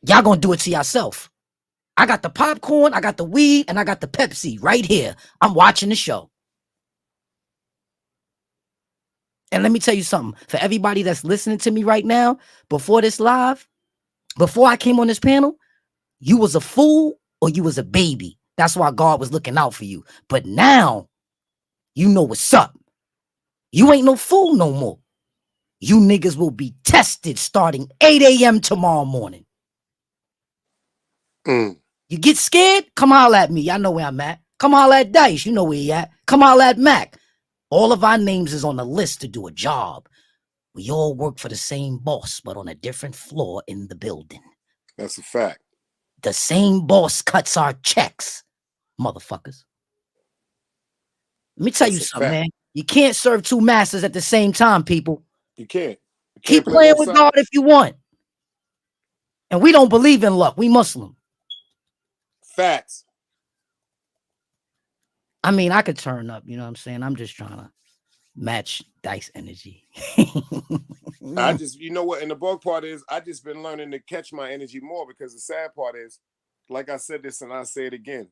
Y'all gonna do it to yourself. I got the popcorn, I got the weed, and I got the Pepsi right here. I'm watching the show. And let me tell you something. For everybody that's listening to me right now, before this live, before I came on this panel, you was a fool or you was a baby. That's why God was looking out for you. But now, you know what's up. You ain't no fool no more. You niggas will be tested starting 8 a.m. tomorrow morning. You get scared? Come holler at me. Y'all know where I'm at. Come holler at Dice. You know where he at. Come holler at Mac. All of our names is on the list to do a job. We all work for the same boss, but on a different floor in the building. That's a fact. The same boss cuts our checks, motherfuckers. Let me tell you something, man. You can't serve two masters at the same time, people. You can't. Keep playing with God if you want. And we don't believe in luck. We Muslim. Facts. I mean, I could turn up, you know what I'm saying? I'm just trying to match Dice energy. I just, you know what? And the bug part is, I just been learning to catch my energy more, because the sad part is, like I said this and I say it again,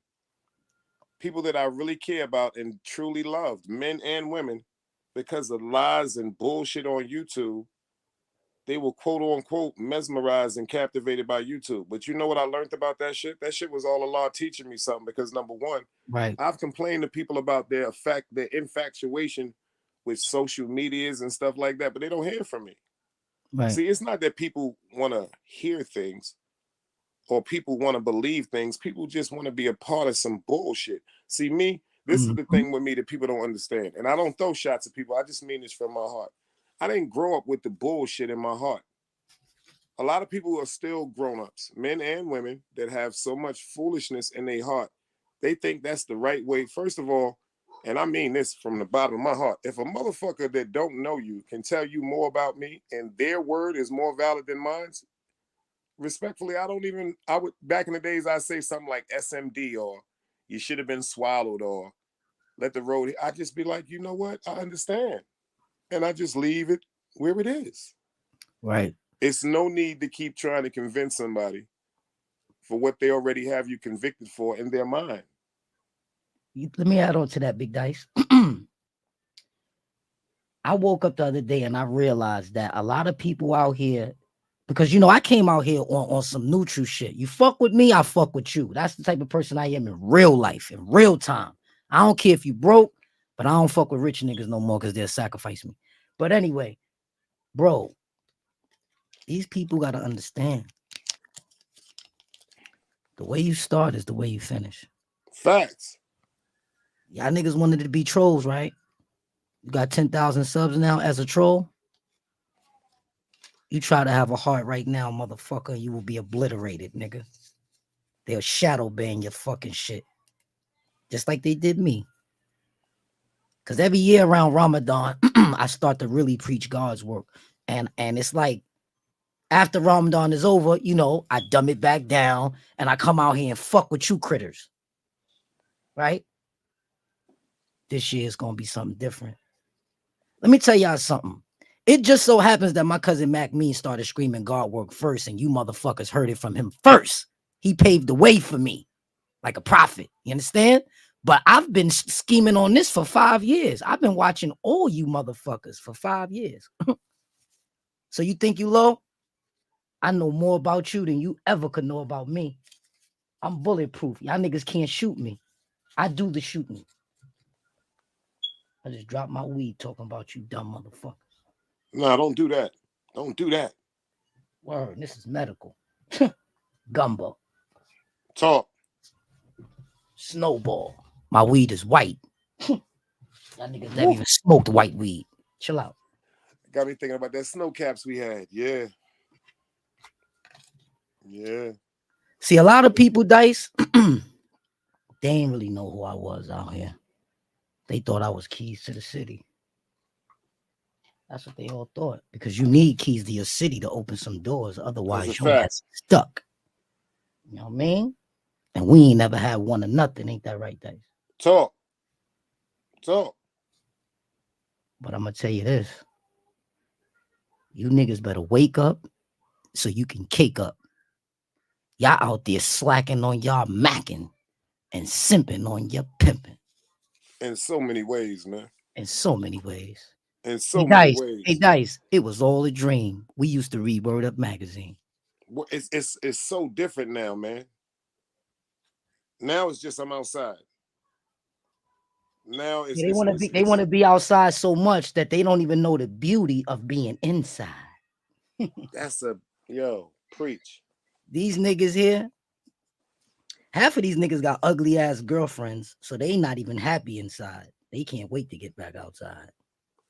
people that I really care about and truly loved, men and women, because of lies and bullshit on YouTube, they were quote unquote mesmerized and captivated by YouTube. But you know what I learned about that shit? That shit was all Allah teaching me something, because number one, right, I've complained to people about their infatuation with social medias and stuff like that, but they don't hear from me. right. See, it's not that people want to hear things or people want to believe things. People just want to be a part of some bullshit. See, me, this is the thing with me that people don't understand. And I don't throw shots at people. I just mean this from my heart. I didn't grow up with the bullshit in my heart. A lot of people are still grown-ups, men and women, that have so much foolishness in their heart. They think that's the right way. First of all, and I mean this from the bottom of my heart. If a motherfucker that don't know you can tell you more about me and their word is more valid than mine, respectfully, I would, back in the days, I'd say something like SMD or you should have been swallowed or let the road, I'd just be like, you know what? I understand. And I just leave it where it is. Right. It's no need to keep trying to convince somebody for what they already have you convicted for in their mind. Let me add on to that, Big Dice. I woke up the other day and I realized that a lot of people out here, because I came out here on some neutral shit. You fuck with me, I fuck with you. That's the type of person I am in real life, in real time. I don't care if you broke, but I don't fuck with rich niggas no more because they'll sacrifice me. But anyway, bro, these people gotta understand. The way you start is the way you finish. Facts. Y'all niggas wanted to be trolls, right? You got 10,000 subs now as a troll. You try to have a heart right now, motherfucker, you will be obliterated, nigga. They'll shadow ban your fucking shit. Just like they did me. Because every year around Ramadan, I start to really preach God's work. And it's like, after Ramadan is over, I dumb it back down and I come out here and fuck with you critters. Right? This year is going to be something different. Let me tell y'all something. It just so happens that my cousin Mac Mean started screaming God work first, and you motherfuckers heard it from him first. He paved the way for me like a prophet. You understand? But I've been scheming on this for 5 years. I've been watching all you motherfuckers for 5 years. So you think you low? I know more about you than you ever could know about me. I'm bulletproof. Y'all niggas can't shoot me. I do the shooting. I just dropped my weed talking about you dumb motherfuckers. No, don't do that. Don't do that. Word, this is medical. Gumbo. Talk. Snowball. My weed is white. Y'all niggas never even smoked white weed. Chill out. Got me thinking about that snow caps we had. Yeah. Yeah. See, a lot of people, Dice, they ain't really know who I was out here. They thought I was keys to the city. That's what they all thought. Because you need keys to your city to open some doors. Otherwise, you'll get stuck. You know what I mean? And we ain't never had one or nothing. Ain't that right, Dice? Talk. Talk. But I'm going to tell you this. You niggas better wake up so you can cake up. Y'all out there slacking on y'all macking and simping on your pimping. In so many ways, man. In so many ways. In so many ways. Hey, Dice, it was all a dream. We used to read Word Up magazine. It's so different now, man. Now it's just I'm outside. Now it's they want to be outside so much that they don't even know the beauty of being inside. That's preach. These niggas here, half of these niggas got ugly ass girlfriends, so they not even happy inside. They can't wait to get back outside.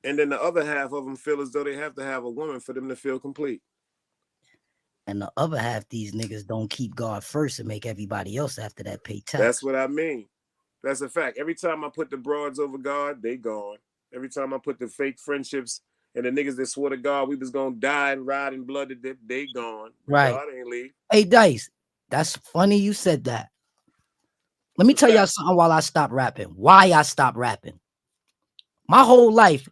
And then the other half of them feel as though they have to have a woman for them to feel complete. And the other half, these niggas don't keep God first and make everybody else after that pay tax. That's what I mean. That's a fact. Every time I put the broads over God, they gone. Every time I put the fake friendships and the niggas that swore to God we was gonna die and ride in blood, they gone. Right. God ain't leave. Hey, Dice, that's funny you said that. Let me tell y'all something while I stop rapping. Why I stopped rapping. My whole life,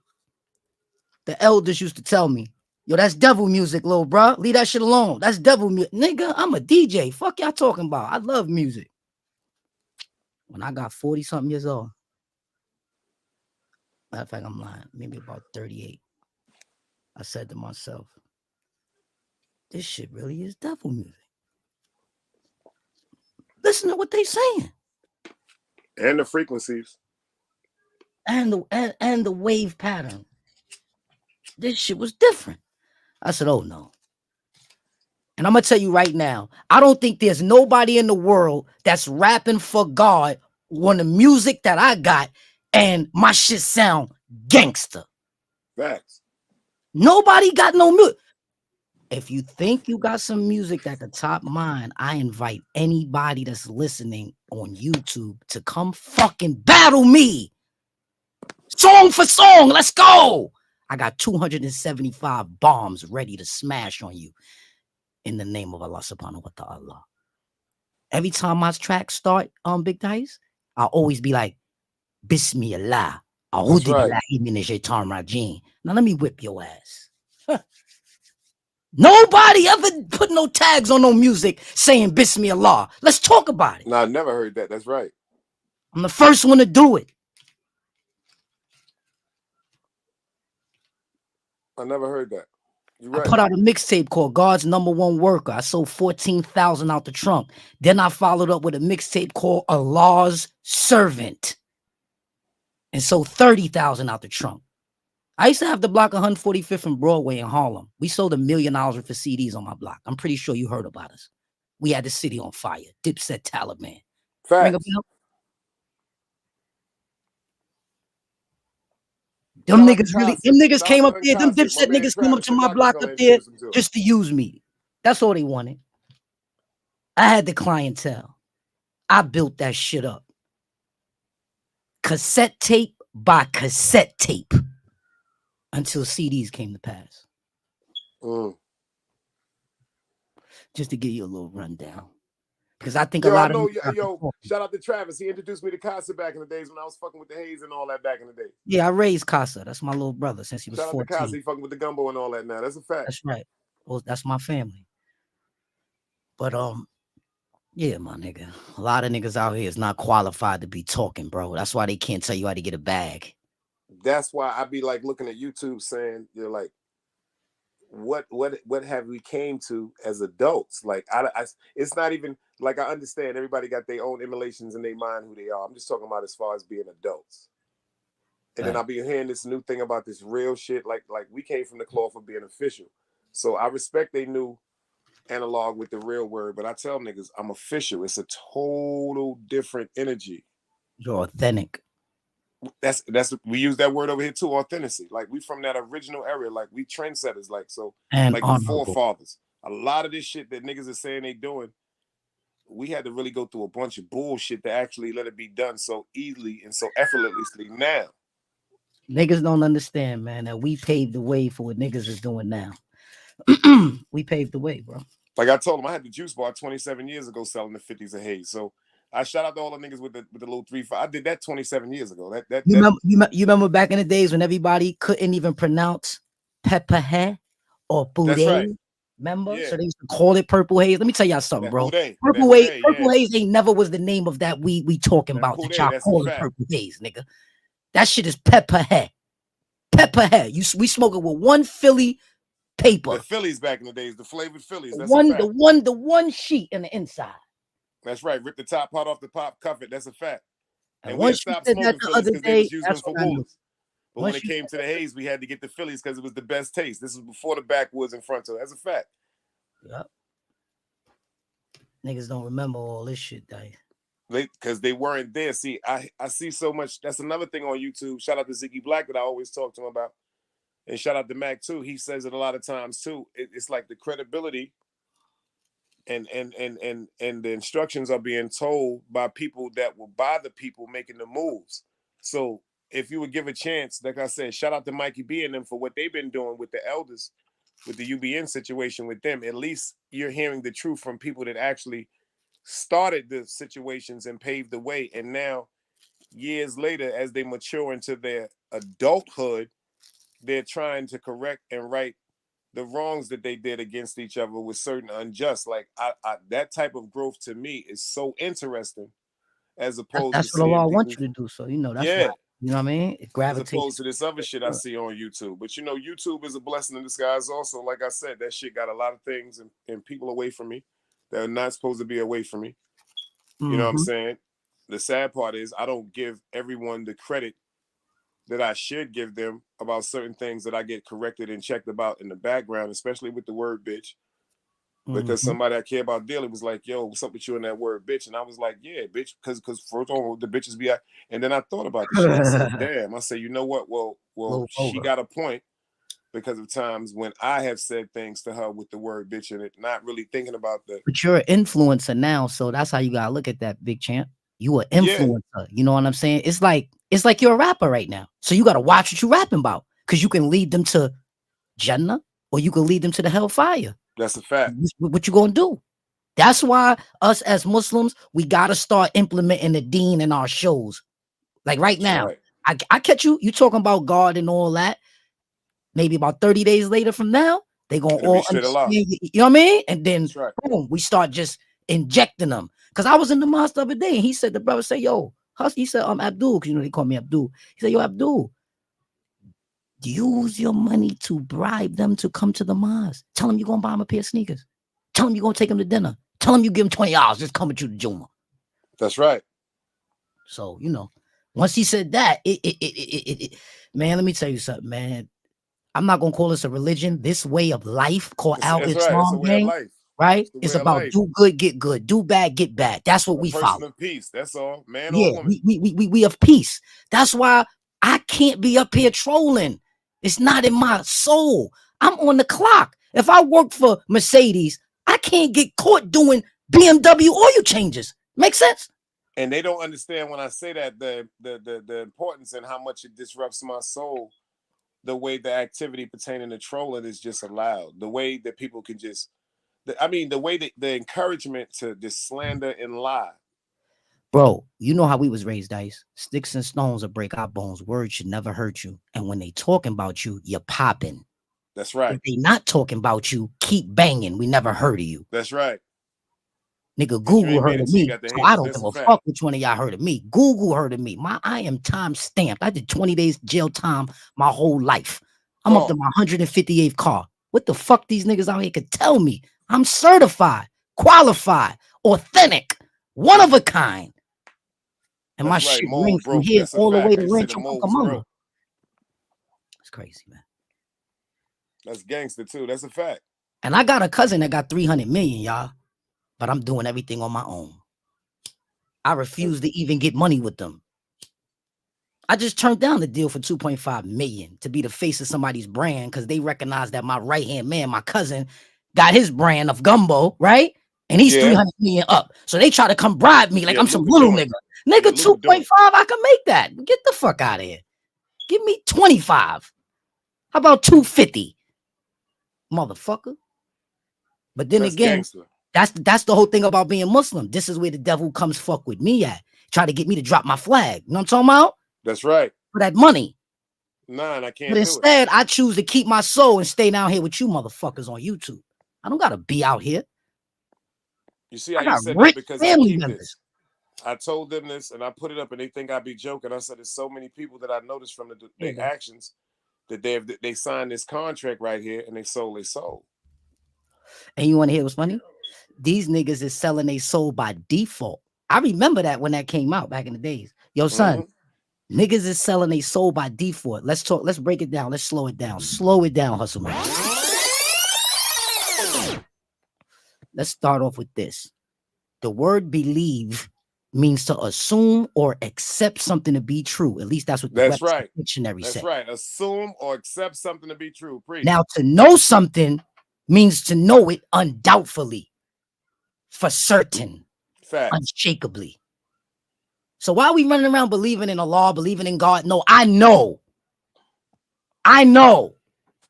the elders used to tell me, yo, that's devil music, little bro. Leave that shit alone. That's devil music. Nigga, I'm a DJ. Fuck y'all talking about. I love music. When I got 40-something years old, matter of fact, I'm lying, maybe about 38, I said to myself, this shit really is devil music. Listen to what they saying. And the frequencies. And the wave pattern. This shit was different. I said, oh no. And I'm going to tell you right now, I don't think there's nobody in the world that's rapping for God on the music that I got and my shit sound gangster. Facts. Nobody got no music. If you think you got some music that can top mine, I invite anybody that's listening on YouTube to come fucking battle me. Song for song. Let's go. I got 275 bombs ready to smash on you in the name of Allah subhanahu wa ta'ala. Every time my tracks start on Big Dice, I'll always be like, Bismillah. That's right. Now let me whip your ass. Nobody ever put no tags on no music saying Bismillah. Let's talk about it. No, I never heard that. That's right. I'm the first one to do it. I never heard that. You're I right. put out a mixtape called God's Number One Worker. I sold 14,000 out the trunk. Then I followed up with a mixtape called Allah's Servant and sold 30,000 out the trunk. I used to have the block 145th and Broadway in Harlem. We sold $1 million worth of CDs on my block. I'm pretty sure you heard about us. We had the city on fire. Dipset Taliban. Ring a Facts. bell? Them niggas really, them niggas came up there. Them Dipset niggas came up to my block up there just to use me. That's all they wanted. I had the clientele. I built that shit up. Cassette tape by cassette tape until CDs came to pass. Just to give you a little rundown. Because I think a lot of shout out to Travis. He introduced me to Casa back in the days when I was fucking with the Haze and all that back in the day. Yeah, I raised Casa. That's my little brother since he was 14. Shout out to Casa. He fucking with the gumbo and all that now. That's a fact. That's right. Well, that's my family. But yeah, my nigga. A lot of niggas out here is not qualified to be talking, bro. That's why they can't tell you how to get a bag. That's why I be like looking at YouTube saying, you're like, what have we came to as adults? Like I it's not even like, I understand everybody got their own emulations in their mind who they are. I'm just talking about as far as being adults. And then I'll be hearing this new thing about this real shit. Like we came from the cloth of being official. So I respect they new analog with the real word, but I tell niggas I'm official. It's a total different energy. You're authentic. That's we use that word over here too, authenticity. Like we from that original era, like we trendsetters, like so, and like honorable. The forefathers. A lot of this shit that niggas are saying they doing, we had to really go through a bunch of bullshit to actually let it be done so easily and so effortlessly now. Niggas don't understand, man, that we paved the way for what niggas is doing now. We paved the way, bro. Like I told him, I had the juice bar 27 years ago selling the 50s of Haze. So I shout out to all the niggas with the little 3-5. I did that 27 years ago. You remember back in the days when everybody couldn't even pronounce pepper hair or boudet? That's right. Remember? Yeah. So they used to call it purple haze. Let me tell y'all something, bro. Purple haze ain't never was the name of that we talking about. That y'all call it purple haze, nigga. That shit is pepper hair. Pepper hair. We smoke it with one Philly paper. The Phillies back in the days, the flavored Phillies. That's the one sheet in the inside. That's right. Rip the top part off the pop, cuff it. That's a fact. And we stopped smoking Phillies because they was using them for woolers. But when it came to the Haze, we had to get the Phillies because it was the best taste. This was before the backwoods in front of it. That's a fact. Yep. Niggas don't remember all this shit, Dice. Because they weren't there. See, I see so much. That's another thing on YouTube. Shout out to Ziggy Black that I always talk to him about. And shout out to Mac too. He says it a lot of times too. It's like the credibility and the instructions are being told by people that will buy the people making the moves. So if you would give a chance, like I said, shout out to Mikey B and them for what they've been doing with the elders, with the UBN situation with them. At least you're hearing the truth from people that actually started the situations and paved the way. And now, years later, as they mature into their adulthood, they're trying to correct and right the wrongs that they did against each other with certain unjust. Like that type of growth to me is so interesting, as opposed that's to what Allah wants you to do. So that's why, you know what I mean? It gravitates. As opposed to this other shit I see on YouTube. But YouTube is a blessing in disguise. Also, like I said, that shit got a lot of things and people away from me that are not supposed to be away from me. You know what I'm saying? The sad part is I don't give everyone the credit that I should give them about certain things that I get corrected and checked about in the background, especially with the word bitch. Because somebody I care about dearly was like, yo, what's up with you in that word bitch? And I was like, yeah, bitch, because first of all, the bitches be out. And then I thought about the shit. I said, damn. I said, you know what? Well, she got a point because of times when I have said things to her with the word bitch in it, not really thinking about the. But you're an influencer now, so that's how you gotta look at that, big champ. You an influencer. Yeah. You know what I'm saying? It's like it's like you're a rapper right now. So you got to watch what you're rapping about, because you can lead them to Jannah or you can lead them to the hellfire. That's a fact. What you gonna do? That's why us as Muslims, we gotta start implementing the deen in our shows. Like right That's now, right. I catch you talking about God and all that. Maybe about 30 days later from now, they gonna It'll be all straight Allah. understand, you know what I mean? And then That's right. boom, we start just injecting them. Because I was in the mosque the other day, and he said, the brother said, yo, he said, Abdul, because you know they call me Abdul. He said, yo, Abdul, use your money to bribe them to come to the mosque. Tell them you're gonna buy them a pair of sneakers. Tell them you're gonna take them to dinner. Tell them you give them $20, just come with you to Juma. That's right. So, you know, once he said that, man, let me tell you something, man. I'm not gonna call this a religion. This way of life called Al That's right. It's a Islam, way of gang, life. right? It's the It's way of about life. do good, get good, do bad, get bad. That's what A we person follow. of peace. That's all. Man Yeah, or woman. we of peace. That's why I can't be up here trolling. It's not in my soul. I'm on the clock. If I work for Mercedes, I can't get caught doing BMW oil changes. Make sense? And they don't understand when I say that the importance and how much it disrupts my soul. The way the activity pertaining to trolling is just allowed. The way that people can just, the way that the encouragement to just slander and lie. Bro, you know how we was raised, Dice. Sticks and stones will break our bones. Words should never hurt you. And when they talking about you, you're popping. That's right. If they not talking about you, keep banging. We never heard of you. That's right. Nigga, Google heard of me. So I don't give a fuck which one of y'all heard of me. Google heard of me. I am time stamped. I did 20 days jail time my whole life. I'm up to my 158th car. What the fuck these niggas out here could tell me? I'm certified, qualified, authentic, one of a kind. And my shit rings from here all the way to Rancho Cucamonga. It's crazy, man. That's gangster too. That's a fact. And I got a cousin that got 300 million, y'all. But I'm doing everything on my own. I refuse to even get money with them. I just turned down the deal for 2.5 million to be the face of somebody's brand because they recognize that my right-hand man, my cousin, got his brand of gumbo, right? And he's 300 million up. So they try to come bribe me like I'm some little nigga. Nigga, 2.5, I can make that. Get the fuck out of here. Give me 25. How about 250? Motherfucker. But then again, that's the whole thing about being Muslim. This is where the devil comes fuck with me at. Try to get me to drop my flag. You know what I'm talking about? That's right. For that money. Nah, and I can't. But instead, I choose to keep my soul and stay down here with you motherfuckers on YouTube. I don't gotta be out here. You see how you said that because I keep this. I told them this and I put it up and they think I'd be joking. I said there's so many people that I noticed from their actions that they signed this contract right here and they sold their soul. And you want to hear what's funny? These niggas is selling their soul by default. I remember that when that came out back in the days. Yo, son, niggas is selling their soul by default. Let's talk. Let's break it down. Let's slow it down. Slow it down, hustle man. Let's start off with this. The word believe means to assume or accept something to be true. At least that's what the dictionary said. That's right. Assume or accept something to be true. Preach. Now, to know something means to know it undoubtedly, for certain, unshakably. So why are we running around believing in Allah, believing in God? No, I know.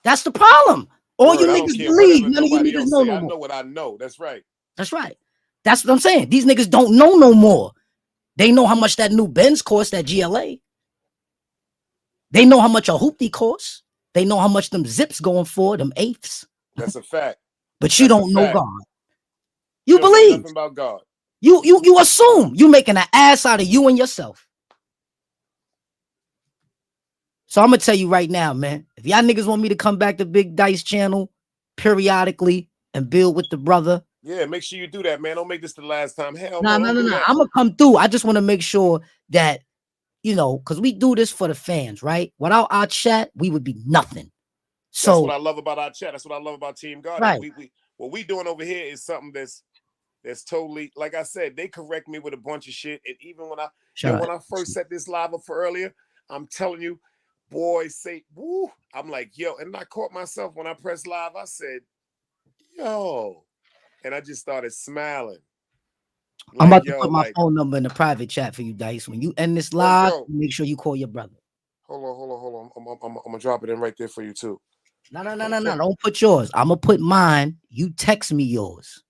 That's the problem. All you niggas believe. None of you niggas know no more. I know what I know. That's right. That's right. That's what I'm saying. These niggas don't know no more. They know how much that new Benz costs, that GLA. They know how much a hoopty costs. They know how much them zips going for, them eighths. That's a fact. But you don't know God. You believe. Nothing about God. You assume. You making an ass out of you and yourself. So I'm gonna tell you right now, man. If y'all niggas want me to come back to Big Dice channel periodically and build with the brother. Yeah, make sure you do that, man. Don't make this the last time. Hell no. I'm gonna come through. I just want to make sure that, you know, because we do this for the fans, right? Without our chat, we would be nothing. So that's what I love about our chat. That's what I love about Team God. Right. What we doing over here is something that's totally, like I said, they correct me with a bunch of shit. And even when I first set this live up for earlier, I'm telling you, boys say, woo, I'm like, yo, and I caught myself when I pressed live. I said, yo, and I just started smiling. I'm Like, about to yo, put my like, phone number in the private chat for you, Dice. When you end this oh, live, yo, make sure you call your brother. hold on. I'm gonna drop it in right there for you too. No. Don't put yours. I'm gonna put mine. You text me yours.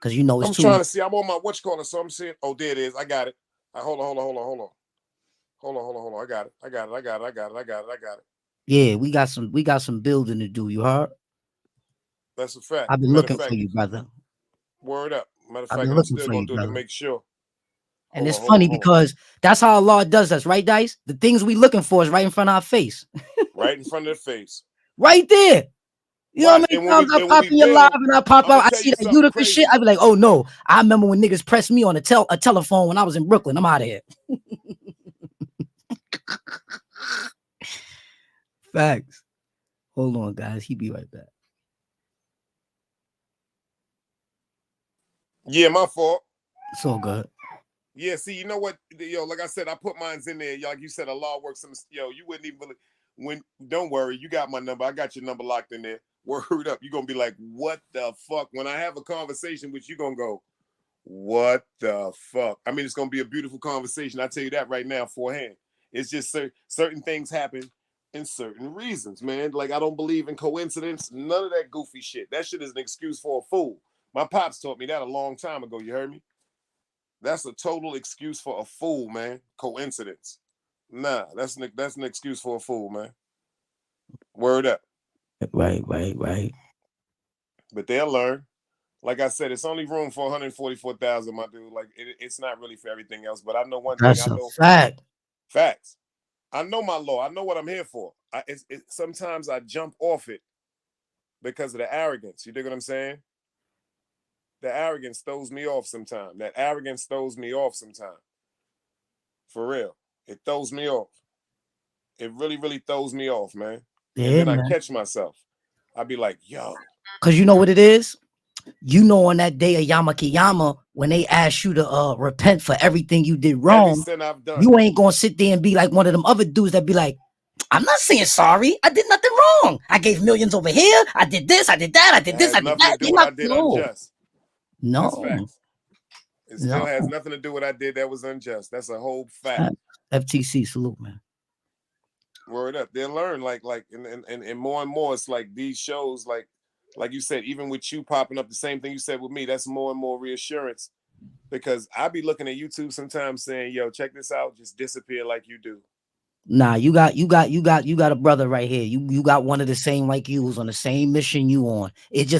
Cause you know it's I'm too trying much. to see. I'm on my whatchamacallit, so I'm seeing. Oh, there it is. I got it. Hold on. I got it. Yeah, we got some building to do. You heard? That's a fact. I've been Matter of looking for fact, you, brother. word up. Matter of I've fact, been and I'm looking still for gonna you, do it to brother. make sure. And it's funny because that's how Allah does us, right, Dice? The things we looking for is right in front of our face. Right in front of the face. Right there. You know how Watch. many And when times I we pop in your live building, and I pop I'm gonna out, I tell see you that something Utica shit. crazy. I be like, oh no. I remember when niggas pressed me on a telephone when I was in Brooklyn. I'm out of here. Facts. Hold on, guys. He be right back. Yeah, my fault. It's all good. Yeah, see, you know what, yo, like I said, I put mines in there. Like you said, Allah works some. Yo, you wouldn't even believe when. Don't worry, you got my number. I got your number locked in there. Word up, you're gonna be like, what the fuck? When I have a conversation with you, gonna go, what the fuck? I mean, it's gonna be a beautiful conversation. I tell you that right now, forehand. It's just certain things happen in certain reasons, man. Like I don't believe in coincidence. None of that goofy shit. That shit is an excuse for a fool. My pops taught me that a long time ago. You heard me? That's a total excuse for a fool, man. Coincidence. Nah, that's an excuse for a fool, man. Word up. Right. But they'll learn. Like I said, it's only room for 144,000, my dude. Like it's not really for everything else. But I know one thing. That's I a know fact. facts. I know my law. I know what I'm here for. Sometimes I jump off it because of the arrogance. You dig what I'm saying? The arrogance throws me off sometimes. For real. It throws me off. It really, really throws me off, man. Yeah, And then man. I catch myself. I'd be like, yo. Cause you know what it is? You know, on that day of Yama Kiyama, when they ask you to repent for everything you did Every wrong, sin I've done. you ain't gonna sit there and be like one of them other dudes that be like, I'm not saying sorry. I did nothing wrong. I gave millions over here. I did this. I did that. I did this. I did that. Nothing to do with I did unjust. No. That's facts. It still has nothing to do with what I did that was unjust. That's a whole fact. FTC, salute, man. Word up. They'll learn and more and more. It's like these shows, like you said, even with you popping up the same thing you said with me, that's more and more reassurance. Because I be looking at YouTube sometimes saying, yo, check this out, just disappear like you do. Nah, you got a brother right here. You got one of the same like you was on the same mission you on.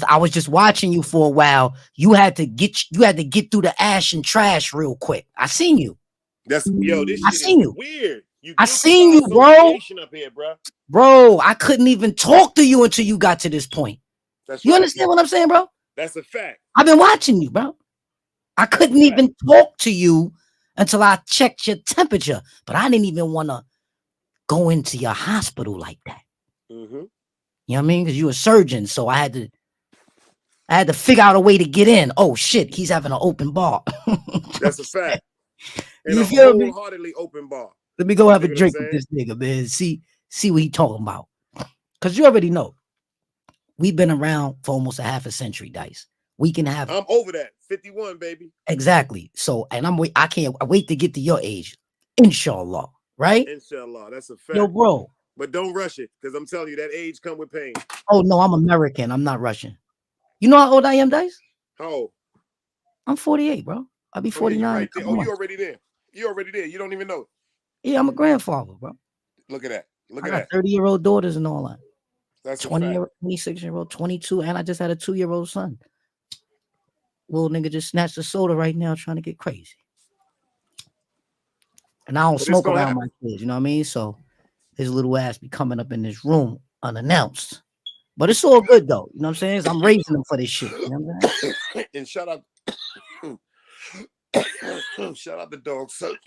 I was just watching you for a while. You had to get through the ash and trash real quick. I seen you. This shit is weird. I seen you, bro. Up here, bro. Bro, I couldn't even talk to you until you got to this point. That's you right. Understand what I'm saying, bro? That's a fact. I've been watching you, bro. I couldn't even talk to you until I checked your temperature, but I didn't even want to go into your hospital like that. Mm-hmm. You know what I mean? Because you a surgeon, so I had to figure out a way to get in. Oh shit, he's having an open bar. That's a fact. And you a feel me? wholeheartedly open bar. Let me go have a drink with this nigga, man. See what he talking about. Because you already know. We've been around for almost a half a century, Dice. We can have. I'm over that. 51, baby. Exactly. So, and I can't wait to get to your age. Inshallah. Right? Inshallah. That's a fact. Yo, bro. But don't rush it, because I'm telling you, that age come with pain. Oh, no, I'm American. I'm not Russian. You know how old I am, Dice? How old? I'm 48, bro. I'll be 49. Right there. You already there. You already there. You don't even know it. Yeah, I'm a grandfather, bro. Look at that. I got 30-year-old daughters and all that. That's 26-year-old, 22, and I just had a 2-year-old son. Little nigga just snatched a soda right now trying to get crazy. And I don't smoke around my kids, you know what I mean? So his little ass be coming up in this room unannounced. But it's all good though. You know what I'm saying? I'm raising them for this shit. You know what I'm saying? And shout out the dog soldier.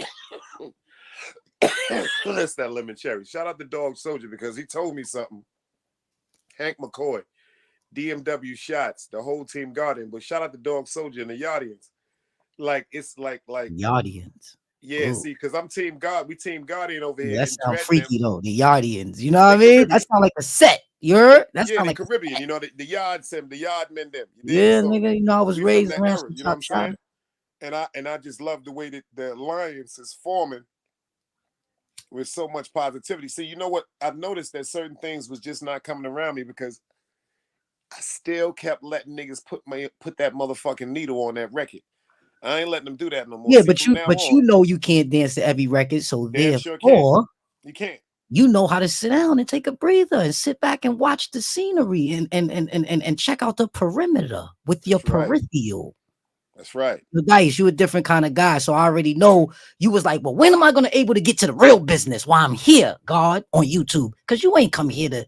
That's that lemon cherry. Shout out the dog soldier because he told me something. Hank McCoy, DMW shots, the whole team guardian. But shout out the dog soldier and the Yardians. Like it's like Yardians. Yeah, see, because I'm Team God. We Team Guardian over here. That sounds freaky though. The Yardians. You know what I mean? Caribbean. That sound like a set. That's the like Caribbean. You know the Yard men them. Yeah, nigga. You know I was raised around. You know what I'm saying? And I just love the way that the alliance is forming with so much positivity. See, you know what? I've noticed that certain things was just not coming around me because I still kept letting niggas put that motherfucking needle on that record. I ain't letting them do that no more. Yeah, See, from now you on, know you can't dance to every record, so damn sure can't. therefore You can't. you know how to sit down and take a breather and sit back and watch the scenery and check out the perimeter with your That's right. peripheral. That's right. Dice, you a different kind of guy, so I already know you was like, well, when am I gonna able to get to the real business while I'm here, God, on YouTube? Because you ain't come here to,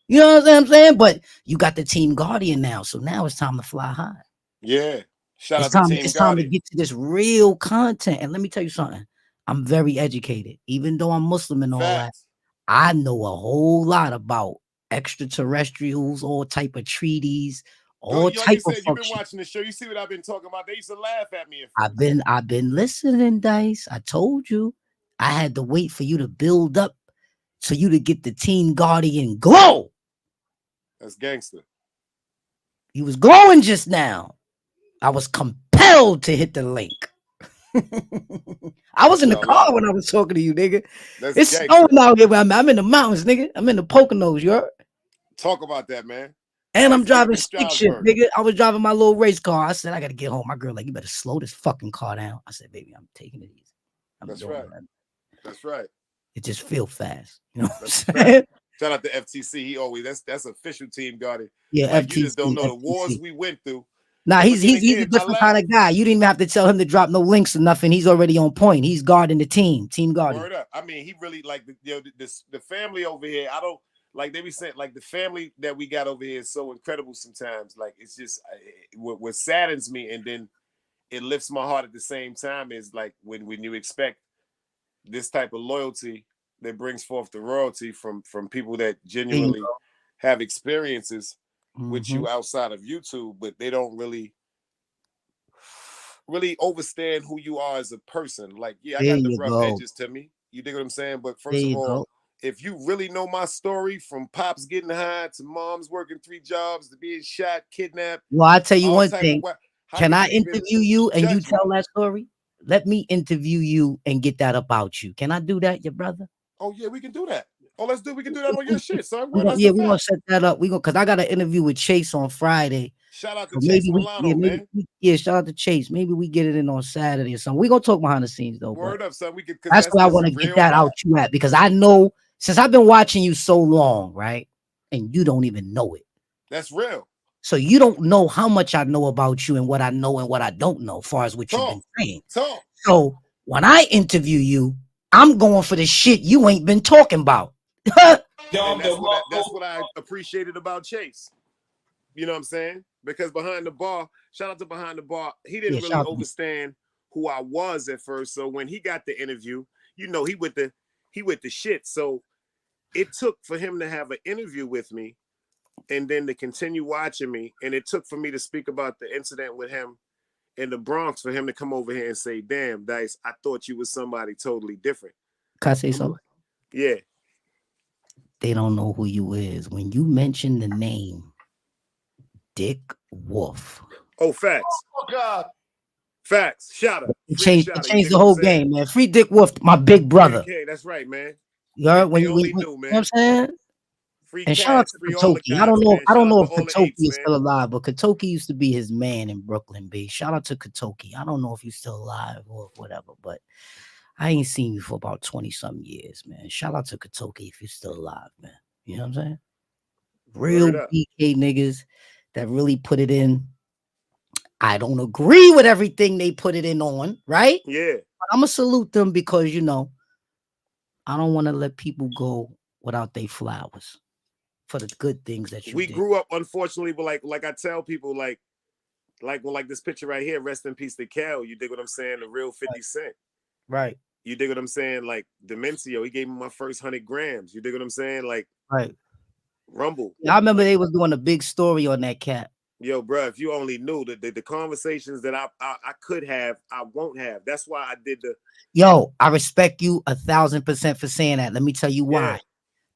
you know what I'm saying? But you got the Team Guardian now, so now it's time to fly high. Yeah. Shout out to Team It's time to Guardian. get to this real content. And let me tell you something. I'm very educated, even though I'm Muslim and all that. Facts. I know a whole lot about extraterrestrials, all type of treaties, all Like type you of said, you've been function. watching the show. You see what I've been talking about. They used to laugh at me at first. I've been listening, Dice. I told you. I had to wait for you to build up so you to get the Team Guardian glow. That's gangster. You was glowing just now. I was compelled to hit the link. I was in the car when I was talking to you, nigga. That's It's gangster. snowing out here, but I'm in the mountains, nigga. I'm in the Poconos, you heard? Talk about that, man. And I I'm used to live driving in stick shift, Stroudsburg. nigga. I was driving my little race car. I said, I gotta get home. My girl, like, you better slow this fucking car down. I said, baby, I'm taking it easy. That's right. That's right. It just feel fast. You know what I'm That's saying? fact. Shout out to FTC. He always that's official Team Guardian. Yeah, Like FTC, you just don't know the FTC. wars we went through. Nah, But he's then a again, I different laugh. kind of guy. You didn't even have to tell him to drop no links or nothing. He's already on point. He's guarding the team guarding. Word up. I mean, he really like the family over here. I don't like they be saying like the family that we got over here is so incredible sometimes. Like it's just what saddens me and then it lifts my heart at the same time is like when you expect this type of loyalty that brings forth the royalty from people that genuinely have experiences with you outside of YouTube, but they don't really understand who you are as a person. Like, yeah, I There got the you rough go. edges to me. You dig what I'm saying? But There first of you all, go. if you really know my story from pops getting high to moms working 3 jobs to being shot, kidnapped, Well, I tell you all one type thing. of Can I interview you and you judge tell me? that story? Let me interview you and get that about you. Can I do that, your brother? Oh yeah, we can do that. Oh, we can do that on your shit, son. Well, that's Yeah, a we're gonna fact. set that up. Because I got an interview with Chase on Friday. Shout out to So Chase maybe Milano, man. shout out to Chase. Maybe we get it in on Saturday or something. We're gonna talk behind the scenes though. Word up, son. We could because That's where I that's want to get real that rap. out you at, because I know since I've been watching you so long, right? And you don't even know it. That's real. So you don't know how much I know about you and what I know and what I don't know, as far as what you've been saying. So when I interview you, I'm going for the shit you ain't been talking about. And that's what I appreciated about Chase. You know what I'm saying? Because behind the bar, shout out to behind the bar, he didn't really understand who I was at first. So when he got the interview, you know, he with the shit. So it took for him to have an interview with me and then to continue watching me. And it took for me to speak about the incident with him in the Bronx for him to come over here and say, damn, Dice, I thought you was somebody totally different. Can I say something? Yeah. They don't know who you is. When you mention the name Dick Wolf. Oh, facts. Oh, God. Facts. Shout out. It changed the whole game, man. Free Dick Wolf, my big brother. Okay, that's right, man. You heard when you know what I'm saying? Free and shout out to Katoki. I don't know if Katoki is still alive, but Katoki used to be his man in Brooklyn, B. Shout out to Katoki. I don't know if he's still alive or whatever, but I ain't seen you for about 20-something years, man. Shout out to Katoki if you're still alive, man. You know what I'm saying? Real BK niggas that really put it in. I don't agree with everything they put it in on, right? Yeah. But I'm going to salute them because, you know, I don't want to let people go without their flowers for the good things that you we did. grew up, unfortunately, but like I tell people, like this picture right here, rest in peace to Cal. You dig what I'm saying? The real 50 Cent. Right. You dig what I'm saying? Like Demencio, he gave me my first 100 grams. You dig what I'm saying? Like right. Rumble. Yeah, I remember they was doing a big story on that cat. Yo, bro, if you only knew the conversations that I could have, I won't have. That's why I did the. Yo, I respect you 1,000% for saying that. Let me tell you why. Yeah.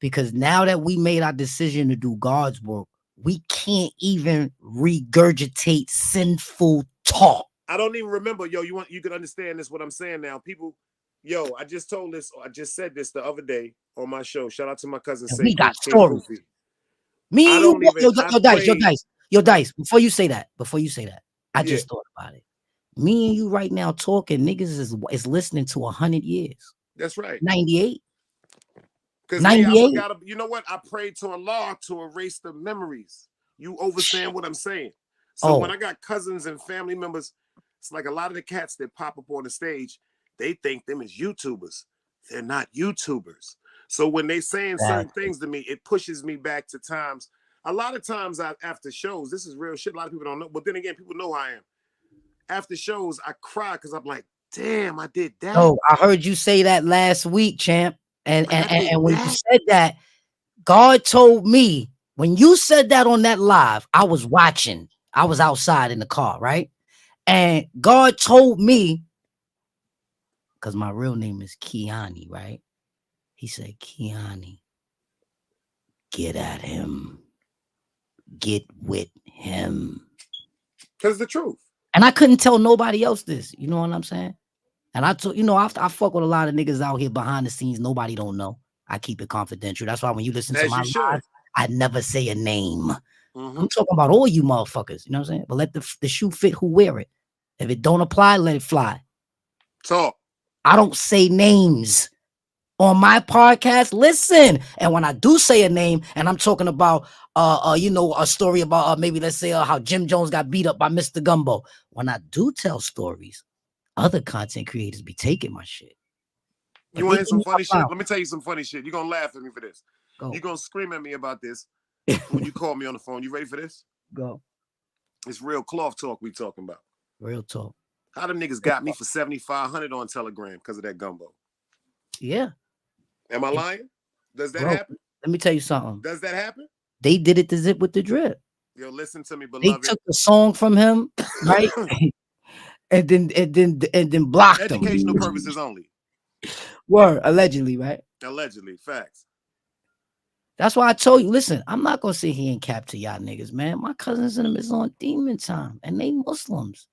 Because now that we made our decision to do God's work, we can't even regurgitate sinful talk. I don't even remember. Yo, you can understand this, what I'm saying now. People, yo, I just told this, I just said this the other day on my show. Shout out to my cousin And we got King stories. Poofy. Me I and you, don't even, yo, Dice. Before you say that, I Yeah. just thought about it. Me and you right now talking, niggas is listening to 100 years. That's right. 98. Because me, I 98. forgot. You know what? I prayed to Allah to erase the memories. You understand what I'm saying? So when I got cousins and family members, it's like a lot of the cats that pop up on the stage, they think them as YouTubers. They're not YouTubers. So when they saying certain things to me, it pushes me back to times. A lot of times after shows, this is real shit. A lot of people don't know, but then again, people know how I am. After shows, I cry because I'm like, damn, I did that. Oh, I heard you say that last week, champ. And when you said that, God told me, when you said that on that live, I was watching. I was outside in the car, right? And God told me, because my real name is Kiani, right? He said, Kiani, get at him. Get with him. Because the truth. And I couldn't tell nobody else this. You know what I'm saying? And I told, I fuck with a lot of niggas out here behind the scenes. Nobody don't know. I keep it confidential. That's why when you listen to my live, I never say a name. I'm talking about all you motherfuckers. You know what I'm saying? But let the shoe fit who wear it. If it don't apply, let it fly. Talk. I don't say names on my podcast. Listen, and when I do say a name, and I'm talking about a story about maybe let's say how Jim Jones got beat up by Mr. Gumbo. When I do tell stories, other content creators be taking my shit. You want to hear some funny shit? Let me tell you some funny shit. You're gonna laugh at me for this. Go. You're gonna scream at me about this when you call me on the phone. You ready for this? Go. It's real cloth talk we talking about. Real talk. How them niggas got me for 7,500 on Telegram because of that gumbo? Yeah. Am I lying? Does that happen? Let me tell you something. Does that happen? They did it to Zip with the Drip. Yo, listen to me, beloved. They took the song from him, right? and then blocked him. Educational purposes only. Word, allegedly, right? Allegedly, facts. That's why I told you, listen, I'm not gonna sit here and cap to y'all niggas, man. My cousins and them is on demon time, and they Muslims.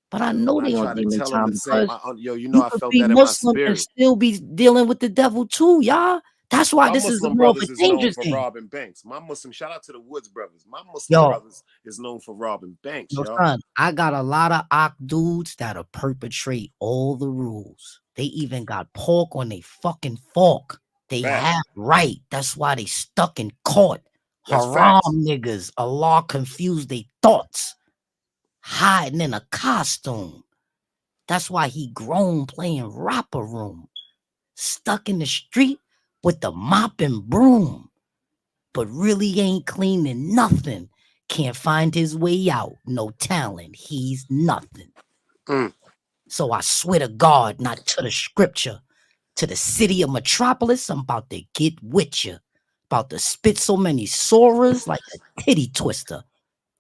But I know they on demon time because yo, you know I felt that in Muslim my spirit. and still be dealing with the devil too, y'all. That's why this is more of a dangerous thing. Robbing banks. My Muslim, shout out to the Woods brothers. My Muslim brothers is known for robbing banks. Yo, son, I got a lot of Ak dudes that'll perpetrate all the rules. They even got pork on their fucking fork. They have right. That's why they stuck in court. Haram niggas. Allah confused their thoughts. Hiding in a costume. That's why he grown playing rapper room. Stuck in the street with the mop and broom. But really ain't cleaning nothing. Can't find his way out. No talent. He's nothing. So I swear to God, not to the scripture, to the city of Metropolis, I'm about to get with you. About to spit so many soras like a titty twister.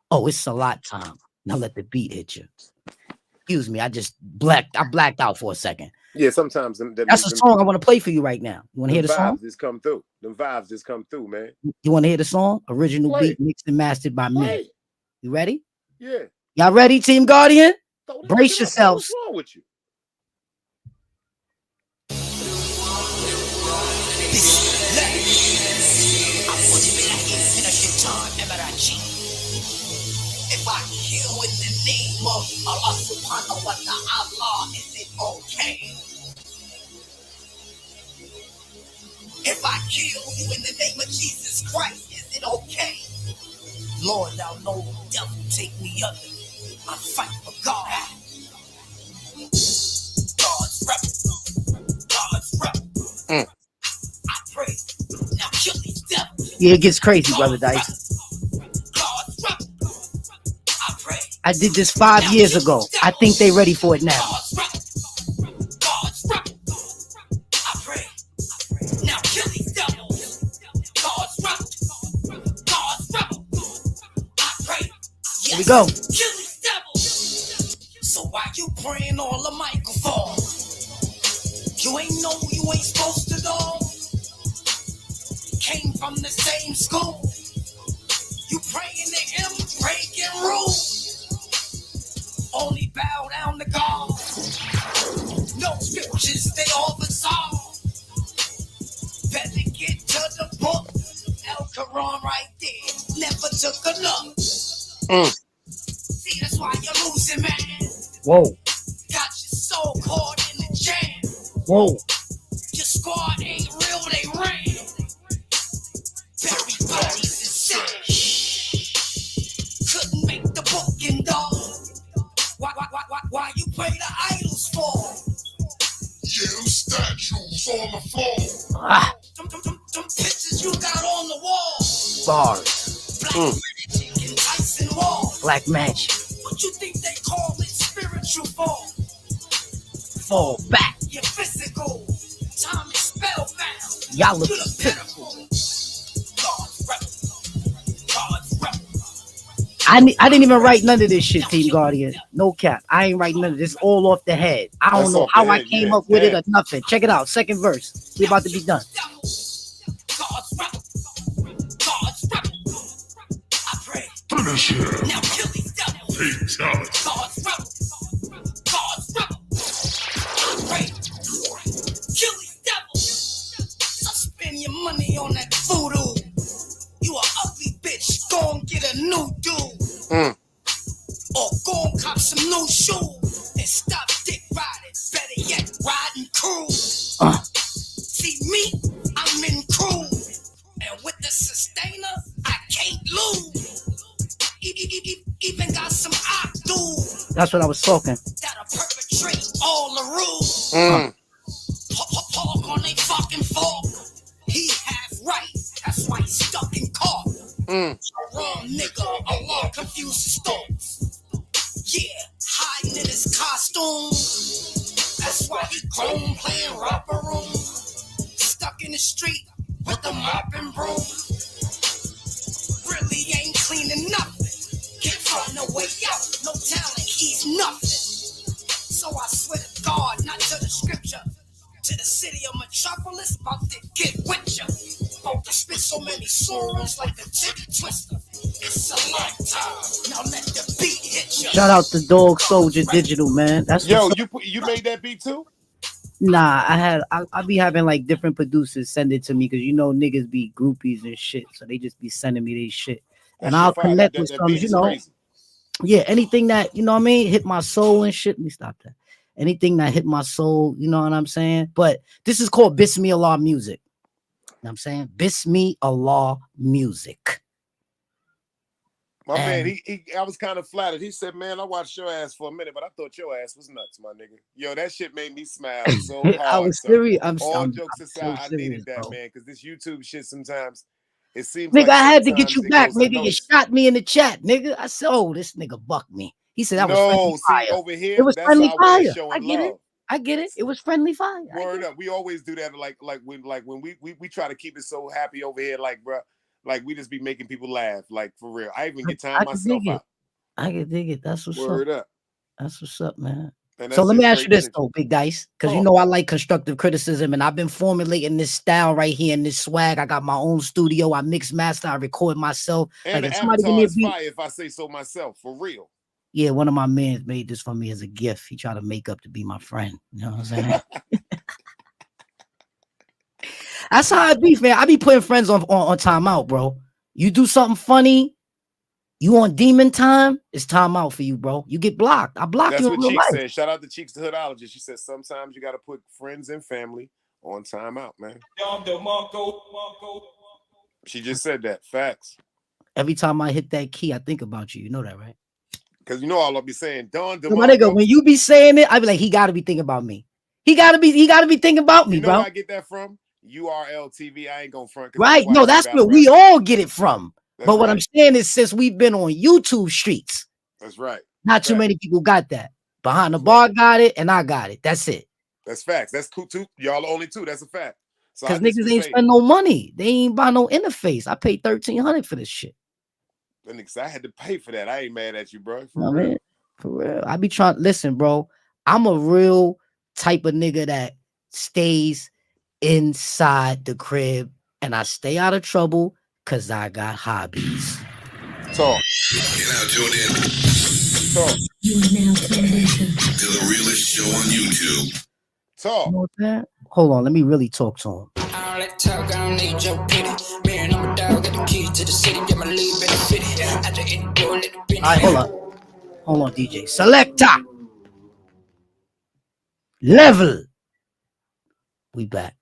Oh, it's a lot time. Now let the beat hit you. Excuse me, I blacked out for a second. Yeah, sometimes that's a song I want to play for you right now. You want to hear the song? Just come through. The vibes just come through, man. You want to hear the song? Original beat mixed and mastered by me. You ready? Yeah. Y'all ready, Team Guardian? Brace yourselves. What's wrong with you? If I kill in the name of Allah subhanahu wa ta'ala, is it okay? If I kill you in the name of Jesus Christ, is it okay? Lord, thou know, devil, take me under. I fight for God. God's rebel. God's rebel. I pray. Now kill these devils. Yeah, it gets crazy, brother Dice. I did this 5 years ago. I think they ready for it now. Here we go. So why you praying on the microphone? You ain't know you ain't supposed to know. Came from the same school. You praying to him, breaking rules. Only bow See, that's why you're losing, man. Whoa. Got your soul caught in the jam. Whoa. Your squad ain't real, they ran. Buried bodies in sand. Couldn't make the booking, dog. Why you pray the idols for? Yeah, them statues on the floor. Them pictures you got on the wall. Bars. Black magic and Tyson Wall. Black magic. What you think they call it? Spiritual fall. Fall back. You're physical. Time is spellbound. Y'all look You're the pitiful. God's rebel. God's rebel. I didn't even write none of this shit, Team Guardian. No cap. I ain't writing none of this. All off the head. I don't That's know off how the I head, came yeah. up with it Yeah. or nothing. Check it out. Second verse. We about to be done. God's rebel. God's rebel. I pray. Finish him. Now kill these devils. Fatality. God's rebel. God's rebel. I pray. Kill these devils. Stop spending your money on that voodoo. You a ugly bitch. Go and get a new dude. Or go and cop some new shoes. And stop dick riding. Better yet, riding crew. See me? I'm in crew. And with the sustainer, I can't lose. Even got some odd dudes That's what I was talking. that'll perpetrate all the rules. Park on they fucking fault. He half right, that's why he's stuck in court. Wrong nigga, Allah confuses thoughts. Yeah, hiding in his costume. That's why he grown playing rapper room. Stuck in the street with the mop and broom. Really ain't cleaning nothing. Can't find no way out, no talent, he's nothing. So I swear to God, not to the scripture, to the city of Metropolis, about to get with ya. About to spit so many sorrows like the ticket twister. It's a lifetime, now let the beat hit ya. Shout out to Dog Soldier Digital, man. That's Yo, what's you made that beat too? Nah, I be having like different producers send it to me because you know niggas be groupies and shit, so they just be sending me they shit, and That I'll shit fire. connect That with beat some, you is know, crazy. yeah, anything that you know what I mean hit my soul and shit. Let me stop that. Anything that hit my soul, you know what I'm saying. But this is called Bismillah music. You know what I'm saying Bismillah music. My man, And- I was kind of flattered. He said, "Man, I watched your ass for a minute, but I thought your ass was nuts, my nigga." Yo, that shit made me smile so hard. I was son. serious. All I'm jokes so aside, I serious, needed that, bro. man, because this YouTube shit sometimes it seems Nigga, like I had to get sometimes you it back, goes nigga. You unnoticed. shot me in the chat, nigga. I said, oh, this nigga bucked me. He said that was No, friendly see fire. over here, It was that's friendly our way fire. of showing I get love. it. I get it. It was friendly fire. I Word get up, we always do that. Like when we try to keep it so happy over here, like bro, like we just be making people laugh, like for real. I even get I time can myself dig it. out. I can dig it. That's what's Word up. up. That's what's up, man. And So that's let me just ask you great this energy. though, Big Dice, because you Oh. know I like constructive criticism, and I've been formulating this style right here in this swag. I got my own studio. I mix master. I record myself. And Like the if somebody give me avatar a is beat, fire, if I say so myself, for real. yeah, one of my men made this for me as a gift. He tried to make up to be my friend. You know what I'm saying? That's how I be, man. I be putting friends on timeout, bro. You do something funny, you on demon time, it's time out for you, bro. You get blocked. I block That's you in what real Cheeks life. said. Shout out to Cheeks, the hoodologist. She said sometimes you got to put friends and family on timeout, man. She just said that. Facts. Every time I hit that key, I think about you. You know that, right? Because you know all I'll be saying, Don So my nigga, DeMarco. when you be saying it, I be like, he gotta be thinking about me. He gotta be thinking about me, You know bro. where I get that from? URL TV. I ain't gonna front. 'cause Right? I'm No, wild that's about where we wrestling. all get it from. That's But what I'm right. saying is, since we've been on YouTube streets, That's right. not too Facts. many people got that. Behind the That's bar got it, and I got it. That's it. That's facts. That's cool too. Y'all the only two. That's a fact. So Because I just niggas was ain't saying, spend no money. They ain't buy no interface. I paid $1,300 for this shit. that nigga said I had to pay for that. I ain't mad at you, bro. For No, real. man. For real. I be trying. Listen, bro. I'm a real type of nigga that stays inside the crib, and I stay out of trouble because I got hobbies. Talk. You're now tuned in Talk. You are now tuned into to the realest show on YouTube. Talk. You know what I'm saying? Hold on, let me really talk to him. I don't like talk, I don't need your pity. Man, I'm a dog, got the keys to the city, got my lead better fit it. I just hit the door, let All right, hold on, DJ. Selector. Level. We back.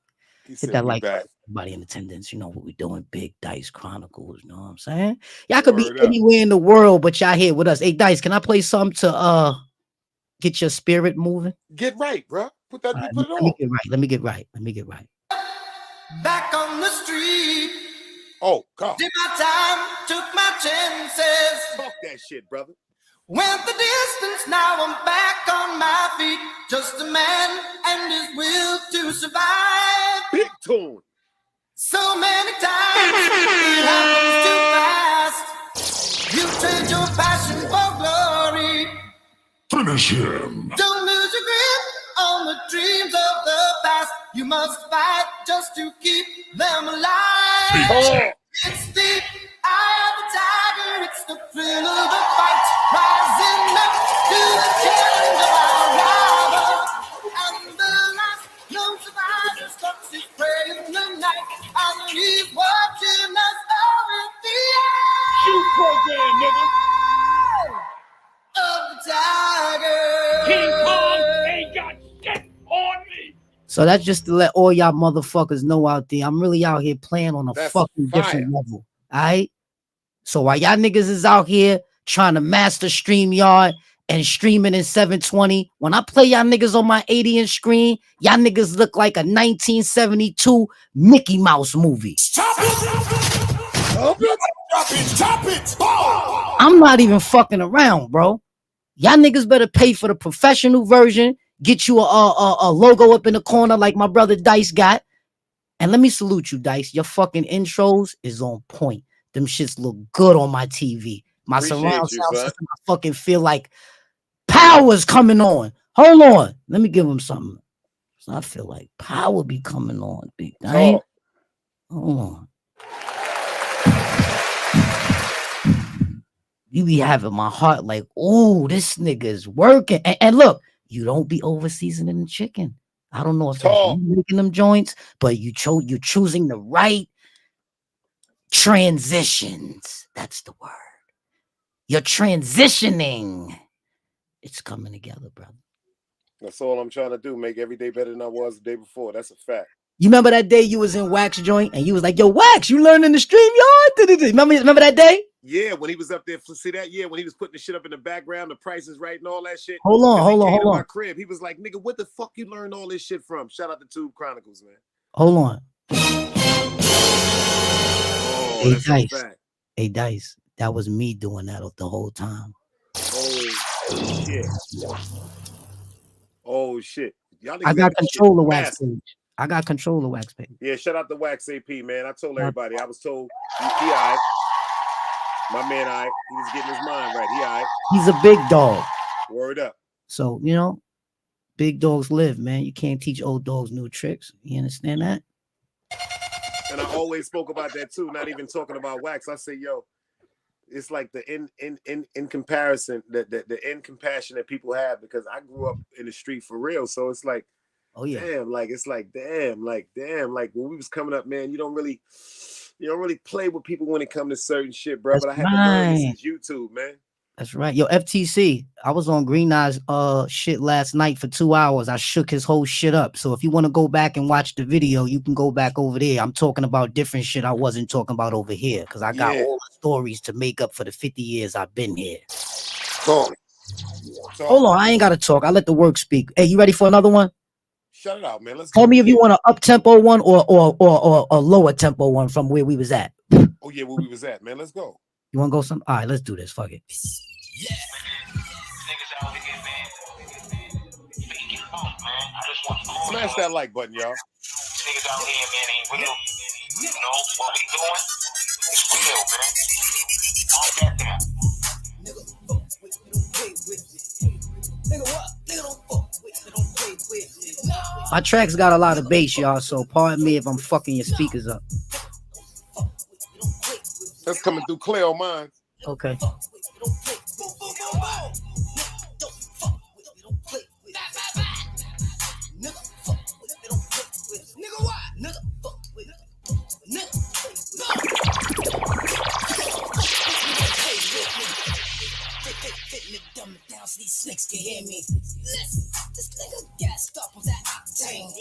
He Hit said that we like back. everybody in attendance. You know what we're doing. Big Dice Chronicles. You know what I'm saying? Y'all could be Word up. anywhere in the world, but y'all here with us. Hey, Dice, can I play something to get your spirit moving? Get right, bro. Put that. All right, Put it let me on. get right. Let me get right. Back on the street, Oh God. did my time, took my chances. Talk that shit, brother. Went the distance, now I'm back on my feet. Just a man and his will to survive. Big tune. So many times it happens too fast. You trade your passion for glory. Finish him. Don't lose your grip on the dreams of the past. You must fight just to keep them alive. Oh. It's the eye of the tiger, it's the thrill of the fight. Rising up to the challenge of our rival. And the last known survivor stalks his prey in the night. And he's watching us over the edge. Shoot program, nigga. Of the tiger. King Kong ain't got shit on me. So that's just to let all y'all motherfuckers know out there. I'm really out here playing on a That's fucking fire. different level. All right. So while y'all niggas is out here trying to master StreamYard and streaming in 720, when I play y'all niggas on my 80-inch screen, y'all niggas look like a 1972 Mickey Mouse movie. Stop it! Stop it! Stop it! Stop it! Oh! I'm not even fucking around, bro. Y'all niggas better pay for the professional version. Get you a logo up in the corner like my brother Dice got. And let me salute you, Dice. Your fucking intros is on point. Them shits look good on my TV. My Appreciate surround you, sound son. system, I fucking feel like power's coming on. Hold on. Let me give him something. So I feel like power be coming on, big Dice. Talk. Hold on. You be having my heart like, oh, this nigga is working. And look, you don't be over seasoning the chicken. I don't know if that's Talk. you making them joints, but you're choosing the right transitions. That's the word. You're transitioning. It's coming together, brother. That's all I'm trying to do. Make every day better than I was the day before. That's a fact. You remember that day you was in Wax joint and you was like, yo, Wax, you learning the StreamYard? Remember that day? Yeah, when he was up there, see that? Yeah, when he was putting the shit up in the background, the prices right and all that shit. Hold on, 'Cause he hold on, came to hold my on. crib. He was like, nigga, what the fuck you learned all this shit from? Shout out to Tube Chronicles, man. Hold on. Oh, Hey, that's a Dice. fact. Hey, Dice. That was me doing that the whole time. Oh, shit. Oh, shit. Y'all niggas I got got this shit control of Wax mastered. page. I got control of Wax page. Yeah, shout out to Wax AP, man. I told everybody. I was told he all right. My man, all right. He was getting his mind right. He all right. He's a big dog. Word up. So, you know, big dogs live, man. You can't teach old dogs new tricks. You understand that? And I always spoke about that too, not even talking about Wax. I say, yo, it's like the in comparison, the in compassion that people have, because I grew up in the street for real. So it's like, oh yeah, damn, like it's like damn, like when we was coming up, man, you don't really play with people when it comes to certain shit, bro. That's but I had to learn this right. is YouTube, man. That's right. Yo, FTC, I was on Green Eye's shit last night for 2 hours. I shook his whole shit up. So if you want to go back and watch the video, you can go back over there. I'm talking about different shit I wasn't talking about over here, because I got all the stories to make up for the 50 years I've been here. Talk. Hold on, I ain't gotta talk. I let the work speak. Hey, you ready for another one? Shut it out, man. Let's Tell go. me if you want an up tempo one or a lower tempo one from where we was at. Oh yeah, where we was at, man. Let's go. You want to go some? All right, let's do this. Fuck it. Yeah. Niggas out here, man. Faking funk, man. I just want to smash that like button, y'all. Niggas out here, man, ain't real. You know what we doing? It's real, man. All that down. Nigga, fuck with me, don't play with me. Nigga, what? Nigga, don't fuck with me, don't play with me. My tracks got a lot of bass, y'all, so pardon me if I'm fucking your speakers up. That's coming through clear on mine. Okay. up with that octane.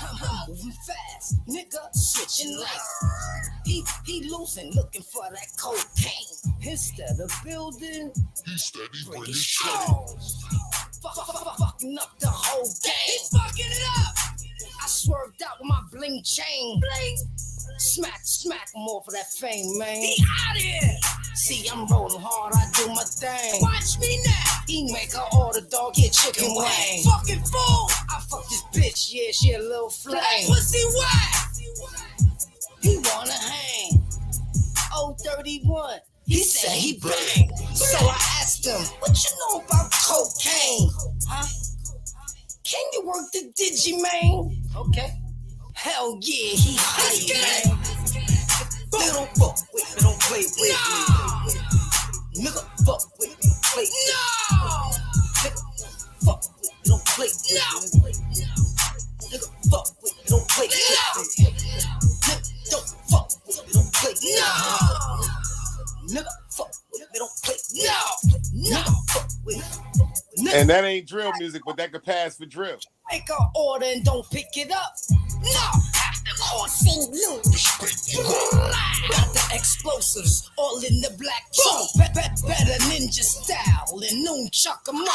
I'm moving fast, nigga, switching lanes. He losing, looking for that cocaine. Instead of building, He steady bringing shows. Fucking up the whole game. He fucking it up. I swerved out with my bling chain. Bling. Smack more for that fame, man. He out here. See, I'm rolling hard, I do my thing. Watch me now. He make her order, dog, get chicken wing. Fucking fool. I fuck this bitch, yeah, she a little flame. Pussy wet. He wanna hang. 031. He said he bang. So I asked him, what you know about cocaine? Huh? Can you work the digi, man? Okay. Hell yeah, he high, man. Little fuck with me, don't play with me. Nigga, fuck with me, don't play with me. No! Nigga, fuck with me, don't play with me. Nigga, fuck with me, don't play with me. Nigga, don't fuck with me, don't play with me. No! Nigga, fuck with me, don't play with me. No! Nigga, fuck with me. And that ain't drill music, but that could pass for drill. Make an order and don't pick it up. No, after court, sing blue. Got the explosives all in the black trunk. Better ninja style and noon chuck 'em up.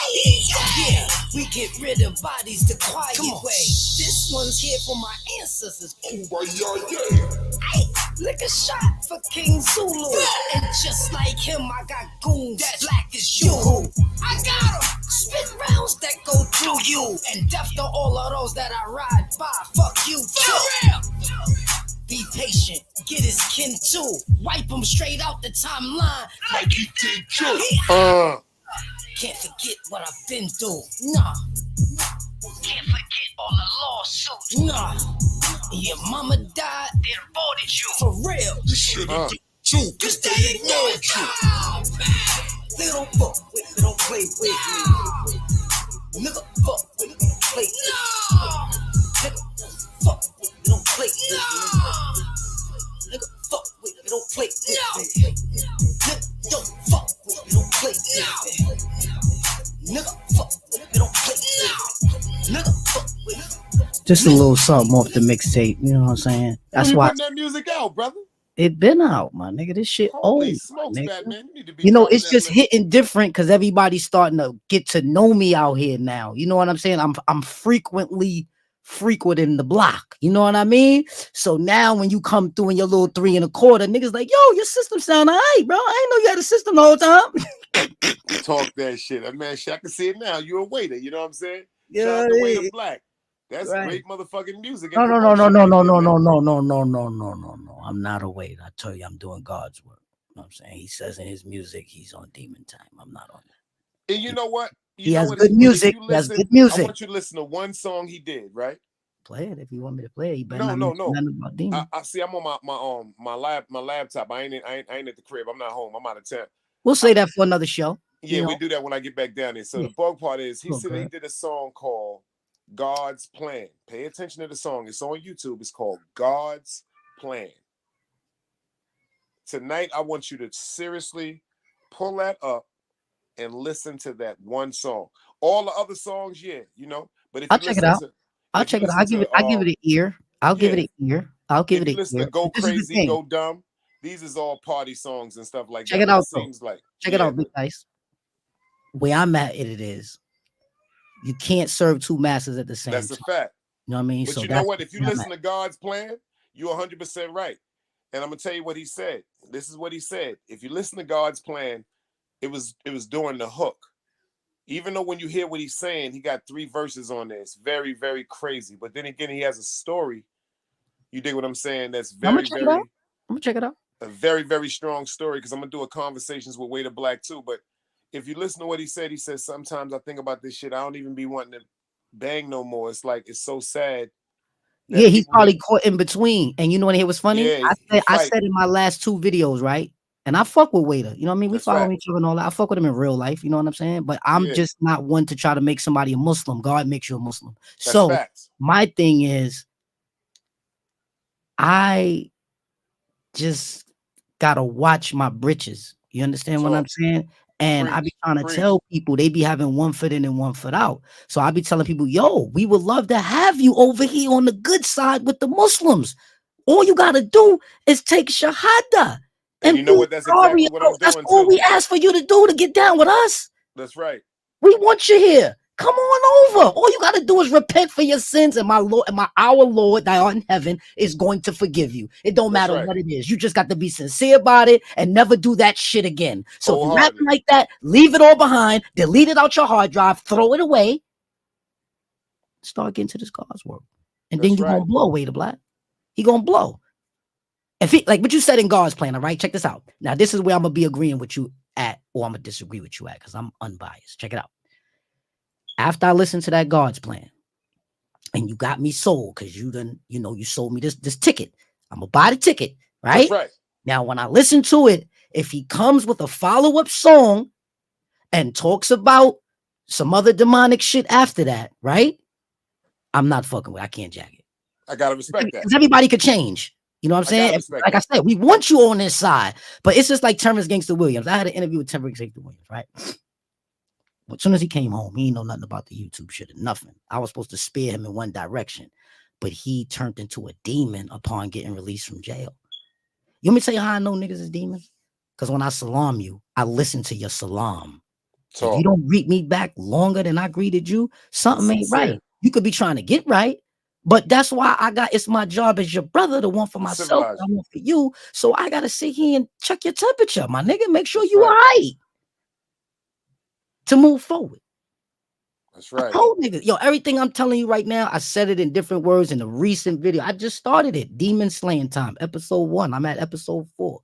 Yeah, we get rid of bodies the quiet way. This one's here for my ancestors. Ay, lick a shot for King Zulu. And just like him, I got goons that's black as you. I got 'em. Spit rounds that go through you. And death to all of those that I ride by. Fuck you too. Be patient, get his kin too. Wipe him straight out the timeline like he did too. Can't forget what I've been through. Nah. Can't forget all the lawsuits. Nah. Your mama died, they aborted you. For real. You should have done too, cause they ignored you. They don't fuck with me, don't play with me. Nigga, fuck with me, don't play with me. Nigga, fuck with me, don't play with me. Nigga, fuck with me, don't play with me. Nigga, don't fuck with me, don't play with me. Nigga, fuck with me, don't play with me. Nigga, fuck with me. Just a little something off the mixtape, you know what I'm saying? That's When you why putting that music out, brother? it been out, my nigga. This shit Holy old, smokes, my nigga. Batman. You need to be You know, dropping it's that just list. hitting different because everybody's starting to get to know me out here now. You know what I'm saying? I'm frequently frequenting the block. You know what I mean? So now when you come through in your little 3 1/4, niggas like, yo, your system sound all right, bro. I ain't know you had a system the whole time. Talk that shit. Man, shit, I can see it now. You're a waiter, you know what I'm saying? Yeah, Shout out to Waiter Black. That's right. great motherfucking music. No, and no, no, no, promotion no, right no, there, no, man. no. I'm not a waiter. I tell you, I'm doing God's work. You know what I'm saying? He says in his music, he's on demon time. I'm not on that. And you know what? You He know has what? good If music. you He has listen, good I music. want you to listen to one song he did, right? Play it if you want me to play it. You better No, not no, mention no. nothing about demon. I see. I'm on my laptop. I ain't at the crib. I'm not home. I'm out of town. We'll say that for another show. Yeah, you we know? do that when I get back down there. So Yeah. the bug part is he Oh, said he God. did a song called God's Plan. Pay attention to the song. It's on YouTube. It's called God's Plan. Tonight, I want you to seriously pull that up and listen to that one song. All the other songs, yeah, you know. But if I'll you check it listen out. to, I'll if you check it out. listen to, I'll give it an ear. I'll give it yeah, an ear. I'll give if it you an listen ear. to Go This is the Crazy, thing. Go Dumb, these is all party songs and stuff like Check that. it But out, it though. seems like Check it out, big guys. Where I'm at, it is. You can't serve two masters at the same That's time. a fact. You know what I mean? But So you know that's what? If you where I'm listen at. to God's Plan, you're 100% right. And I'm gonna tell you what he said. This is what he said. If you listen to God's Plan, it was during the hook. Even though when you hear what he's saying, he got 3 verses on there. It's very, very crazy. But then again, he has a story. You dig what I'm saying? That's I'm gonna very, check it out. very, I'm gonna check it out. a very, very strong story. Because I'm gonna do a conversations with Waiter Black too. But if you listen to what he says, sometimes I think about this shit. I don't even be wanting to bang no more. It's like it's so sad. Yeah, he's people probably get, caught in between. And you know what here was funny? yeah, I said in my last 2 videos, right? And I fuck with Waiter. You know what I mean? We That's follow right. each other and all that. I fuck with him in real life. You know what I'm saying? But I'm Yeah. just not one to try to make somebody a Muslim. God makes you a Muslim. That's So facts. my thing is, I just gotta watch my britches. You understand what I'm Talk. saying? And I be trying to tell people they be having one foot in and one foot out. So I be telling people, yo, we would love to have you over here on the good side with the Muslims. All you gotta do is take shahada. And you know what? That's exactly what I'm doing. That's all we ask for you to do to get down with us. That's right. We want you here. Come on over. All you got to do is repent for your sins, and our Lord that art in heaven is going to forgive you. It don't matter what it is. You just got to be sincere about it and never do that shit again. So if you're acting like that, leave it all behind, delete it out your hard drive, throw it away, start getting to this God's work. And then you're gonna blow away the black. He gonna blow. If he, like what you said in God's plan, all right? Check this out. Now, this is where I'm gonna be agreeing with you at, or I'm gonna disagree with you at, because I'm unbiased. Check it out. After I listened to that God's plan, and you got me sold, because you sold me this ticket. I'm gonna buy the ticket, right? That's right. Now, when I listen to it, if he comes with a follow-up song and talks about some other demonic shit after that, right? I'm not fucking with it. I can't jack it. I gotta respect that. Because everybody could change. You know what I'm saying? Like I said, we want you on this side, but it's just like Terrence Gangster Williams. I had an interview with Terrence Gangster Williams, right? As soon as he came home, he didn't know nothing about the YouTube shit or nothing. I was supposed to spear him in one direction, but he turned into a demon upon getting released from jail. You want me to tell you how I know niggas is demons? Because when I salam you, I listen to your salam. So if you don't greet me back longer than I greeted you, something ain't right. You could be trying to get right, but that's why it's my job as your brother to want for myself, I want for you. So I gotta sit here and check your temperature, my nigga. Make sure you all right to move forward. That's right. I told niggas, yo, everything I'm telling you right now, I said it in different words in a recent video. I just started it. Demon Slaying Time, episode 1. I'm at episode 4.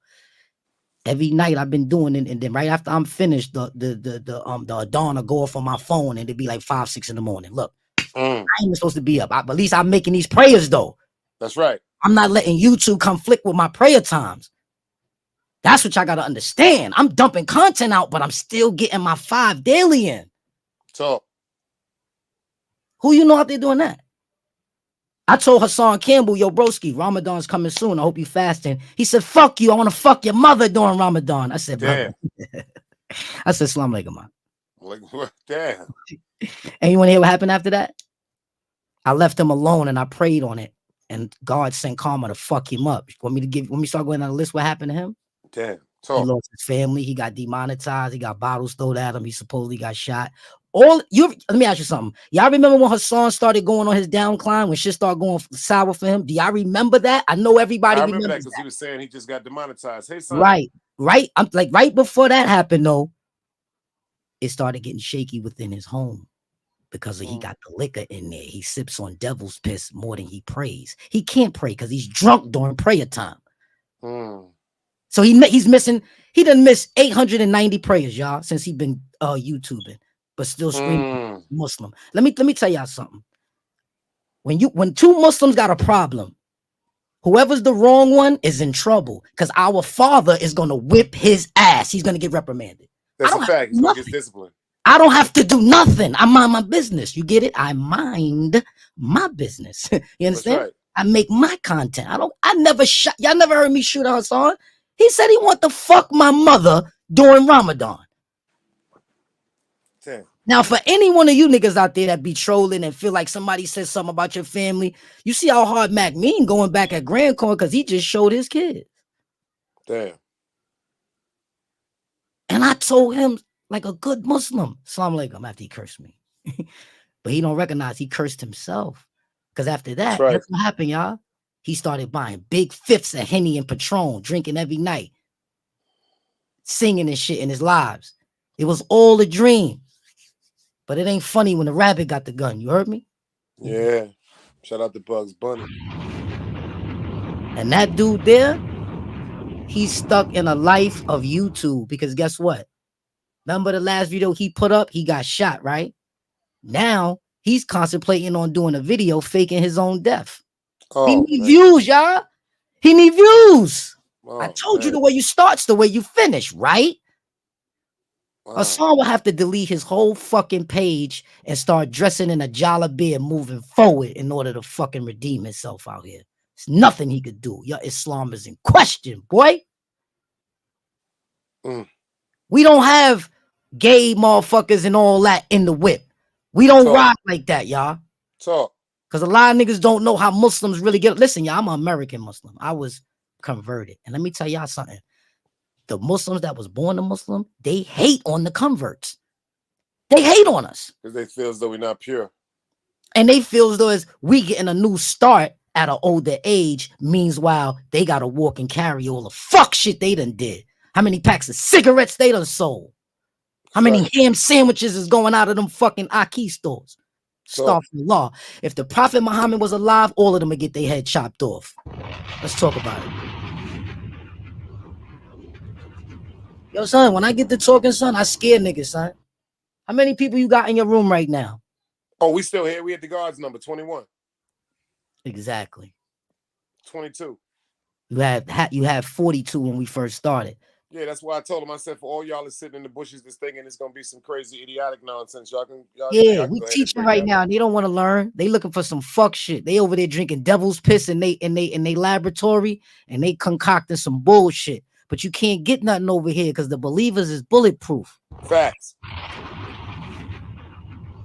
Every night I've been doing it, and then right after I'm finished, the dawn will go off on my phone, and it'd be like 5, 6 in the morning. Look, I ain't even supposed to be up. But at least I'm making these prayers though. That's right. I'm not letting YouTube conflict with my prayer times. That's what y'all gotta understand. I'm dumping content out, but I'm still getting my 5 daily in. So, who you know out there doing that? I told Hassan Campbell, yo, broski, Ramadan's coming soon. I hope you fasting. He said, fuck you. I want to fuck your mother during Ramadan. I said, brother. I said, Salam alaikum, man. Like, damn. And you want to hear what happened after that? I left him alone and I prayed on it. And God sent karma to fuck him up. Want me to start going down the list what happened to him? Damn. He lost his family. He got demonetized. He got bottles thrown at him. He supposedly got shot. Let me ask you something. Y'all remember when Hassan started going on his downcline, when shit started going sour for him? Do y'all remember that? I know everybody remembers that because he was saying he just got demonetized. Hey, son. Right. I'm like, right before that happened, though, it started getting shaky within his home because he got the liquor in there. He sips on devil's piss more than he prays. He can't pray because he's drunk during prayer time. So he's missing. He done missed 890 prayers, y'all, since he been YouTubing, but still screaming Muslim. Let me tell y'all something. When 2 Muslims got a problem, whoever's the wrong one is in trouble because our Father is gonna whip his ass. He's gonna get reprimanded. That's a fact. He's gonna get disciplined. I don't have to do nothing. I mind my business. You get it? I mind my business. You understand? Right. I make my content. I never shot. Y'all never heard me shoot a Hassan. He said he want to fuck my mother during Ramadan. Damn. Now, for any one of you niggas out there that be trolling and feel like somebody said something about your family, you see how hard Mac mean going back at Grand Corn because he just showed his kids. Damn. And I told him like a good Muslim, Salam alaikum, after he cursed me. But he don't recognize he cursed himself. Because after that, that's what happened, y'all. He started buying big 5ths of Henny and Patron, drinking every night, singing and shit in his lives. It was all a dream. But it ain't funny when the rabbit got the gun. You heard me? Yeah. Shout out to Bugs Bunny. And that dude there, he's stuck in a life of YouTube because guess what? Remember the last video he put up? He got shot, right? Now he's contemplating on doing a video faking his own death. He need views, y'all. He need views. I told you the way you start's the way you finish, right? Hassan will have to delete his whole fucking page and start dressing in a jalabia and moving forward in order to fucking redeem himself out here. There's nothing he could do. Your Islam is in question, boy. We don't have gay motherfuckers and all that in the whip. We don't rock like that, y'all. Talk. Because a lot of niggas don't know how Muslims really get. Listen, y'all, I'm an American Muslim. I was converted. And let me tell y'all something. The Muslims that was born a Muslim, they hate on the converts. They hate on us. Because they feel as though we're not pure. And they feel as though as we getting a new start at an older age, meanwhile, they got to walk and carry all the fuck shit they done did. How many packs of cigarettes they done sold? How many ham sandwiches is going out of them fucking Aki stores? Start from law. If the Prophet Muhammad was alive, all of them would get their head chopped off. Let's talk about it. Yo, son, when I get to talking, son, I scare niggas, son. How many people you got in your room right now? Oh, we still here. We at the guards number 21. Exactly. 22. You had 42 when we first started. Yeah, that's why I told him. I said, for all y'all is sitting in the bushes, this thing, and it's gonna be some crazy, idiotic nonsense. Y'all can. We teaching right now. They don't want to learn. They looking for some fuck shit. They over there drinking devil's piss in they laboratory, and they concocting some bullshit. But you can't get nothing over here because the believers is bulletproof. Facts.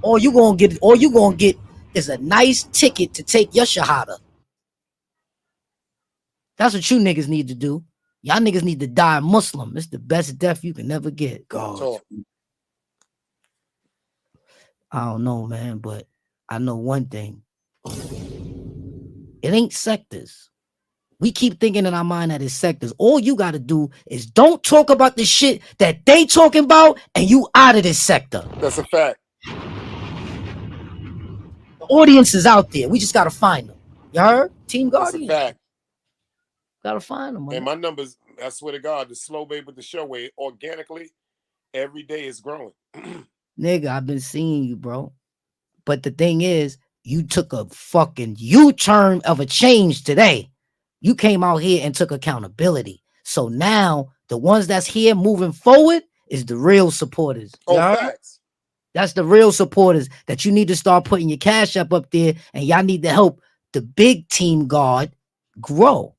All you gonna get is a nice ticket to take your shahada. That's what you niggas need to do. Y'all niggas need to die Muslim. It's the best death you can ever get. God. I don't know, man, but I know one thing. It ain't sectors. We keep thinking in our mind that it's sectors. All you got to do is don't talk about the shit that they talking about and you out of this sector. That's a fact. The audience is out there. We just got to find them. You heard? Team Guardian. That's a fact. Gotta find them. Man. And my numbers, I swear to God, the slow babe with the show way organically every day is growing. Nigga, I've been seeing you, bro. But the thing is, you took a fucking U-turn of a change today. You came out here and took accountability. So now the ones that's here moving forward is the real supporters. Oh, facts. That's the real supporters that you need to start putting your cash up there, and y'all need to help the big team guard grow.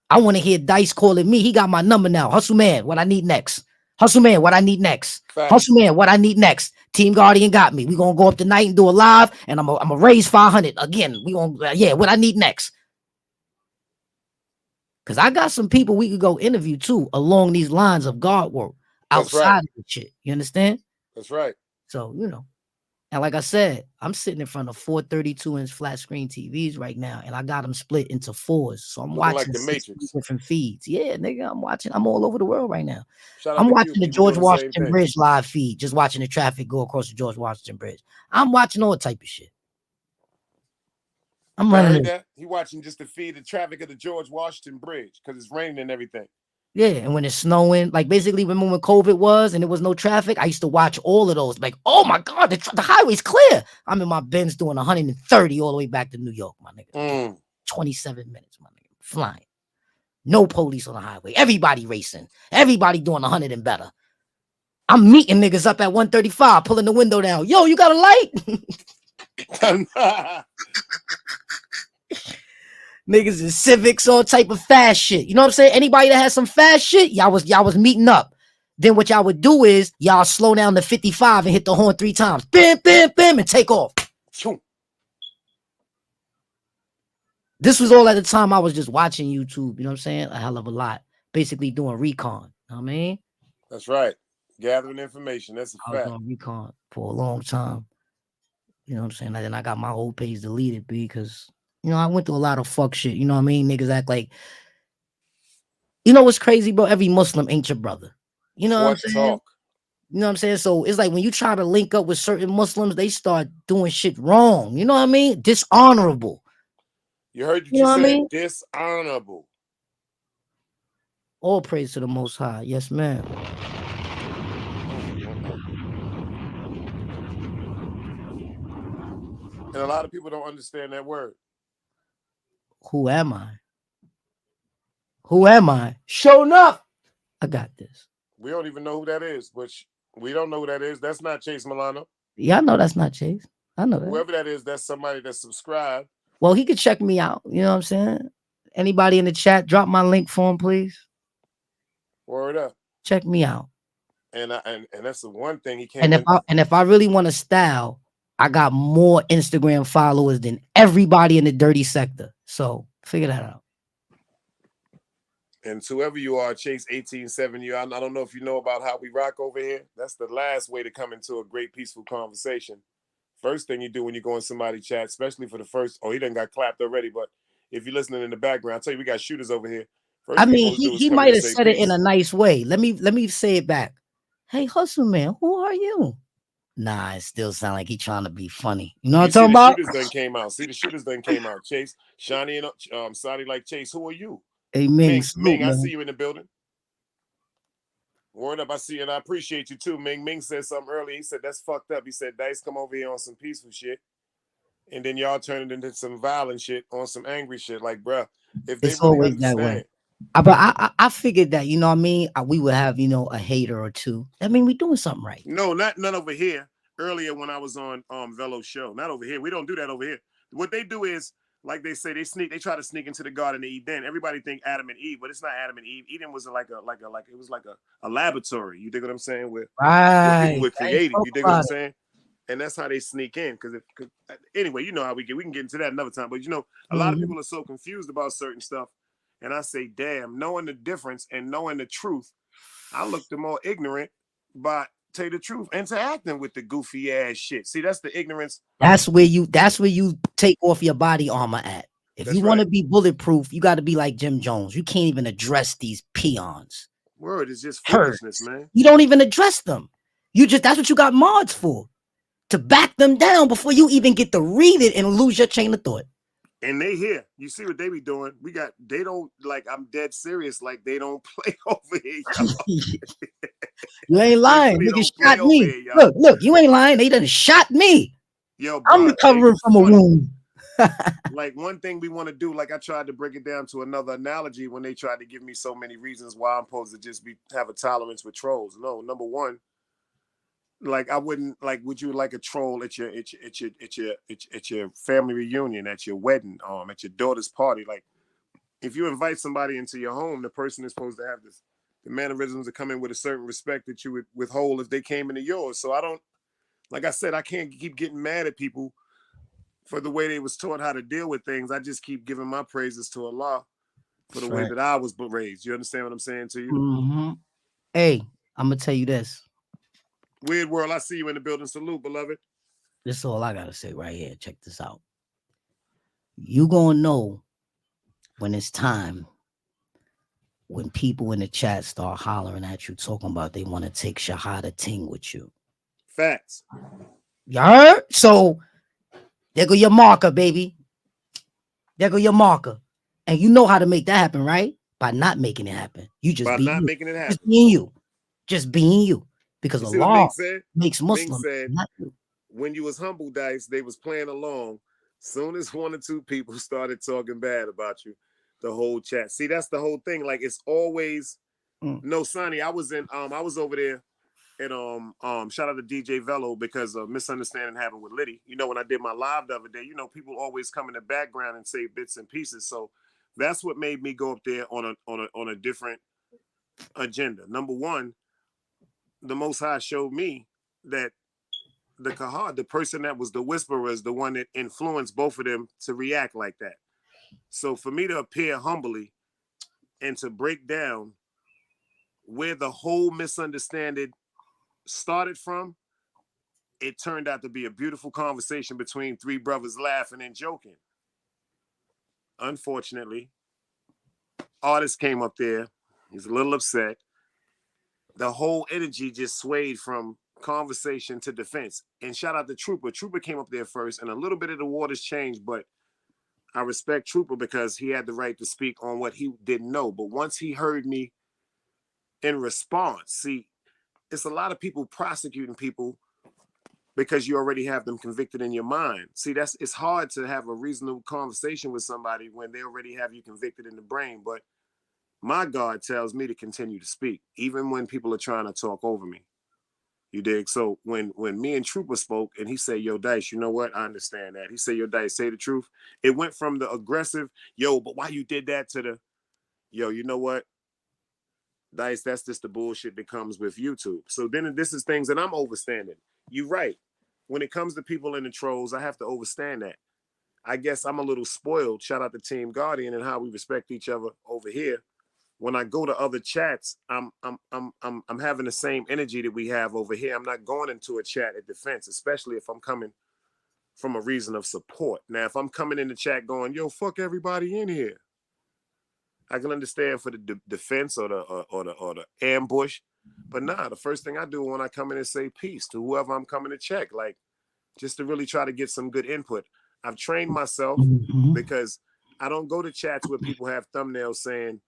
I want to hear Dice calling me. He got my number now. Hustle man, what I need next. Hustle man, what I need next. Facts. Hustle man, what I need next. Team Guardian got me. We gonna go up tonight and do a live, and I'm gonna raise 500 again. We gonna what I need next. Cause I got some people we could go interview too along these lines of guard work outside of the shit. You understand? That's right. So and like I said, I'm sitting in front of 4 32-inch flat screen TVs right now, and I got them split into 4s. So I'm watching like the Matrix. Different feeds. Yeah, nigga, I'm watching. I'm all over the world right now. Shout I'm watching the George Washington Bridge live feed, just watching the traffic go across the George Washington Bridge. I'm watching all type of shit. I'm running that. He watching just to feed the traffic of the George Washington Bridge because it's raining and everything. Yeah, and when it's snowing, like basically when COVID was and there was no traffic, I used to watch all of those. Like, oh my God, the highway's clear. I'm in my Benz doing 130 all the way back to New York, my nigga. 27 minutes, my nigga. Flying. No police on the highway. Everybody racing. Everybody doing 100 and better. I'm meeting niggas up at 135, pulling the window down. Yo, you got a light? Niggas in Civics, all type of fast shit. You know what I'm saying? Anybody that has some fast shit, y'all was meeting up. Then what y'all would do is y'all slow down to 55 and hit the horn 3 times. Bam, bam, bam, and take off. This was all at the time I was just watching YouTube, you know what I'm saying? A hell of a lot. Basically doing recon. You know what I mean? That's right. Gathering information. That's a fact. I was doing recon for a long time. You know what I'm saying? And then I got my old page deleted because I went through a lot of fuck shit. You know what I mean? Niggas act like, what's crazy, bro? Every Muslim ain't your brother. You know what I'm saying? You know what I'm saying? So it's like when you try to link up with certain Muslims, they start doing shit wrong. You know what I mean? Dishonorable. You heard you said, I mean? Dishonorable. All praise to the Most High. Yes, ma'am. And a lot of people don't understand that word. Who am I? Who am I? Show enough. I got this. We don't even know who that is, which we don't know who that is. That's not Chase Milano. Yeah, I know that's not Chase. I know that. Whoever that is, that's somebody that's subscribed. Well, he could check me out. You know what I'm saying? Anybody in the chat, drop my link for him, please. Word up. Check me out. And that's the one thing he And came in. if I really want to style, I got more Instagram followers than everybody in the dirty sector. So figure that out. And to whoever you are, Chase 1870, I don't know if you know about how we rock over here. That's the last way to come into a great peaceful conversation. First thing you do when you go in somebody's chat, especially for the first, he done got clapped already, but if you're listening in the background, I'll tell you, we got shooters over here. First I thing mean, you're supposed to do is he come in might and have say said it in peace. a nice way. Let me say it back. Hey, hustle man, who are you? Nah, it still sound like he trying to be funny. You know what I'm talking about? Shooters done came out. See, the shooters done came out. Chase, Shani, and Sadi like Chase. Who are you? Hey, Ming, salute, Ming, I man. see you in the building. Word up, I see you, and I appreciate you too. Ming said something earlier. He said, that's fucked up. He said, Dice, come over here on some peaceful shit. And then y'all turn it into some violent shit, on some angry shit. Like, bruh, if they It's really always that understand. way. But I figured that, you know what I mean? We would have, a hater or two. I mean, we doing something right. No, none over here. Earlier when I was on Velo's show. Not over here. We don't do that over here. What they do is, like they say, they try to sneak into the Garden of Eden. Everybody think Adam and Eve, but it's not Adam and Eve. Eden was like it was like a laboratory. You dig what I'm saying? Where people were created. You dig what I'm saying? And that's how they sneak in. Because anyway, you know how we can get into that another time. But a lot of people are so confused about certain stuff. And I say, damn, knowing the difference and knowing the truth, I look the more ignorant by tell you the truth, interacting with the goofy ass shit. See, that's the ignorance. That's where you take off your body armor at. If you want to be bulletproof, you got to be like Jim Jones. You can't even address these peons. Word is just foolishness, man. You don't even address them. That's what you got mods for. To back them down before you even get to read it and lose your chain of thought. And they here. You see what they be doing? They don't, like, I'm dead serious. Like, they don't play over here, y'all. You ain't lying. Niggas shot me. Here, look, you ain't lying. They done shot me. Yo, I'm recovering from a wound. Like, one thing we want to do, like I tried to break it down to another analogy when they tried to give me so many reasons why I'm supposed to just have a tolerance with trolls. No, number one, like I wouldn't like. Would you like a troll at your family reunion, at your wedding, at your daughter's party? Like, if you invite somebody into your home, the person is supposed to have the mannerisms to come in with a certain respect that you would withhold if they came into yours. So I don't, like I said, I can't keep getting mad at people for the way they was taught how to deal with things. I just keep giving my praises to Allah for the way that I was raised. You understand what I'm saying to you? Mm-hmm. Hey, I'm gonna tell you this. Weird world, I see you in the building. Salute, beloved. This is all I gotta say right here. Check this out. You gonna know when it's time, when people in the chat start hollering at you, talking about they want to take Shahada Ting with you. Facts. You heard? So there go your marker, baby. There go your marker. And you know how to make that happen, right? By not making it happen. You just by be not you. making it happen. Just being you. Just being you. Because you Allah makes Muslims. When you was humble, Dice, they was playing along. Soon as one or two people started talking bad about you, the whole chat. See, that's the whole thing. Like, it's always no, Sonny. I was over there and shout out to DJ Velo because a misunderstanding happened with Liddy. When I did my live the other day, people always come in the background and say bits and pieces. So that's what made me go up there on a different agenda. Number one, the Most High showed me that the Kahar, the person that was the whisperer, is the one that influenced both of them to react like that. So for me to appear humbly and to break down where the whole misunderstanding started from, it turned out to be a beautiful conversation between three brothers laughing and joking. Unfortunately, artist came up there. He's a little upset. The whole energy just swayed from conversation to defense. And shout out to Trooper. Trooper came up there first, and a little bit of the waters changed, but I respect Trooper because he had the right to speak on what he didn't know. But once he heard me in response, see, it's a lot of people prosecuting people because you already have them convicted in your mind. See, it's hard to have a reasonable conversation with somebody when they already have you convicted in the brain. But my God tells me to continue to speak, even when people are trying to talk over me. You dig? So when me and Trooper spoke and he said, yo, Dice, you know what? I understand that. He said, yo, Dice, say the truth. It went from the aggressive, yo, but why you did that, to the, yo, you know what? Dice, that's just the bullshit that comes with YouTube. So then this is things that I'm overstanding. You're right. When it comes to people in the trolls, I have to overstand that. I guess I'm a little spoiled. Shout out to Team Guardian and how we respect each other over here. When I go to other chats, I'm having the same energy that we have over here. I'm not going into a chat at defense, especially if I'm coming from a reason of support. Now, if I'm coming in the chat going, yo, fuck everybody in here, I can understand for the defense or the ambush. But nah, the first thing I do when I come in is say peace to whoever I'm coming to check, like just to really try to get some good input. I've trained myself because I don't go to chats where people have thumbnails saying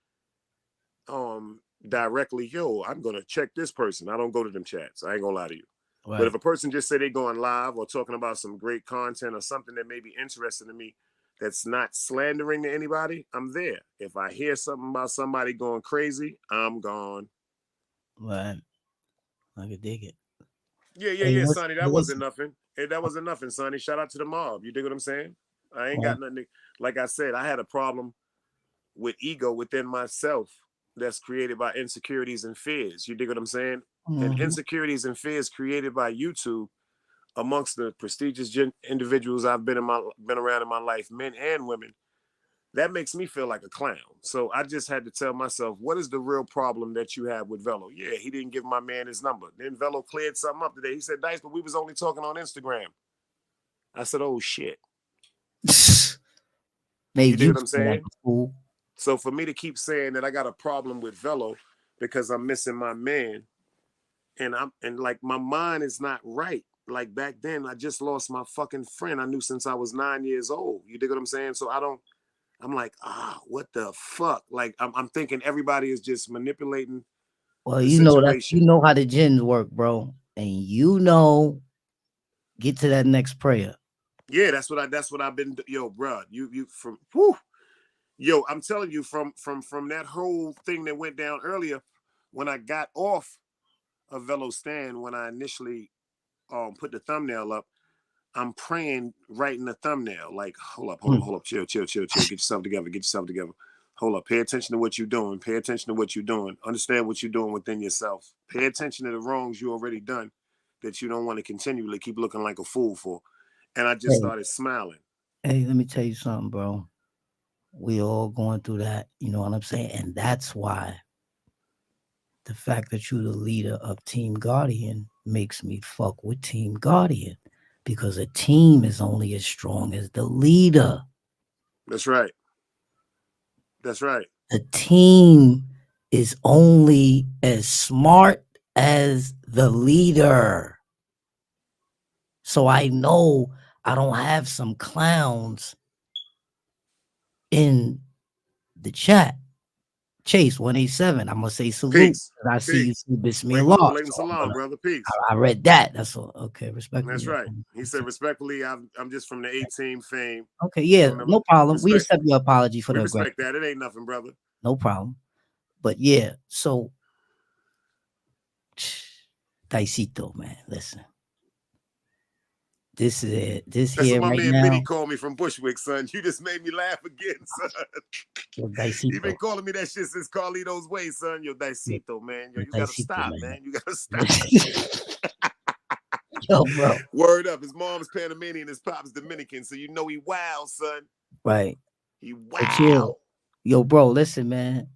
directly, yo, I'm gonna check this person. I don't go to them chats. I ain't gonna lie to you. Right. But if a person just say they going live or talking about some great content or something that may be interesting to me, that's not slandering to anybody, I'm there. If I hear something about somebody going crazy, I'm gone. Right. I could dig it. Yeah, Sonny. That wasn't nothing. Hey, that wasn't nothing, Sonny. Shout out to the mob. You dig what I'm saying? I ain't got nothing. Like I said, I had a problem with ego within myself that's created by insecurities and fears. You dig what I'm saying? And insecurities and fears created by YouTube amongst the prestigious individuals I've been around in my life, men and women, that makes me feel like a clown. So I just had to tell myself, what is the real problem that you have with Velo? Yeah, he didn't give my man his number. Then Velo cleared something up today. He said, Dice, but we was only talking on Instagram. I said, oh shit. You dig what I'm saying? Like so for me to keep saying that I got a problem with Velo because I'm missing my man, and like my mind is not right. Like back then, I just lost my fucking friend I knew since I was 9 years old. You dig what I'm saying? So I'm like, what the fuck? Like I'm thinking everybody is just manipulating. Well, you know how the jinns work, bro. And get to that next prayer. Yeah, that's what I've been. Yo, bro, you from whew. Yo, I'm telling you from that whole thing that went down earlier when I got off of Velo Stand, when I initially put the thumbnail up, I'm praying right in the thumbnail. Like, hold up, chill. Get yourself together. Hold up, pay attention to what you're doing. Pay attention to what you're doing. Understand what you're doing within yourself. Pay attention to the wrongs you already done that you don't want to continually keep looking like a fool for. And I just started smiling. Hey, let me tell you something, bro. We all going through that, you know what I'm saying? And that's why the fact that you're the leader of Team Guardian makes me fuck with Team Guardian, because a team is only as strong as the leader. That's right. The team is only as smart as the leader. So I know I don't have some clowns in the chat. Chase 187. I'm gonna say salute. Peace. I see you through Bismillah. Walaikum salam, brother. Peace. I read that. That's all. Okay, respect. That's right. He said respectfully, I'm just from the 18 fame. Okay, yeah, no problem. We accept your apology for the respect that. It ain't nothing, brother. No problem. But yeah, so Daisito, man, listen. This is it. That's here what my right man now. Benny called me from Bushwick, son. You just made me laugh again, son. Yo, Daisito. You've been calling me that shit since Carlito's way, son. Yo, Daisito, man. Yo, you gotta stop, man. You gotta stop. Yo, bro. Word up. His mom's Panamanian, his pop's Dominican, so you know he wild, son. Right. He wild. Yo, bro, listen, man.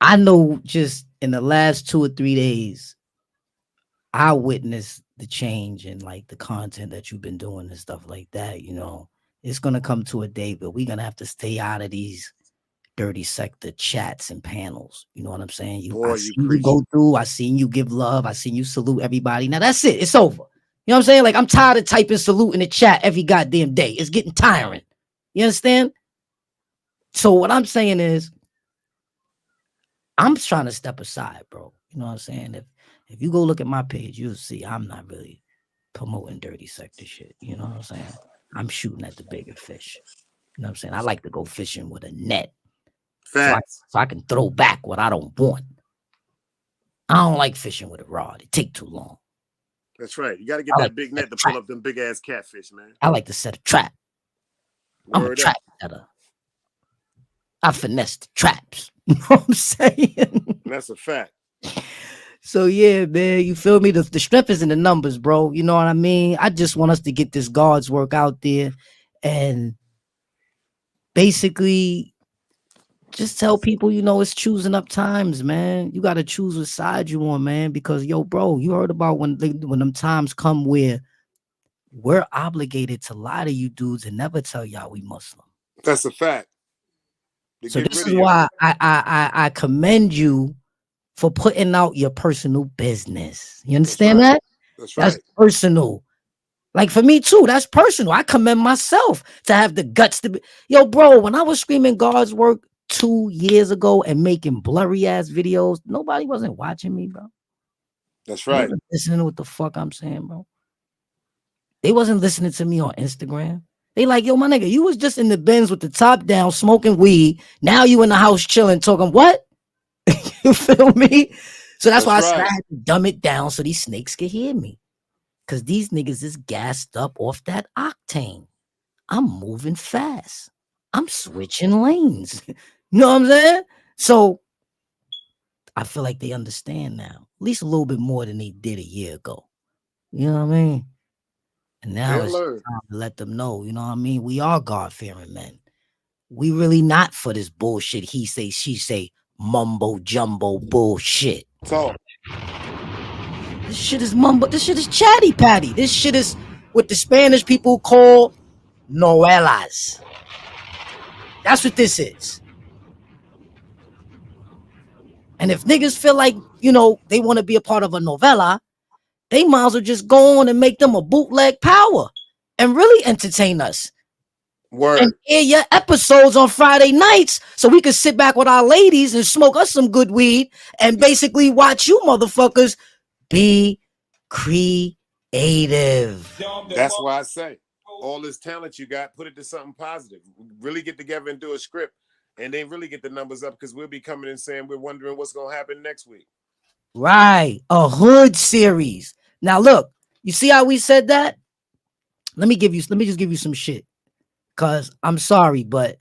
I know just in the last 2 or 3 days, I witnessed the change in like the content that you've been doing and stuff like that. You know, it's gonna come to a day, but we're gonna have to stay out of these dirty sector chats and panels. You know what I'm saying? I seen you go through, I seen you give love, I seen you salute everybody. Now that's it, it's over. You know what I'm saying? Like, I'm tired of typing salute in the chat every goddamn day. It's getting tiring. You understand? So what I'm saying is, I'm trying to step aside, bro. You know what I'm saying? If you go look at my page, you'll see I'm not really promoting dirty sector shit. You know what I'm saying? I'm shooting at the bigger fish. You know what I'm saying? I like to go fishing with a net. So I can throw back what I don't want. I don't like fishing with a rod. It take too long. That's right. You got to get that big net to pull up them big ass catfish, man. I like to set a trap. I'm a trap setter. I finessed the traps. You know what I'm saying? That's a fact. So yeah, man, you feel me? The strength is in the numbers, bro. You know what I mean? I just want us to get this God's work out there and basically just tell people, you know, it's choosing up times, man. You got to choose what side you on, man, because yo, bro, you heard about when them times come where we're obligated to lie to you dudes and never tell y'all we Muslim. That's a fact. To So get this rid is of y'all. why I commend you for putting out your personal business. You understand right. that? That's That's right. personal. Like for me too, that's personal. I commend myself to have the guts to be. Yo, bro, when I was screaming God's work 2 years ago and making blurry ass videos, nobody wasn't watching me, bro. That's They right. wasn't listening to what the fuck I'm saying, bro. They wasn't listening to me on Instagram. They like, yo, my nigga, you was just in the Benz with the top down, smoking weed. Now you in the house chilling, talking what? You feel me? So that's why I said I had to dumb it down so these snakes could hear me. Cause these niggas is gassed up off that octane. I'm moving fast. I'm switching lanes. You know what I'm saying? So I feel like they understand now, at least a little bit more than they did a year ago. You know what I mean? And now They'll it's learn. time to let them know, you know what I mean? We are God-fearing men. We really not for this bullshit. He say, she say, mumbo jumbo bullshit. Talk. This shit is mumbo. This shit is chatty patty. This shit is what the Spanish people call novelas. That's what this is. And if niggas feel like, you know, they want to be a part of a novella, they might as well just go on and make them a bootleg power and really entertain us. Word. And air your episodes on Friday nights so we can sit back with our ladies and smoke us some good weed and basically watch you motherfuckers be creative. That's why I say all this talent you got, put it to something positive. Really get together and do a script and then really get the numbers up because we'll be coming in saying we're wondering what's going to happen next week. Right. A hood series. Now look, you see how we said that? Let me just give you some shit. Cause I'm sorry, but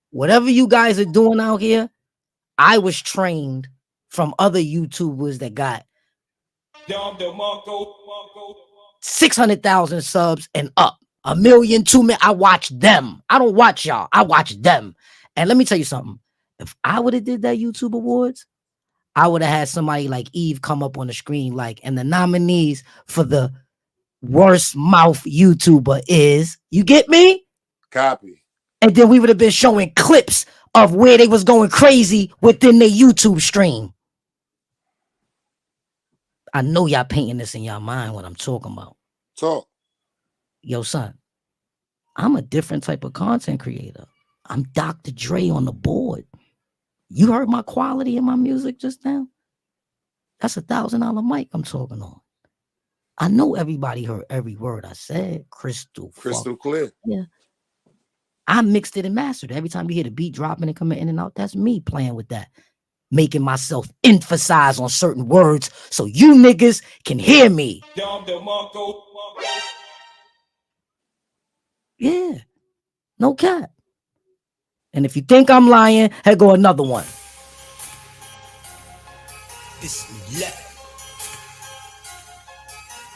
whatever you guys are doing out here, I was trained from other YouTubers that got 600,000 subs and up. 1 million, 2 million. I watch them. I don't watch y'all. I watch them. And let me tell you something. If I would have did that YouTube Awards, I would have had somebody like Eve come up on the screen like, and the nominees for the worst mouth YouTuber is, you get me? Copy. And then we would have been showing clips of where they was going crazy within their YouTube stream. I know y'all painting this in y'all mind what I'm talking about. Talk. Yo, son, I'm a different type of content creator. I'm Dr. Dre on the board. You heard my quality in my music just now? That's $1,000 mic I'm talking on. I know everybody heard every word I said. Crystal clear. Yeah. I mixed it and mastered it. Every time you hear the beat dropping and coming in and out, that's me playing with that. Making myself emphasize on certain words so you niggas can hear me. Yeah. No cap. And if you think I'm lying, here go another one. Bismillah.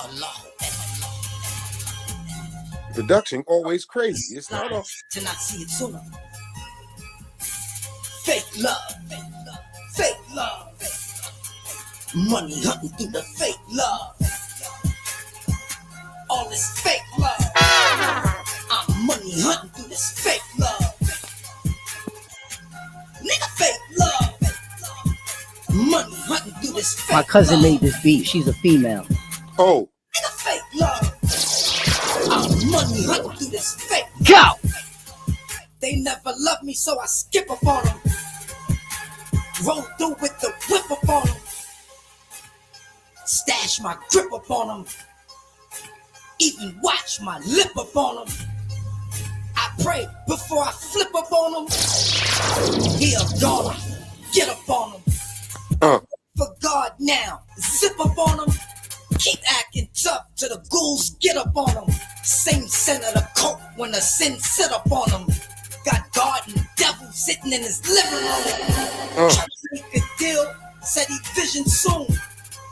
Allahu Akbar. Production always crazy. It's not off. Fake love, fake love. Money hunting through the fake love. All this fake love. I'm money hunting through this fake love. Nigga, fake love. Money hunting through this fake love. My cousin made this beat. She's a female. Oh. Nigga, fake love. I'm money hunting through this fake love. Go! They never loved me, so I skip up on them. Roll through with the whip up on them. Stash my grip up on them. Even watch my lip up on them. I pray before I flip up on them. He a gone. Get up on them. For God now. Zip up on them. Keep acting tough till the ghouls get up on them. Same scent of the coke when the sin sit up on them. got God and the devil sitting in his living room. Trying to make a deal, said he vision soon.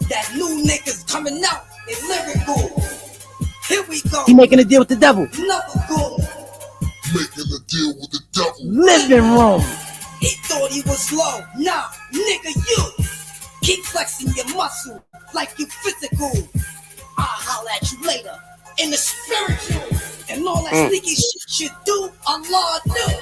That new niggas coming out, they lyrical. Here we go. He making a deal with the devil. Another goal. Making a deal with the devil. Living room. He thought he was low. Nah, nigga, you keep flexing your muscle like you physical. I'll holler at you later in the spiritual. And all that sneaky shit you do, Allah knew.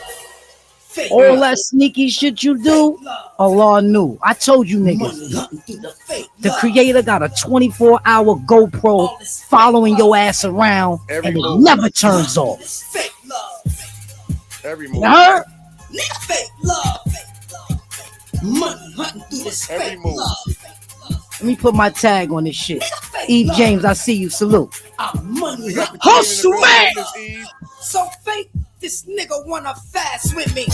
Fake All love. that sneaky shit you do, Allah knew. I told you Money niggas. hunting through the fake The love. creator got a 24-hour GoPro following your ass around, Every and it move. never turns off. This fake love. Every You move. heard? Nigga, fake love. Money hunting through this Every fake move. love. Let me put my tag on this shit. Fake Eve love. James, I see you. Salute. I'm money We got the hunting. queen in the building, Miss Eve. So fake, this nigga wanna fast with me.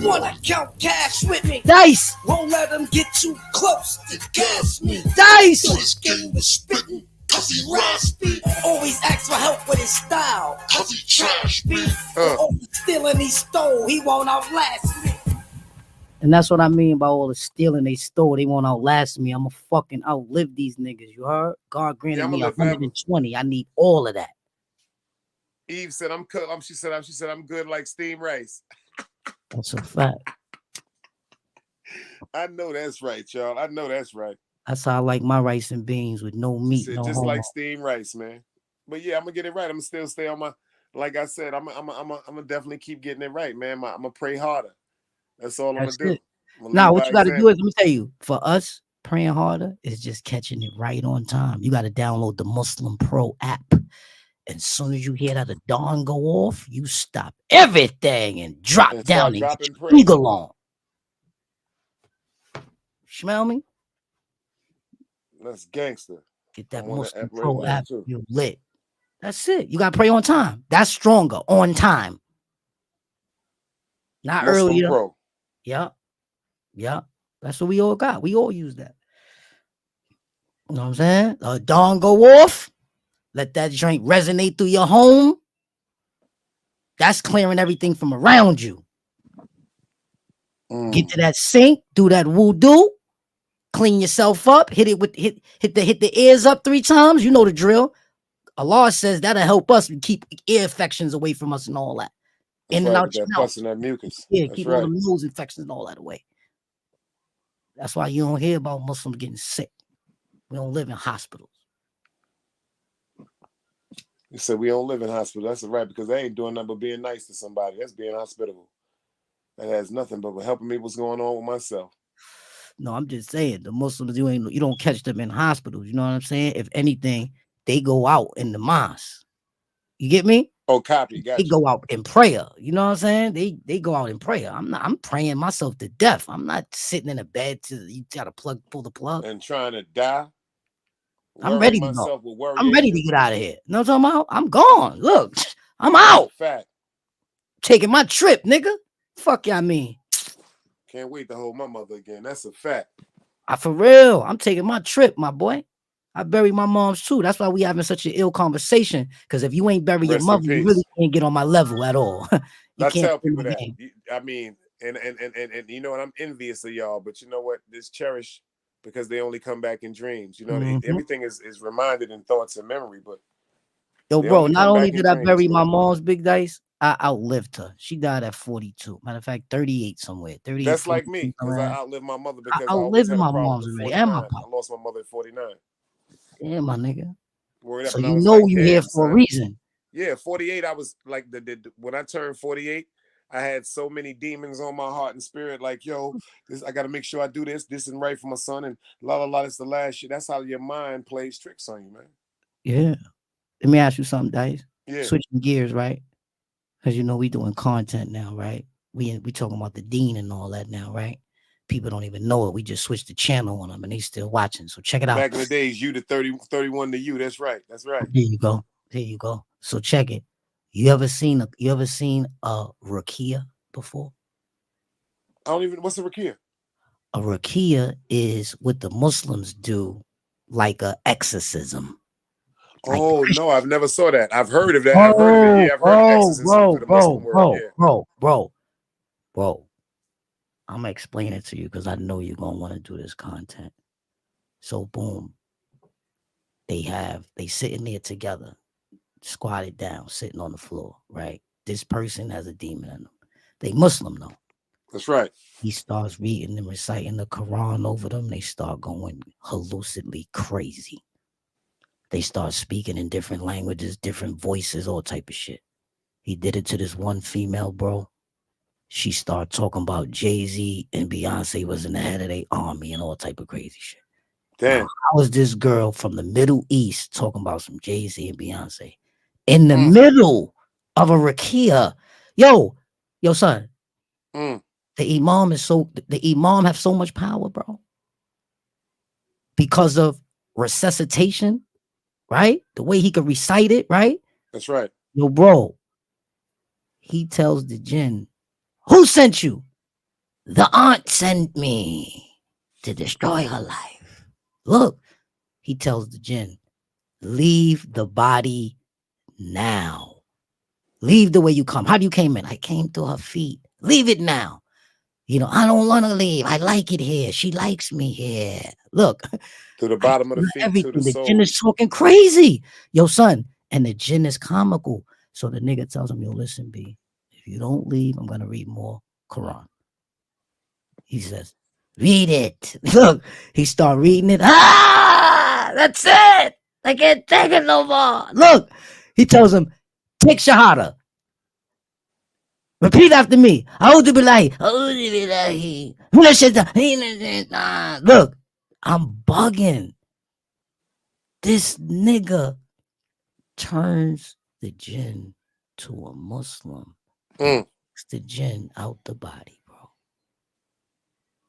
Wanna count cash with me. Dice. Won't let him get too close to gas me. Dice. This game was spitting, cause he raspy. Always asks for help with his style, cause he trash me. Stealing he stole, he won't outlast me. And that's what I mean by all the stealing they stole. They won't outlast me. I'ma fucking outlive these niggas. You heard? God granted I'ma me live forever. 120. I need all of that. Eve said, "I'm cook." She said, "I'm good like steamed rice." That's a fact. I know that's right, y'all. I know that's right. That's how I like my rice and beans with no She meat, said, no just homo. like steamed rice, man. But yeah, I'm gonna get it right. I'm gonna still stay on my. Like I said, I'm gonna definitely keep getting it right, man. I'm gonna pray harder. That's all I'm That's gonna do. it. I'm gonna Now, lead what by you got to do example. is, let me tell you, for us, praying harder is just catching it right on time. You got to download the Muslim Pro app. And as soon as you hear that the dawn go off, you stop everything and drop And down start and dropping get your praise. eagle on. Smell me? That's gangster. Get that I'm on that Muslim app right Pro now, app. too. You lit. That's it. You got to pray on time. That's stronger. On time. Not Muslim earlier. Pro. Yeah. Yeah. That's what we all got. We all use that. You know what I'm saying? Dawn go off. Let that joint resonate through your home. That's clearing everything from around you. Get to that sink, do that wudu, clean yourself up, hit the ears up 3 times. You know the drill. Allah says that'll help us keep ear infections away from us and all that. That's In and right, out with your that mouth. pus and that mucus. Yeah, That's keep all right. the nose infections and all that away. That's why you don't hear about Muslims getting sick. We don't live in hospitals. You said we don't live in hospital. That's right, because they ain't doing nothing but being nice to somebody. That's being hospitable. That has nothing but helping me what's going on with myself. No, I'm just saying the Muslims, you don't catch them in hospitals. You know what I'm saying? If anything, they go out in the mosque. You get me? Oh, copy. Got They you. go out in prayer. You know what I'm saying? They go out in prayer. I'm praying myself to death. I'm not sitting in a bed till you gotta pull the plug. And trying to die. I'm ready to myself go. with I'm ready to get out of here. You know what I'm talking about? I'm gone. Look, I'm out. Fact. Taking my trip, nigga. Fuck y'all mean. Can't wait to hold my mother again. That's a fact. For real. I'm taking my trip, my boy. I buried my mom's too. That's why we having such an ill conversation. Because if you ain't bury your Rest in mother, you peace. really can't get on my level at all. You I can't tell play people my that. game. I mean, and you know what? I'm envious of y'all, but you know what? This cherish because they only come back in dreams. You know, everything is reminded in thoughts and memory. But yo, they bro, not come only back in did I dreams, bury my man. mom's big dice, I outlived her. She died at 42. Matter of fact, 38 somewhere. 38. That's like me, because I around. outlived my mother I because I always outlived had a my problem mom's with already and my 49. pop. I lost my mother at 49. Yeah, my nigga. Word up, So and I you was know like, you here damn, for a son. reason. Yeah, 48. I was like when I turned 48, I had so many demons on my heart and spirit. Like, yo, I got to make sure I do this isn't right for my son, and la la la. That's the last shit. That's how your mind plays tricks on you, man. Yeah. Let me ask you something, Dice. Yeah. Switching gears, right? Because you know we doing content now, right? We talking about the dean and all that now, right? People don't even know it. We just switched the channel on them and they still watching. So check it out. Back in the days, you to 30, 31 to you. That's right. That's right. There you go. There you go. So check it. You ever seen a rakia before? I don't even. What's a rakia? A rakia is what the Muslims do, like a exorcism. Like Oh no, I've never saw that. I've heard of that. I've heard of it. bro, Yeah, I've heard of exorcism through the Muslim world. Yeah. bro. I'm gonna explain it to you because I know you're gonna want to do this content. So boom, they sitting there together, squatted down, sitting on the floor, right? This person has a demon in them. They Muslim though. That's right. He starts reading and reciting the Quran over them. They start going hallucinately crazy. They start speaking in different languages, different voices, all type of shit. He did it to this one female, bro. She started talking about Jay-Z and Beyonce was in the head of their army and all type of crazy shit. Damn. Now, how is this girl from the Middle East talking about some Jay-Z and Beyonce in the middle of a rakia? Yo, son, the imam have so much power, bro, because of resuscitation, right? The way he could recite it, right? That's right. Yo, bro, he tells the jinn, who sent you? The aunt sent me to destroy her life. Look, he tells the jinn, leave the body now. Leave the way you come. How do you came in? I came through her feet. Leave it now. You know, I don't want to leave. I like it here. She likes me here. Look, to the bottom of the feet, everything. to the The soul. jinn is talking crazy. Yo, son. And the jinn is comical. So the nigga tells him, yo, listen, B, if you don't leave, I'm going to read more Quran. He says, read it. Look, he start reading it. Ah, that's it. I can't take it no more. Look, he tells him, take Shahada. Repeat after me. A'udhu billahi. A'udhu billahi. Look, I'm bugging. This nigga turns the jinn to a Muslim. Takes the jinn out the body, bro.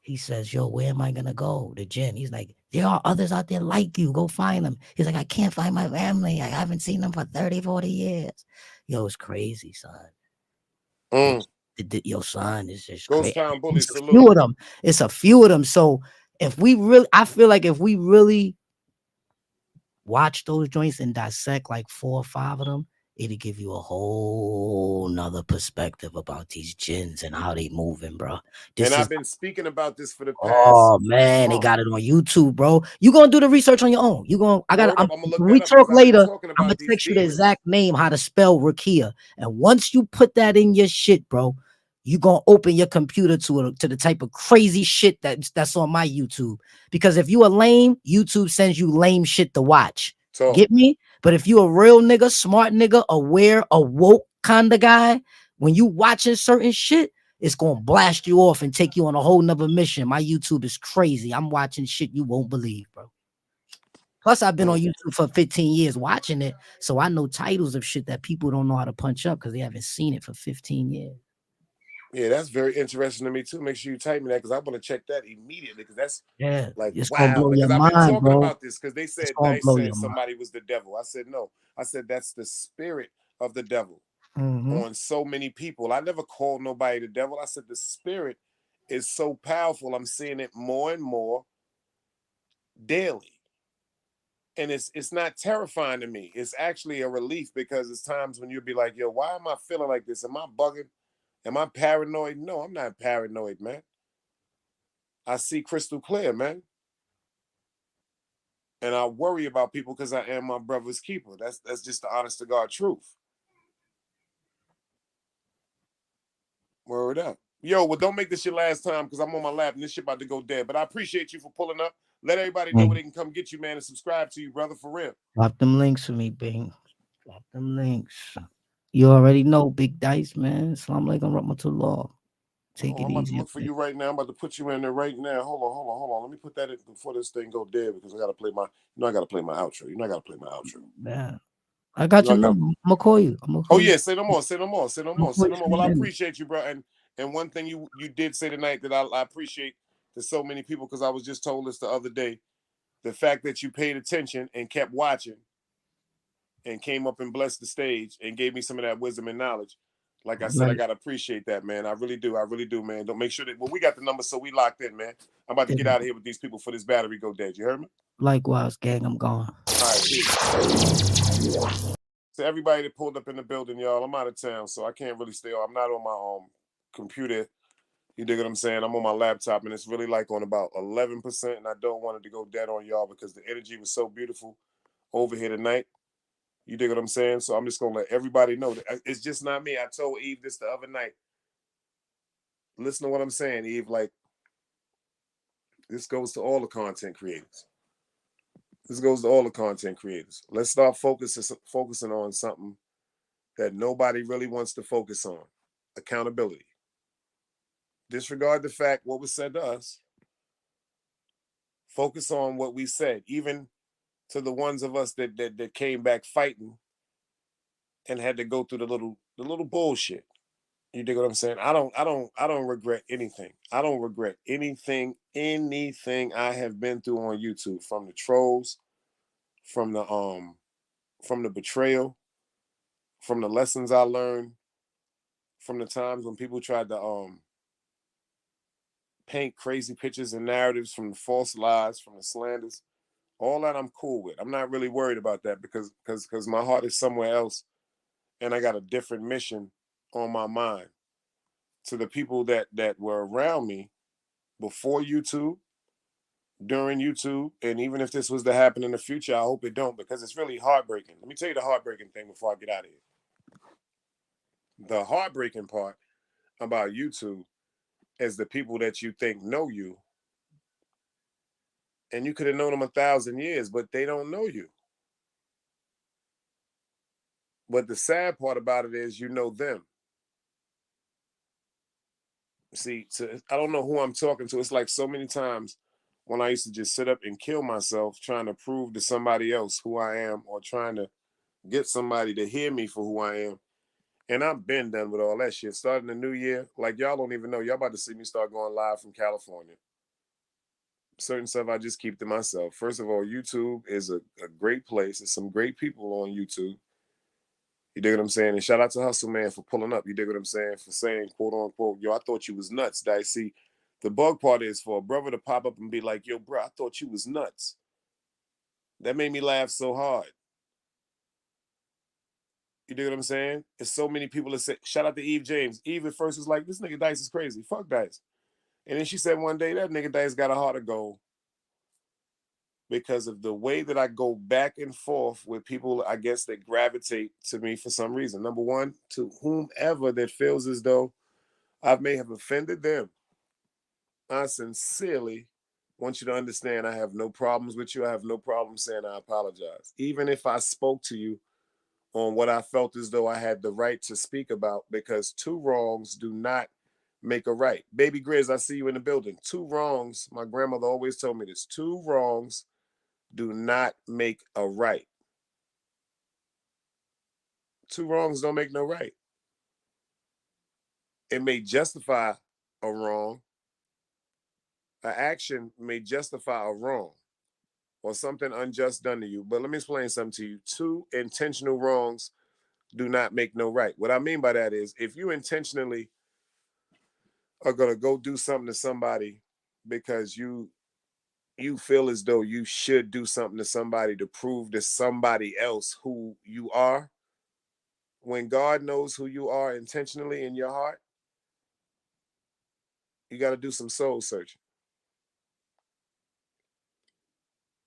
He says, yo, where am I going to go? The jinn. He's like, there are others out there like you. Go find them. He's like, I can't find my family. I haven't seen them for 30, 40 years. Yo, it's crazy, son. Your son is just Ghost crazy. Town Bully, It's a salute. few of them. It's a few of them. So if we really, I feel like if we really watch those joints and dissect like 4 or 5 of them, it'll give you a whole nother perspective about these jinns and how they moving, bro. And I've been speaking about this for the past. Oh man, they got it on YouTube, bro. You gonna do the research on your own. You gonna I'm gonna look when we talk later, I'm gonna text you the exact name, how to spell Rakia. And once you put that in your shit, bro, you gonna open your computer to the type of crazy shit that's on my YouTube. Because if you are lame, YouTube sends you lame shit to watch. So, get me? But if you a real nigga, smart nigga, aware, awoke kind of guy, when you watching certain shit, it's gonna blast you off and take you on a whole nother mission. My YouTube is crazy. I'm watching shit you won't believe, bro. Plus, I've been on YouTube for 15 years watching it, so I know titles of shit that people don't know how to punch up because they haven't seen it for 15 years. Yeah, that's very interesting to me too. Make sure you type me that because I want to check that immediately because that's like it's wow. gonna blow Because your I've been mind, talking bro. about this because they said Dice said somebody was the devil. I said no. I said that's the spirit of the devil on so many people. I never called nobody the devil. I said the spirit is so powerful. I'm seeing it more and more daily. And it's not terrifying to me. It's actually a relief because it's times when you'll be like, yo, why am I feeling like this? Am I bugging? Am I paranoid? No, I'm not paranoid, man. I see crystal clear, man. And I worry about people because I am my brother's keeper. That's just the honest to God truth. Word up. Yo, well, don't make this your last time because I'm on my lap and this shit about to go dead. But I appreciate you for pulling up. Let everybody know where they can come get you, man, and subscribe to you, brother, for real. Drop them links for me, Bing. Drop them links. You already know, Big Dice, man. Assalamu alaikum rahmatullah. Take it I'm about easy. to look for you right now. I'm about to put you in there right now. Hold on. Let me put that in before this thing go dead because I gotta play my. I gotta play my outro. I gotta play my outro. Yeah, I got your number. I'm gonna call you. Yeah, say no more. Well, I appreciate you, bro. And one thing you did say tonight that I appreciate to so many people because I was just told this the other day, the fact that you paid attention and kept watching and came up and blessed the stage and gave me some of that wisdom and knowledge. Like I said, I gotta appreciate that, man. I really do, man. Don't make sure that we got the number, so we locked in, man. I'm about to get out of here with these people for this battery go dead. You heard me? Likewise, gang. I'm gone. All right, peace. So everybody that pulled up in the building, y'all, I'm out of town, so I can't really stay on. I'm not on my computer. You dig what I'm saying? I'm on my laptop, and it's really like on about 11%, and I don't want it to go dead on y'all because the energy was so beautiful over here tonight. You dig what I'm saying? So I'm just gonna let everybody know that it's just not me. I told Eve this the other night. Listen to what I'm saying, Eve. Like, this goes to all the content creators. This goes to all the content creators. Let's start focusing on something that nobody really wants to focus on. Accountability. Disregard the fact what was said to us. Focus on what we said, even to the ones of us that came back fighting and had to go through the little bullshit. You dig what I'm saying? I don't regret anything. I don't regret anything I have been through on YouTube, from the trolls, from the betrayal, from the lessons I learned, from the times when people tried to paint crazy pictures and narratives, from the false lies, from the slanders. All that I'm cool with. I'm not really worried about that because my heart is somewhere else, and I got a different mission on my mind. To the people that were around me before YouTube, during YouTube, and even if this was to happen in the future, I hope it don't, because it's really heartbreaking. Let me tell you the heartbreaking thing before I get out of here. The heartbreaking part about YouTube is the people that you think know you, and you could have known them 1,000 years, but they don't know you. But the sad part about it is you know them. See, I don't know who I'm talking to. It's like so many times when I used to just sit up and kill myself trying to prove to somebody else who I am, or trying to get somebody to hear me for who I am. And I've been done with all that shit. Starting the new year, like, y'all don't even know. Y'all about to see me start going live from California. Certain stuff I just keep to myself. First of all, YouTube is a great place. There's some great people on YouTube. You dig what I'm saying? And shout out to Hustle Man for pulling up. You dig what I'm saying? For saying, quote unquote, yo, I thought you was nuts, Dice. See, the bug part is for a brother to pop up and be like, yo, bro, I thought you was nuts. That made me laugh so hard. You dig what I'm saying? There's so many people that say, shout out to Eve James. Eve at first was like, this nigga Dice is crazy. Fuck Dice. And then she said one day, that nigga Dice got a heart of gold, because of the way that I go back and forth with people, I guess, that gravitate to me for some reason. Number one, to whomever that feels as though I may have offended them, I sincerely want you to understand I have no problems with you. I have no problem saying I apologize. Even if I spoke to you on what I felt as though I had the right to speak about, because two wrongs do not make a right. Baby Grizz, I see you in the building. Two wrongs, my grandmother always told me this, two wrongs do not make a right. Two wrongs don't make no right. It may justify a wrong. An action may justify a wrong or something unjust done to you. But let me explain something to you. Two intentional wrongs do not make no right. What I mean by that is, if you intentionally are going to go do something to somebody because you feel as though you should do something to somebody to prove to somebody else who you are, when God knows who you are intentionally in your heart, you got to do some soul searching.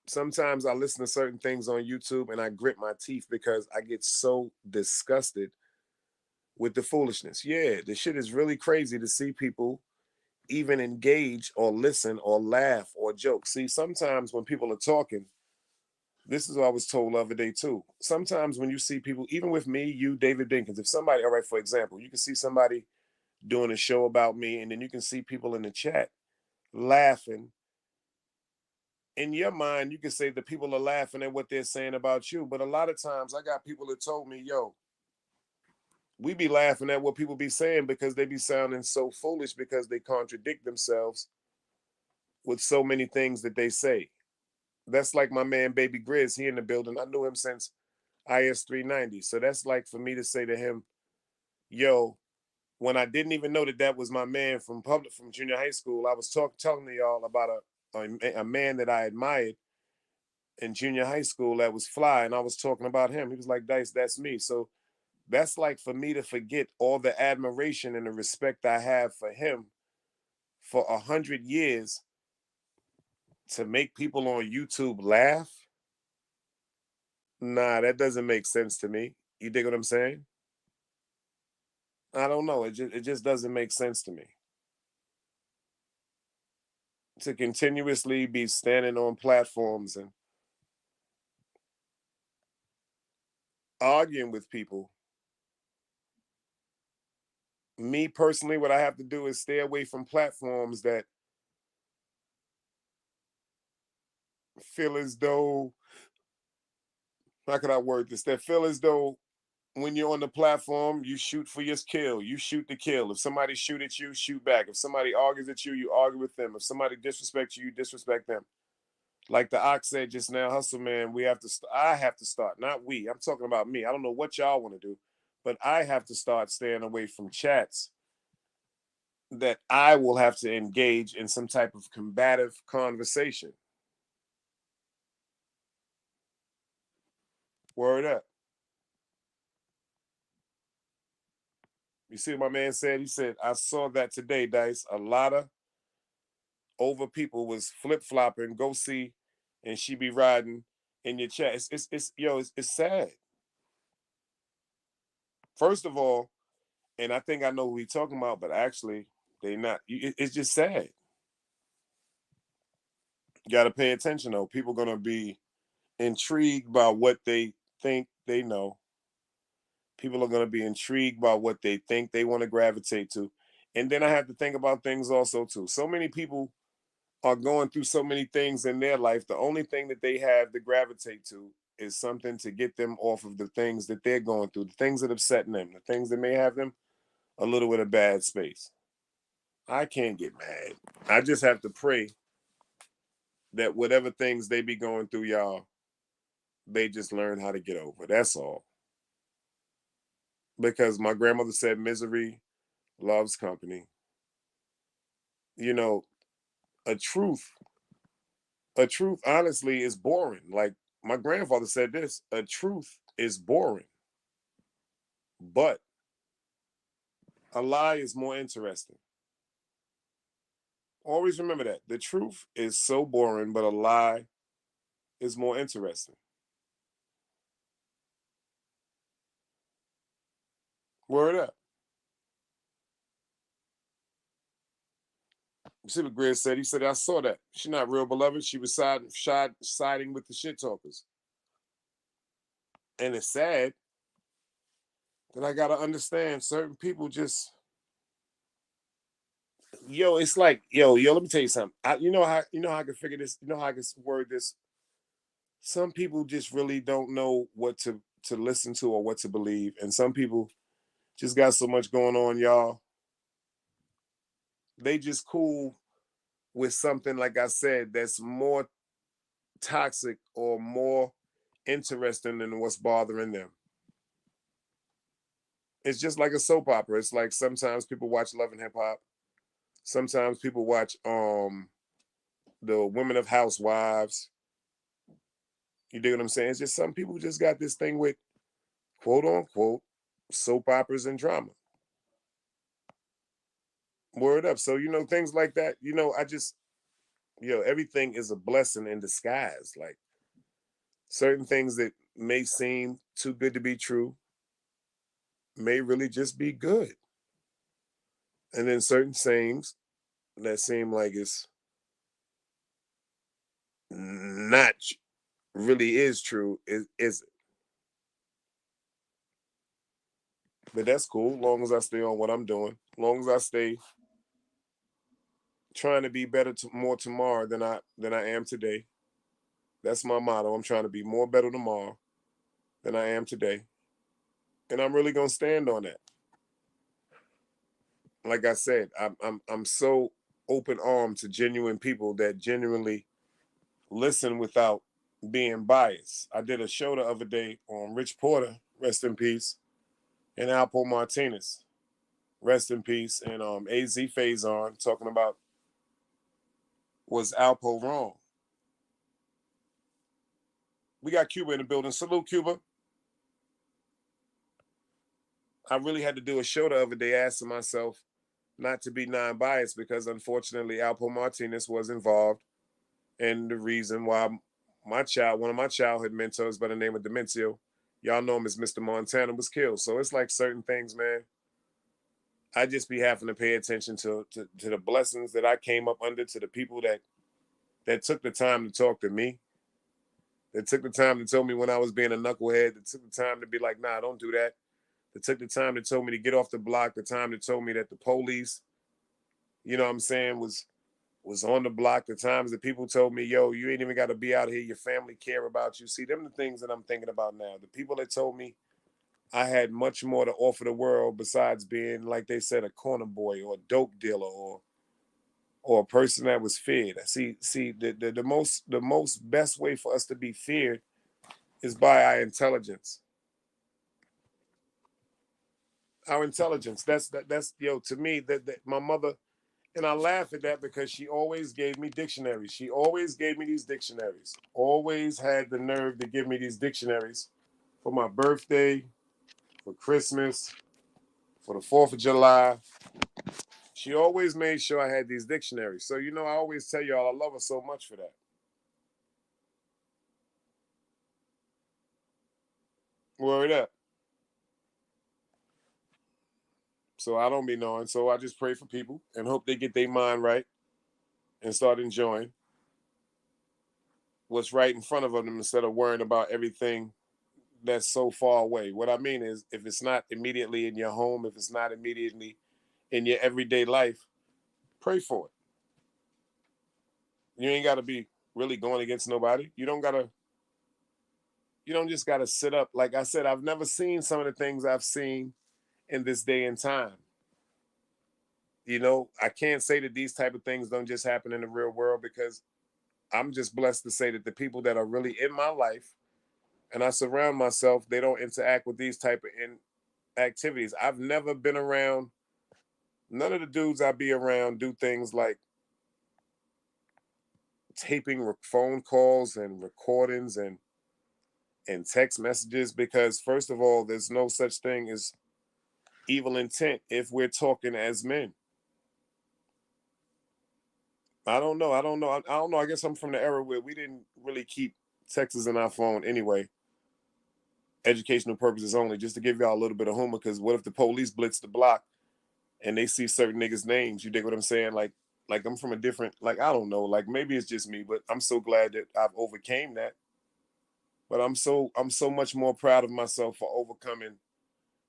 Sometimes I listen to certain things on YouTube and I grit my teeth because I get so disgusted with the foolishness. Yeah, the shit is really crazy to see people even engage or listen or laugh or joke. See, sometimes when people are talking, this is what I was told the other day too. Sometimes when you see people, even with me, you, David Dinkins, if somebody, all right, for example, you can see somebody doing a show about me, and then you can see people in the chat laughing. In your mind, you can say the people are laughing at what they're saying about you. But a lot of times I got people that told me, yo, we be laughing at what people be saying because they be sounding so foolish because they contradict themselves with so many things that they say. That's like my man, Baby Grizz. He in the building. I knew him since IS 390. So that's like for me to say to him, yo, when I didn't even know that that was my man from junior high school. I was talking to y'all about a man that I admired in junior high school that was fly, and I was talking about him. He was like, Dice, that's me. So that's like for me to forget all the admiration and the respect I have for him for 100 years to make people on YouTube laugh. Nah, that doesn't make sense to me. You dig what I'm saying? I don't know. It just doesn't make sense to me. To continuously be standing on platforms and arguing with people. Me personally, what I have to do is stay away from platforms that feel as though, how can I word this? That feel as though when you're on the platform, you shoot for your kill. You shoot to kill. If somebody shoot at you, shoot back. If somebody argues at you, you argue with them. If somebody disrespects you, you disrespect them. Like the Ox said just now, hustle man, I have to start, not we. I'm talking about me. I don't know what y'all want to do, but I have to start staying away from chats that I will have to engage in some type of combative conversation. Word up. You see what my man said? He said, I saw that today, Dice. A lot of over people was flip-flopping, go see, and she be riding in your chat. It's sad. First of all, and I think I know who he's talking about, but actually, they not. It's just sad. You got to pay attention, though. People gonna be intrigued by what they think they know. People are gonna be intrigued by what they think they want to gravitate to, and then I have to think about things also too. So many people are going through so many things in their life. The only thing that they have to gravitate to is something to get them off of the things that they're going through, the things that upset them, the things that may have them a little bit of bad space. I can't get mad. I just have to pray that whatever things they be going through, y'all, they just learn how to get over. That's all. Because my grandmother said misery loves company. You know, a truth honestly is boring. Like my grandfather said this, a truth is boring. But a lie is more interesting. Always remember that. The truth is so boring, but a lie is more interesting. Word up. You see what Grizz said? He said, I saw that. She's not real beloved. She was siding with the shit talkers. And it's sad that I got to understand certain people just, it's like, let me tell you something. You know how I can figure this, you know how I can word this. Some people just really don't know what to listen to or what to believe. And some people just got so much going on, y'all. They just cool with something, like I said, that's more toxic or more interesting than what's bothering them. It's just like a soap opera. It's like sometimes people watch Love and Hip Hop. Sometimes people watch the Women of Housewives. You dig what I'm saying? It's just some people just got this thing with quote unquote soap operas and drama. Word up. So, things like that, I just, everything is a blessing in disguise. Like certain things that may seem too good to be true may really just be good. And then certain sayings that seem like it's not really is true isn't. But that's cool, long as I stay on what I'm doing, long as I stay trying to be better more tomorrow than I am today. That's my motto. I'm trying to be more better tomorrow than I am today. And I'm really gonna stand on that. Like I said, I'm so open armed to genuine people that genuinely listen without being biased. I did a show the other day on Rich Porter, rest in peace, and Alpo Martinez. rest in peace, and AZ Phase on talking about, was Alpo wrong? We got Cuba in the building. Salute, Cuba. I really had to do a show the other day asking myself not to be non-biased, because unfortunately Alpo Martinez was involved, and the reason why one of my childhood mentors by the name of Demencio, y'all know him as Mr. Montana, was killed. So it's like certain things, man, I just be having to pay attention to the blessings that I came up under, to the people that took the time to talk to me, that took the time to tell me when I was being a knucklehead, that took the time to be like, nah, don't do that. That took the time to tell me to get off the block, the time that told me that the police, you know what I'm saying, was on the block, the times that people told me, yo, you ain't even got to be out here, your family care about you. See, them the things that I'm thinking about now. The people that told me I had much more to offer the world besides being, like they said, a corner boy or a dope dealer or a person that was feared. See, the most best way for us to be feared is by our intelligence. Our intelligence. That's yo, to me, that my mother, and I laugh at that because she always gave me dictionaries. She always gave me these dictionaries. Always had the nerve to give me these dictionaries for my birthday, for Christmas, for the 4th of July. She always made sure I had these dictionaries. So, I always tell y'all I love her so much for that. Word up. So I don't be knowing. So I just pray for people and hope they get their mind right and start enjoying what's right in front of them instead of worrying about everything that's so far away. What I mean is, if it's not immediately in your home, if it's not immediately in your everyday life, pray for it. You ain't got to be really going against nobody. You don't just got to sit up. Like I said, I've never seen some of the things I've seen in this day and time. I can't say that these type of things don't just happen in the real world, because I'm just blessed to say that the people that are really in my life and I surround myself, they don't interact with these type of activities. I've never been around, none of the dudes I be around do things like taping phone calls and recordings and text messages, because first of all, there's no such thing as evil intent if we're talking as men. I don't know. I don't know. I guess I'm from the era where we didn't really keep texts in our phone anyway. Educational purposes only, just to give y'all a little bit of humor, because what if the police blitz the block and they see certain niggas' names? You dig what I'm saying? Like I'm from a different, I don't know, maybe it's just me, but I'm so glad that I've overcame that. But I'm so much more proud of myself for overcoming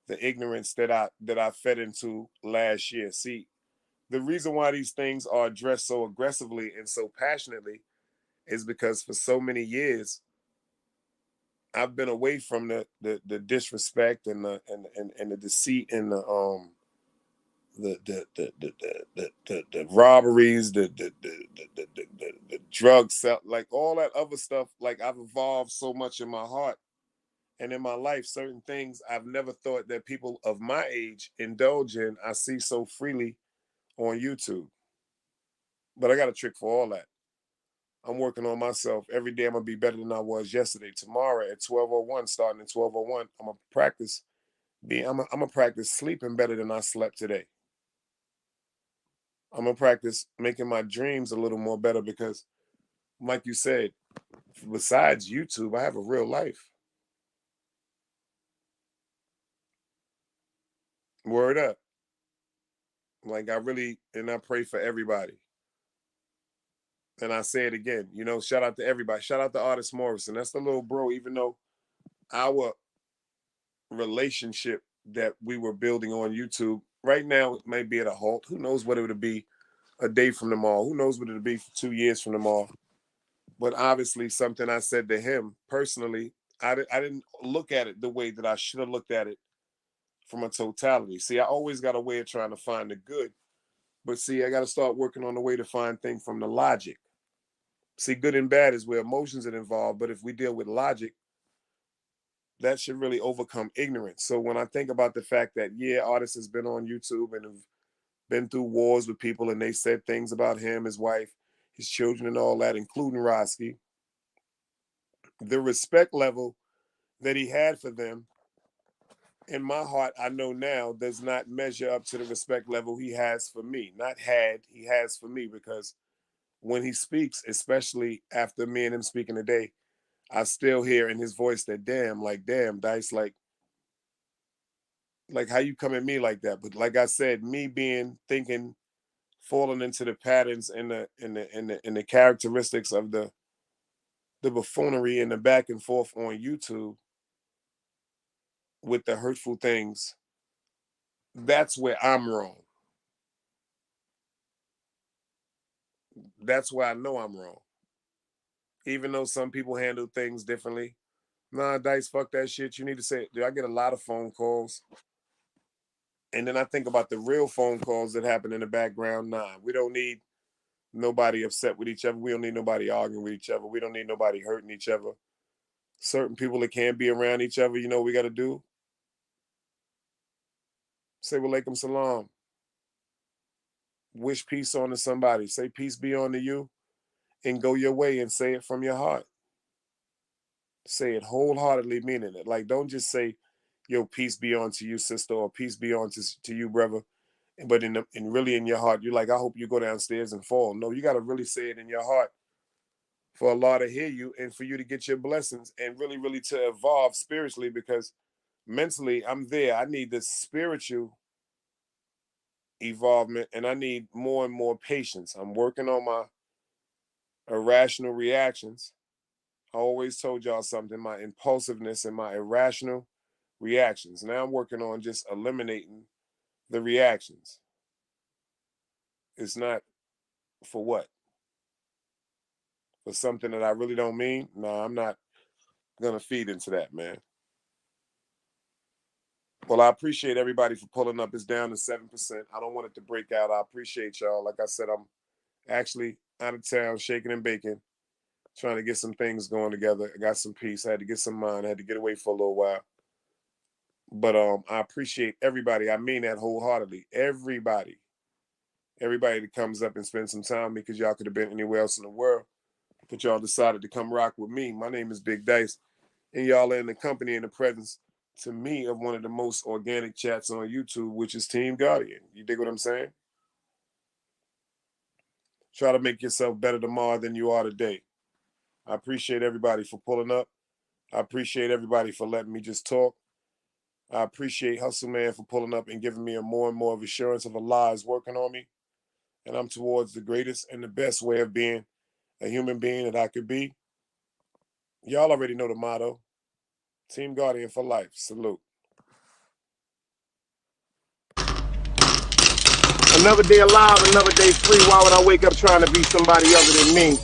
the ignorance that I fed into last year. See, the reason why these things are addressed so aggressively and so passionately is because for so many years I've been away from the disrespect and the deceit and the robberies, the drug sell, like all that other stuff. Like, I've evolved so much in my heart and in my life. Certain things I've never thought that people of my age indulge in, I see so freely on YouTube. But I got a trick for all that. I'm working on myself. Every day I'm gonna be better than I was yesterday. Tomorrow at 12:01, starting at 12:01, I'm gonna practice I'm gonna practice sleeping better than I slept today. I'm gonna practice making my dreams a little more better, because, like you said, besides YouTube, I have a real life. Word up. Like, I pray for everybody. And I say it again, shout out to everybody. Shout out to Artist Morrison. That's the little bro, even though our relationship that we were building on YouTube right now it may be at a halt. Who knows what it would be a day from tomorrow? Who knows what it'll be for 2 years from tomorrow? But obviously, something I said to him personally, I didn't look at it the way that I should have looked at it from a totality. See, I always got a way of trying to find the good. But see, I got to start working on the way to find things from the logic. See, good and bad is where emotions are involved. But if we deal with logic, that should really overcome ignorance. So when I think about the fact that, yeah, artists has been on YouTube and have been through wars with people, and they said things about him, his wife, his children, and all that, including Roski, the respect level that he had for them, in my heart, I know now, does not measure up to the respect level he has for me. Not had, he has for me, because when he speaks, especially after me and him speaking today, I still hear in his voice that damn, Dice, like how you come at me like that? But like I said, me thinking, falling into the patterns and the characteristics of the buffoonery and the back and forth on YouTube with the hurtful things, that's where I'm wrong. That's why I know I'm wrong. Even though some people handle things differently. Nah, Dice, fuck that shit. You need to say, dude, I get a lot of phone calls. And then I think about the real phone calls that happen in the background. Nah, we don't need nobody upset with each other. We don't need nobody arguing with each other. We don't need nobody hurting each other. Certain people that can't be around each other, you know what we got to do? Say walaikum salam. Wish peace on to somebody. Say peace be on to you, and go your way and say it from your heart. Say it wholeheartedly, meaning it. Like, don't just say, yo, peace be on to you, sister, or peace be on to you, brother. But really in your heart, you're like, I hope you go downstairs and fall. No, you got to really say it in your heart for Allah to hear you and for you to get your blessings and really, really to evolve spiritually, because mentally I'm there. I need the spiritual evolvement, and I need more and more patience. I'm working on my irrational reactions. I always told y'all something, my impulsiveness and my irrational reactions. Now I'm working on just eliminating the reactions. It's not for what? For something that I really don't mean? No, I'm not going to feed into that, man. Well, I appreciate everybody for pulling up. It's down to 7%. I don't want it to break out. I appreciate y'all. Like I said, I'm actually out of town, shaking and baking, trying to get some things going together. I got some peace. I had to get some mind. I had to get away for a little while. But I appreciate everybody. I mean that wholeheartedly. Everybody that comes up and spends some time with me, because y'all could have been anywhere else in the world, but y'all decided to come rock with me. My name is Big Dice, and y'all are in the company and the presence, to me, of one of the most organic chats on YouTube, which is Team Guardian. You dig what I'm saying? Try to make yourself better tomorrow than you are today. I appreciate everybody for pulling up. I appreciate everybody for letting me just talk. I appreciate Hustle Man for pulling up and giving me a more and more of assurance of Allah is working on me. And I'm towards the greatest and the best way of being a human being that I could be. Y'all already know the motto. Team Guardian for life. Salute. Another day alive, another day free. Why would I wake up trying to be somebody other than me?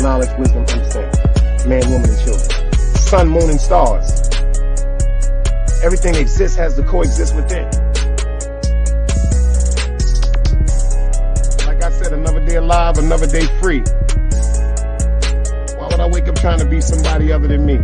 Knowledge, wisdom, understanding. Man, woman, and children. Sun, moon, and stars. Everything that exists has to coexist within. Like I said, another day alive, another day free. Why would I wake up trying to be somebody other than me?